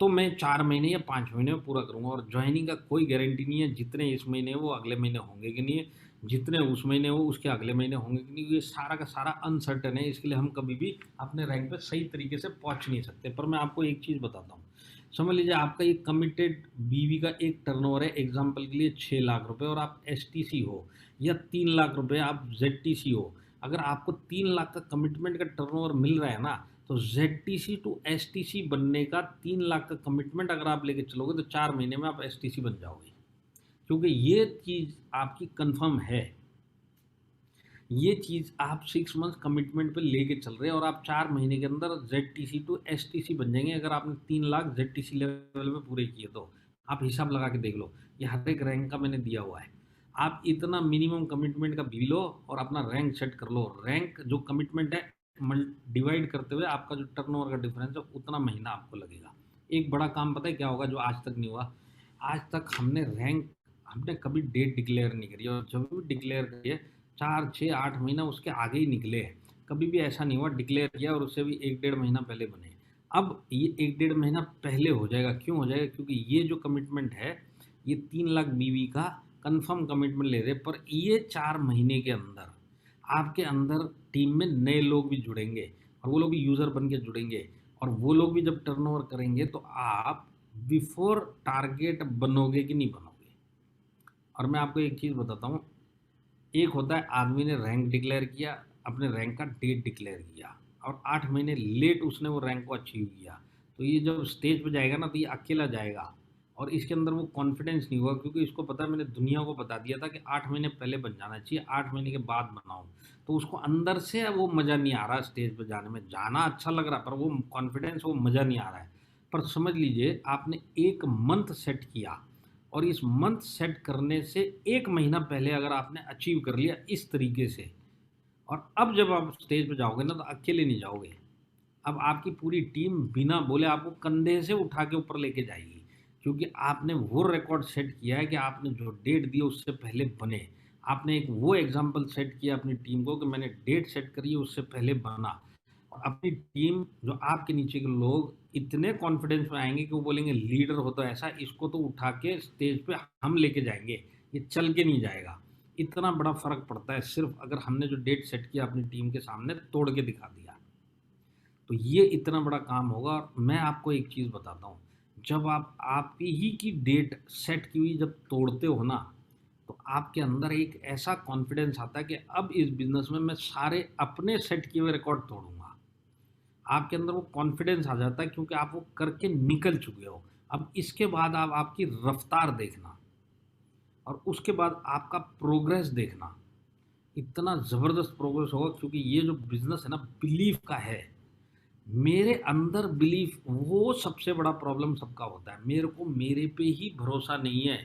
Speaker 1: तो मैं 4 महीने या 5 महीने में पूरा करूँगा। और ज्वाइनिंग का कोई गारंटी नहीं है, जितने इस महीने वो अगले महीने होंगे कि नहीं है, जितने उस महीने वो उसके अगले महीने होंगे कि नहीं, ये सारा का सारा अनसर्टेन है। इसके लिए हम कभी भी अपने रैंक पे सही तरीके से पहुँच नहीं सकते। पर मैं आपको एक चीज़ बताता हूँ, समझ लीजिए आपका एक कमिटेड बीवी का एक टर्नओवर है एग्जाम्पल के लिए 6 लाख रुपए, और आप एसटीसी हो, या 3 लाख रुपए आप जेडटीसी हो। अगर आपको 3 लाख का कमिटमेंट का टर्नओवर मिल रहा है ना, तो जेडटीसी टू एसटीसी बनने का 3 लाख का कमिटमेंट अगर आप लेके चलोगे तो 4 महीने में आप एसटीसी बन जाओगे, क्योंकि ये चीज़ आपकी कंफर्म है। ये चीज़ आप 6 मंथ कमिटमेंट पे लेके चल रहे हैं, और आप 4 महीने के अंदर जेडटीसी टू एसटीसी बन जाएंगे अगर आपने 3 लाख जेडटीसी लेवल पे पूरे किए तो। आप हिसाब लगा के देख लो, ये हर एक रैंक का मैंने दिया हुआ है। आप इतना मिनिमम कमिटमेंट का बी लो और अपना रैंक सेट कर लो। रैंक जो कमिटमेंट है डिवाइड करते हुए आपका जो टर्नओवर का डिफरेंस है उतना महीना आपको लगेगा। एक बड़ा काम पता है क्या होगा जो आज तक नहीं हुआ? आज तक हमने कभी डेट डिक्लेयर नहीं करी, और जब भी डिक्लेयर करी है 4 6 8 महीना उसके आगे ही निकले हैं। कभी भी ऐसा नहीं हुआ डिक्लेयर किया और उससे भी 1 1.5 महीना पहले बने। अब ये 1 1.5 महीना पहले हो जाएगा। क्यों हो जाएगा? क्योंकि ये जो कमिटमेंट है, ये 3 लाख बीवी का कंफर्म कमिटमेंट ले रहे, पर ये 4 महीने के अंदर आपके अंदर टीम में नए लोग भी जुड़ेंगे, और वो लोग भी यूज़र बन के जुड़ेंगे, और वो लोग भी जब टर्नओवर करेंगे तो आप बिफोर टारगेट बनोगे कि नहीं बनोगे। और मैं आपको एक चीज़ बताता हूँ, एक होता है आदमी ने रैंक डिक्लेयर किया, अपने रैंक का डेट डिक्लेयर किया, और 8 महीने लेट उसने वो रैंक को अचीव किया, तो ये जब स्टेज पे जाएगा ना तो ये अकेला जाएगा, और इसके अंदर वो कॉन्फिडेंस नहीं होगा, क्योंकि इसको पता है मैंने दुनिया को बता दिया था कि 8 महीने पहले बन जाना चाहिए, 8 महीने के बाद बनाओ। तो उसको अंदर से वो मज़ा नहीं आ रहा स्टेज पर जाने में। जाना अच्छा लग रहा पर वो कॉन्फिडेंस, वो मज़ा नहीं आ रहा है। पर समझ लीजिए आपने एक मंथ सेट किया, और इस मंथ सेट करने से 1 महीना पहले अगर आपने अचीव कर लिया इस तरीके से, और अब जब आप स्टेज पे जाओगे ना तो अकेले नहीं जाओगे। अब आपकी पूरी टीम बिना बोले आपको कंधे से उठा के ऊपर लेके जाएगी, क्योंकि आपने वो रिकॉर्ड सेट किया है कि आपने जो डेट दी उससे पहले बने। आपने एक वो एग्जाम्पल सेट किया अपनी टीम को कि मैंने डेट सेट करी है उससे पहले बना। और अपनी टीम जो आपके नीचे के लोग इतने कॉन्फिडेंस में आएंगे कि वो बोलेंगे लीडर हो तो ऐसा, इसको तो उठा के स्टेज पे हम लेके जाएंगे, ये चल के नहीं जाएगा। इतना बड़ा फर्क पड़ता है सिर्फ अगर हमने जो डेट सेट किया अपनी टीम के सामने तोड़ के दिखा दिया, तो ये इतना बड़ा काम होगा। और मैं आपको एक चीज़ बताता हूँ, जब आप ही की डेट सेट की हुई जब तोड़ते हो ना, तो आपके अंदर एक ऐसा कॉन्फिडेंस आता है कि अब इस बिजनेस में मैं सारे अपने सेट किए हुए रिकॉर्ड तोड़ूंगा। आपके अंदर वो कॉन्फिडेंस आ जाता है, क्योंकि आप वो करके निकल चुके हो। अब इसके बाद आप आपकी रफ्तार देखना, और उसके बाद आपका प्रोग्रेस देखना, इतना ज़बरदस्त प्रोग्रेस होगा, क्योंकि ये जो बिज़नेस है ना बिलीफ का है। मेरे अंदर बिलीफ, वो सबसे बड़ा प्रॉब्लम सबका होता है। मेरे को मेरे पे ही भरोसा नहीं है।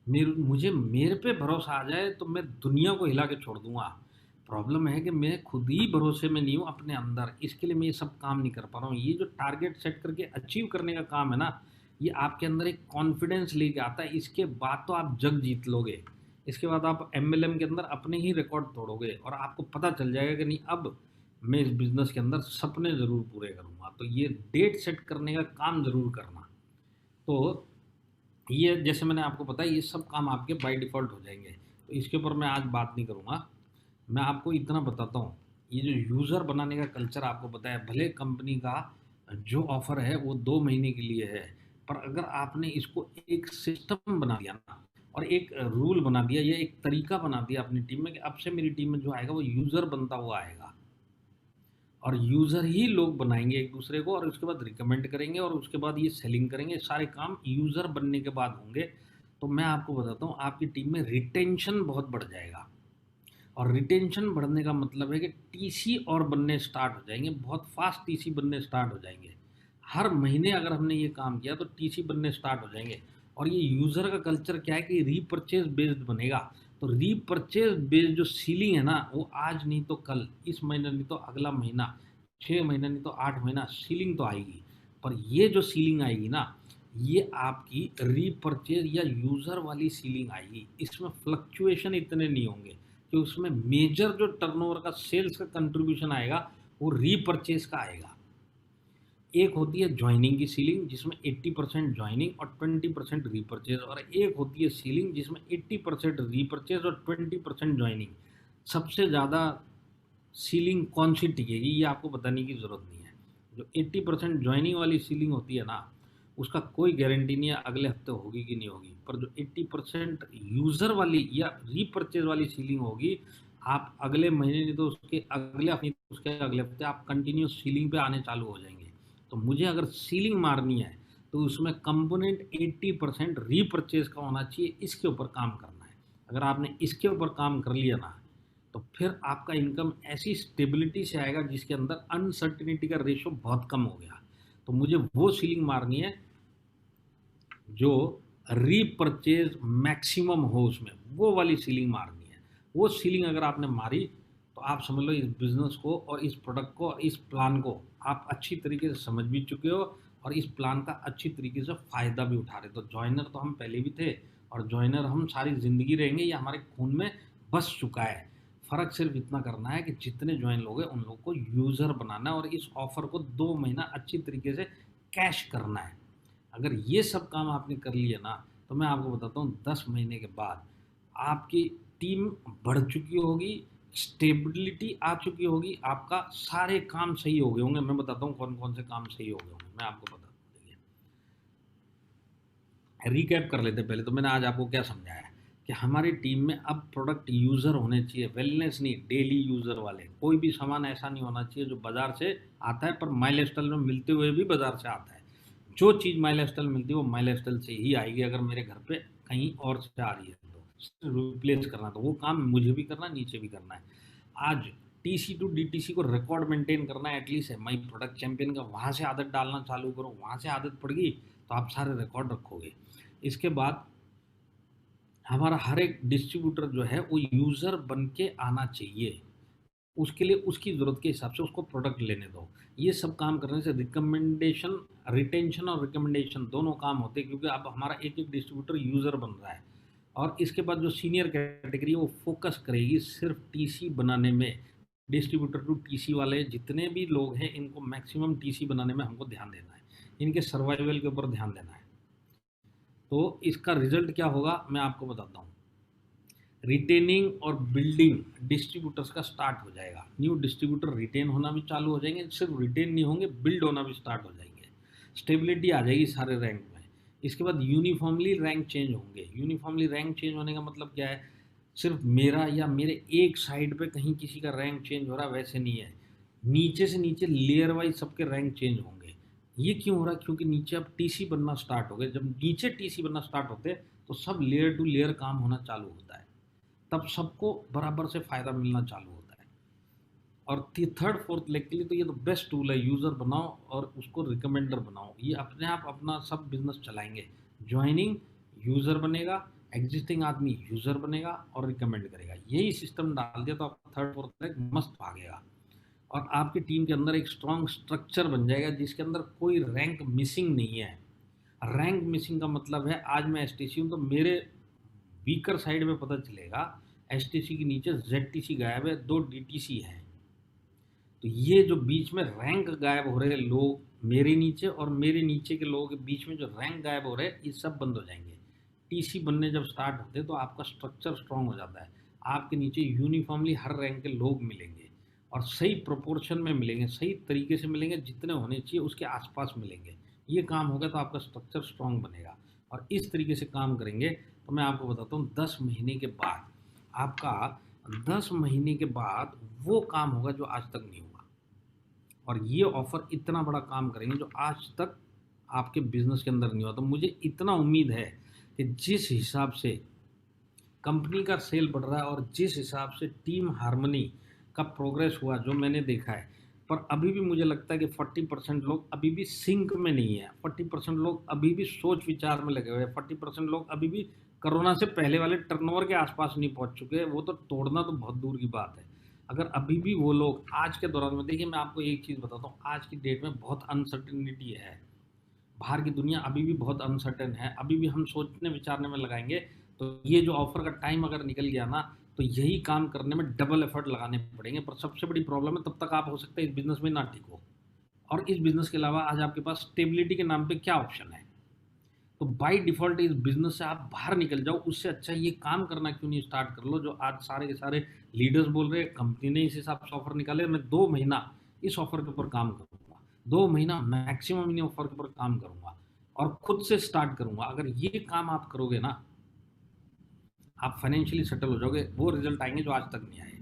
Speaker 1: मेरे पे भरोसा आ जाए तो मैं दुनिया को हिला के छोड़ दूंगा। प्रॉब्लम है कि मैं खुद ही भरोसे में नहीं हूँ अपने अंदर, इसके लिए मैं ये सब काम नहीं कर पा रहा हूँ। ये जो टारगेट सेट करके अचीव करने का काम है ना, ये आपके अंदर एक कॉन्फिडेंस लेके आता है। इसके बाद तो आप जग जीत लोगे। इसके बाद आप एमएलएम के अंदर अपने ही रिकॉर्ड तोड़ोगे, और आपको पता चल जाएगा कि नहीं अब मैं इस बिजनेस के अंदर सपने ज़रूर पूरे करूँगा। तो ये डेट सेट करने का काम ज़रूर करना। तो ये जैसे मैंने आपको बताया, ये सब काम आपके बाय डिफ़ॉल्ट हो जाएंगे, तो इसके ऊपर मैं आज बात नहीं करूँगा। मैं आपको इतना बताता हूँ, ये जो यूज़र बनाने का कल्चर आपको बताया, भले कंपनी का जो ऑफ़र है वो 2 महीने के लिए है, पर अगर आपने इसको एक सिस्टम बना दिया ना, और एक रूल बना दिया या एक तरीका बना दिया अपनी टीम में कि अब से मेरी टीम में जो आएगा वो यूज़र बनता हुआ आएगा, और यूज़र ही लोग बनाएंगे एक दूसरे को, और उसके बाद रिकमेंड करेंगे, और उसके बाद ये सेलिंग करेंगे, सारे काम यूज़र बनने के बाद होंगे। तो मैं आपको बताता हूँ आपकी टीम में रिटेंशन बहुत बढ़ जाएगा, और रिटेंशन बढ़ने का मतलब है कि टीसी और बनने स्टार्ट हो जाएंगे, बहुत फास्ट टीसी बनने स्टार्ट हो जाएंगे। हर महीने अगर हमने ये काम किया तो टीसी बनने स्टार्ट हो जाएंगे। और ये यूज़र का कल्चर क्या है कि रीपरचेज बेस्ड बनेगा। तो रीपरचेज बेस्ड जो सीलिंग है ना, वो आज नहीं तो कल, इस महीना नहीं तो अगला महीना, 6 महीना नहीं तो 8 महीना सीलिंग तो आएगी। पर ये जो सीलिंग आएगी ना, ये आपकी रीपरचेज या यूज़र वाली सीलिंग आएगी। इसमें फ्लक्चुएशन इतने नहीं होंगे कि उसमें मेजर जो टर्नओवर का सेल्स का कंट्रीब्यूशन आएगा वो रीपरचेज का आएगा। एक होती है ज्वाइनिंग की सीलिंग जिसमें 80% ज्वाइनिंग और 20% रीपर्चेज, और एक होती है सीलिंग जिसमें 80% रीपर्चेज और 20% ज्वाइनिंग। सबसे ज़्यादा सीलिंग कौन सी टिकेगी ये आपको बताने की ज़रूरत नहीं है। जो 80% ज्वाइनिंग वाली सीलिंग होती है ना, उसका कोई गारंटी नहीं है अगले हफ्ते होगी कि नहीं होगी, पर जो 80% यूज़र वाली या रीपर्चेज वाली सीलिंग होगी, आप अगले महीने नहीं तो उसके अगले हफ्ते, उसके अगले हफ्ते आप कंटिन्यूस सीलिंग पे आने चालू हो जाएंगे। तो मुझे अगर सीलिंग मारनी है तो उसमें कंपोनेंट 80% रीपर्चेज का होना चाहिए, इसके ऊपर काम करना है। अगर आपने इसके ऊपर काम कर लिया ना, तो फिर आपका इनकम ऐसी स्टेबिलिटी से आएगा जिसके अंदर अनसर्टिनिटी का रेशो बहुत कम हो गया। तो मुझे वो सीलिंग मारनी है जो रीपर्चेज मैक्सिमम हो, उसमें वो वाली सीलिंग मारनी है। वो सीलिंग अगर आपने मारी तो आप समझ लो इस बिज़नेस को और इस प्रोडक्ट को और इस प्लान को आप अच्छी तरीके से समझ भी चुके हो और इस प्लान का अच्छी तरीके से फ़ायदा भी उठा रहे। तो जॉइनर तो हम पहले भी थे और जॉइनर हम सारी ज़िंदगी रहेंगे, ये हमारे खून में बस चुका है। फ़र्क सिर्फ इतना करना है कि जितने ज्वाइन लोग हैं उन लोगों को यूज़र बनाना है और इस ऑफ़र को 2 महीना अच्छी तरीके से कैश करना है। अगर ये सब काम आपने कर लिया ना, तो मैं आपको बताता हूँ 10 महीने के बाद आपकी टीम बढ़ चुकी होगी, स्टेबिलिटी आ चुकी होगी, आपका सारे काम सही हो गए होंगे। मैं बताता हूँ कौन कौन से काम सही हो गए होंगे, मैं आपको बताता हूँ। देखिए, रिकैप कर लेते हैं। पहले तो मैंने आज आपको क्या समझाया कि हमारी टीम में अब प्रोडक्ट यूज़र होने चाहिए, वेलनेस नहीं, डेली यूज़र वाले। कोई भी सामान ऐसा नहीं होना चाहिए जो बाज़ार से आता है पर माई लाइफस्टाइल में मिलते हुए भी बाज़ार से आता है। जो चीज़ माई लाइफस्टाइल मिलती है वो माई लाइफस्टाइल से ही आएगी। अगर मेरे घर पे कहीं और से आ रही है तो रिप्लेस करना, तो वो काम मुझे भी करना, नीचे भी करना है। आज टीसी टू डीटीसी को रिकॉर्ड मेंटेन करना है एटलीस्ट है माई प्रोडक्ट चैंपियन का, वहाँ से आदत डालना चालू करो। वहाँ से आदत पड़ गई तो आप सारे रिकॉर्ड रखोगे। इसके बाद हमारा हर एक डिस्ट्रीब्यूटर जो है वो यूज़र बन के आना चाहिए। उसके लिए उसकी ज़रूरत के हिसाब से उसको प्रोडक्ट लेने दो। ये सब काम करने से रिकमेंडेशन, रिटेंशन और रिकमेंडेशन दोनों काम होते हैं, क्योंकि अब हमारा एक एक डिस्ट्रीब्यूटर यूज़र बन रहा है। और इसके बाद जो सीनियर कैटेगरी है वो फोकस करेगी सिर्फ टीसी बनाने में। डिस्ट्रीब्यूटर टू टीसी वाले जितने भी लोग हैं इनको मैक्सिमम टीसी बनाने में हमको ध्यान देना है, इनके सर्वाइवल के ऊपर ध्यान देना है। तो इसका रिजल्ट क्या होगा मैं आपको बताता हूँ। रिटेनिंग और बिल्डिंग डिस्ट्रीब्यूटर्स का स्टार्ट हो जाएगा। न्यू डिस्ट्रीब्यूटर रिटेन होना भी चालू हो जाएंगे, सिर्फ रिटेन नहीं होंगे, बिल्ड होना भी स्टार्ट हो जाएंगे। स्टेबिलिटी आ जाएगी सारे रैंक में। इसके बाद यूनिफॉर्मली रैंक चेंज होंगे। यूनिफॉर्मली रैंक चेंज होने का मतलब क्या है, सिर्फ मेरा या मेरे एक साइड पे कहीं किसी का रैंक चेंज हो रहा है वैसे नहीं है, नीचे से नीचे लेयर वाइज सबके रैंक चेंज होंगे। ये क्यों हो रहा है, क्योंकि नीचे अब टीसी बनना स्टार्ट हो गए। जब नीचे टीसी बनना स्टार्ट होते हैं तो सब लेयर टू लेयर काम होना चालू होता है, तब सबको बराबर से फ़ायदा मिलना चालू होता है। और थर्ड फोर्थ लेग के लिए तो ये तो बेस्ट टूल है। यूज़र बनाओ और उसको रिकमेंडर बनाओ, ये अपने आप अपना सब बिजनेस चलाएंगे। ज्वाइनिंग यूज़र बनेगा, एग्जिस्टिंग आदमी यूज़र बनेगा और रिकमेंड करेगा। यही सिस्टम डाल दिया तो आपका थर्ड फोर्थ लेग मस्त भागेगा और आपकी टीम के अंदर एक स्ट्रॉन्ग स्ट्रक्चर बन जाएगा जिसके अंदर कोई रैंक मिसिंग नहीं है। रैंक मिसिंग का मतलब है आज मैं एसटीसी हूँ तो मेरे वीकर साइड में पता चलेगा एसटीसी के नीचे जेडटीसी गायब है, 2 डीटीसी है। तो ये जो बीच में रैंक गायब हो रहे हैं लोग मेरे नीचे और मेरे नीचे के लोगों के बीच में जो रैंक गायब हो रहे हैं ये सब बंद हो जाएंगे। टीसी बनने जब स्टार्ट होते हैं तो आपका स्ट्रक्चर स्ट्रांग हो जाता है। आपके नीचे यूनिफॉर्मली हर रैंक के लोग मिलेंगे और सही प्रोपोर्शन में मिलेंगे, सही तरीके से मिलेंगे, जितने होने चाहिए उसके आसपास मिलेंगे। ये काम होगा तो आपका स्ट्रक्चर स्ट्रांग बनेगा। और इस तरीके से काम करेंगे तो मैं आपको बताता हूँ 10 महीने के बाद आपका 10 महीने के बाद वो काम होगा जो आज तक नहीं हुआ। और ये ऑफ़र इतना बड़ा काम करेंगे जो आज तक आपके बिजनेस के अंदर नहीं हुआ। तो मुझे इतना उम्मीद है कि जिस हिसाब से कंपनी का सेल बढ़ रहा है और जिस हिसाब से टीम हार्मनी का प्रोग्रेस हुआ जो मैंने देखा है, पर अभी भी मुझे लगता है कि 40% लोग अभी भी सिंक में नहीं है। 40% लोग अभी भी सोच विचार में लगे हुए हैं। 40% लोग अभी भी कोरोना से पहले वाले टर्नओवर के आसपास नहीं पहुंच चुके। वो तो तोड़ना तो बहुत दूर की बात है। अगर अभी भी वो लोग आज के दौरान में, देखिए मैं आपको एक चीज़ बताता हूँ, आज की डेट में बहुत अनसर्टिनिटी है। बाहर की दुनिया अभी भी बहुत अनसर्टेन है। अभी भी हम सोचने विचारने में लगाएंगे तो ये जो ऑफर का टाइम अगर निकल गया ना तो यही काम करने में डबल एफर्ट लगाने पड़ेंगे। पर सबसे बड़ी प्रॉब्लम है तब तक आप हो सकता है इस बिजनेस में ना टिको। और इस बिजनेस के अलावा आज आपके पास स्टेबिलिटी के नाम पे क्या ऑप्शन है? तो बाय डिफ़ॉल्ट इस बिज़नेस से आप बाहर निकल जाओ, उससे अच्छा ये काम करना क्यों नहीं स्टार्ट कर लो, जो आज सारे के सारे लीडर्स बोल रहे हैं, कंपनी ने इस हिसाब से ऑफ़र निकाले, मैं 2 महीना इस ऑफ़र के ऊपर काम करूँगा, 2 महीना मैक्सिमम इन ऑफ़र के ऊपर काम करूँगा और खुद से स्टार्ट करूँगा। अगर ये काम आप करोगे ना, आप फाइनेंशियली सेटल हो जाओगे, वो रिज़ल्ट आएँगे जो आज तक नहीं आए।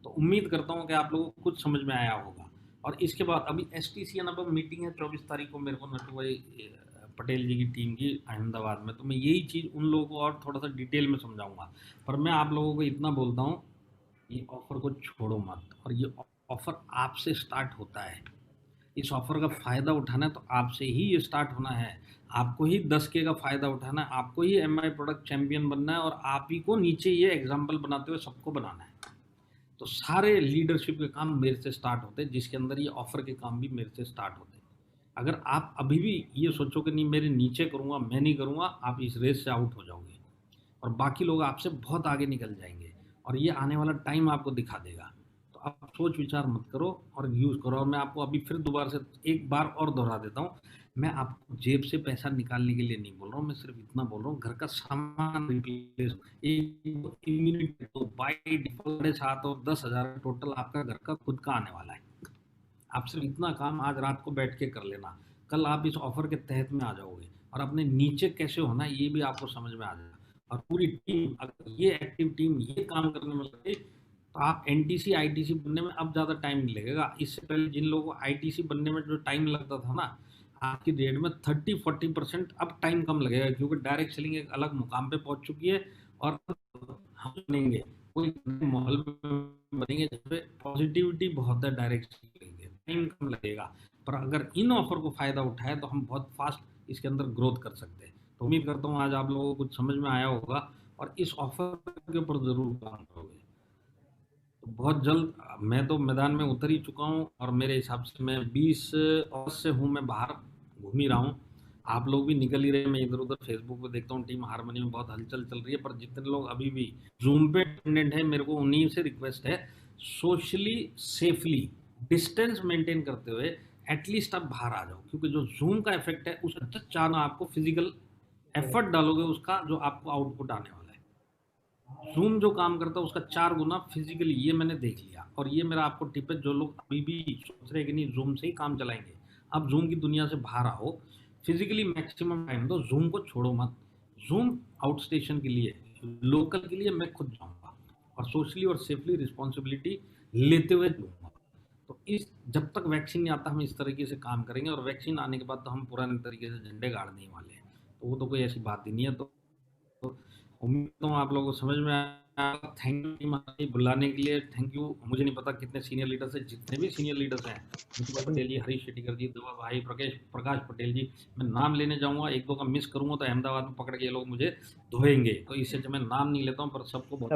Speaker 1: तो उम्मीद करता हूँ कि आप लोगों को कुछ समझ में आया होगा। और इसके बाद अभी एसटीसी अब मीटिंग है 24 तारीख को मेरे को नटू भाई पटेल जी की टीम की अहमदाबाद में, तो मैं यही चीज़ उन लोगों को और थोड़ा सा डिटेल में समझाऊंगा। पर मैं आप लोगों को इतना बोलता हूँ, ये ऑफ़र को छोड़ो मत, और ये ऑफ़र आपसे स्टार्ट होता है। इस ऑफ़र का फ़ायदा उठाना है तो आपसे ही ये स्टार्ट होना है। आपको ही 10K का फ़ायदा उठाना है, आपको ही एमआई प्रोडक्ट चैंपियन बनना है और आप ही को नीचे ये एग्जाम्पल बनाते हुए सबको बनाना है। तो सारे लीडरशिप के काम मेरे से स्टार्ट होते हैं, जिसके अंदर ये ऑफ़र के काम भी मेरे से स्टार्ट होते हैं। अगर आप अभी भी ये सोचो कि नहीं मेरे नीचे करूँगा, मैं नहीं करूँगा, आप इस रेस से आउट हो जाओगे और बाकी लोग आपसे बहुत आगे निकल जाएंगे और ये आने वाला टाइम आपको दिखा देगा। तो आप सोच विचार मत करो और यूज़ करो। और मैं आपको अभी फिर दोबारा से एक बार और दोहरा देता हूँ, मैं आपको जेब से पैसा निकालने के लिए नहीं बोल रहा हूँ, मैं सिर्फ इतना बोल रहा हूँ, घर का सामान रिप्लेस इम्यूनिटी तो बाई डिफॉल्ट 7 और 10,000 टोटल आपका घर का खुद का आने वाला है। आप सिर्फ इतना काम आज रात को बैठ के कर लेना, कल आप इस ऑफर के तहत में आ जाओगे और अपने नीचे कैसे होना है ये भी आपको समझ में आ जाएगा। और पूरी टीम, अगर ये एक्टिव टीम ये काम करने में लगे तो आप एनटीसी आईटीसी बनने में अब ज़्यादा टाइम नहीं लगेगा। इससे पहले जिन लोगों को आईटीसी बनने में जो टाइम लगता था ना, आज की डेट में 30-40% अब टाइम कम लगेगा, क्योंकि डायरेक्ट सेलिंग एक अलग मुकाम पे पहुंच चुकी है। और हम बनेंगे कोई माहौल में बनेंगे जहाँ पे पॉजिटिविटी बहुत है, डायरेक्ट सेलिंग के टाइम कम लगेगा। पर अगर इन ऑफर को फ़ायदा उठाए तो हम बहुत फास्ट इसके अंदर ग्रोथ कर सकते हैं। तो उम्मीद करता हूँ आज आप लोगों को कुछ समझ में आया होगा और इस ऑफर के ऊपर ज़रूर काम करोगे। तो बहुत जल्द मैं तो मैदान में उतर ही चुका हूँ और मेरे हिसाब से मैं 20 अगस्त से हूँ, मैं बाहर घूम ही रहा हूँ। आप लोग भी निकल ही रहे हैं, मैं इधर उधर फेसबुक पे देखता हूँ, टीम हारमोनी में बहुत हलचल चल रही है। पर जितने लोग अभी भी जूम पे अटेंडेंट है, मेरे को उन्हीं से रिक्वेस्ट है, सोशली सेफली डिस्टेंस मेंटेन करते हुए एटलीस्ट आप बाहर आ जाओ, क्योंकि जो जूम का इफेक्ट है उस चाहना आपको फिजिकल एफर्ट डालोगे उसका जो आपको आउटपुट आने वाला है। जूम जो काम करता है उसका 4 गुना फिजिकली, ये मैंने देख लिया। और ये मेरा आपको टिप है, जो लोग अभी भी सोच रहे हैं कि नहीं जूम से ही काम चलाएंगे, आप जूम की दुनिया से बाहर आओ, फिजिकली मैक्सिमम टाइम दो, जूम को छोड़ो मत। जूम आउट स्टेशन के लिए, लोकल के लिए मैं खुद जाऊंगा और सोशली और सेफली रिस्पॉन्सिबिलिटी लेते हुए जाऊंगा। तो इस जब तक वैक्सीन नहीं आता हम इस तरीके से काम करेंगे, और वैक्सीन आने के बाद तो हम पुराने तरीके से झंडे गाड़ने ही वाले हैं। तो वो तो कोई ऐसी बात ही नहीं है। तो उम्मीद करता हूँ आप लोगों को समझ में आया। थैंक यू हमारी बुलाने के लिए, थैंक यू। मुझे नहीं पता कितने सीनियर लीडर्स हैं, जितने भी सीनियर लीडर्स हैं, मुझे पटेल जी, हरीश शेट्टीकर जी, दुआ भाई, प्रकाश पटेल जी, मैं नाम लेने जाऊंगा, एक दो का मिस करूंगा तो अहमदाबाद में पकड़ के ये लोग मुझे धोएंगे। तो इससे मैं नाम नहीं लेता हूँ, पर सबको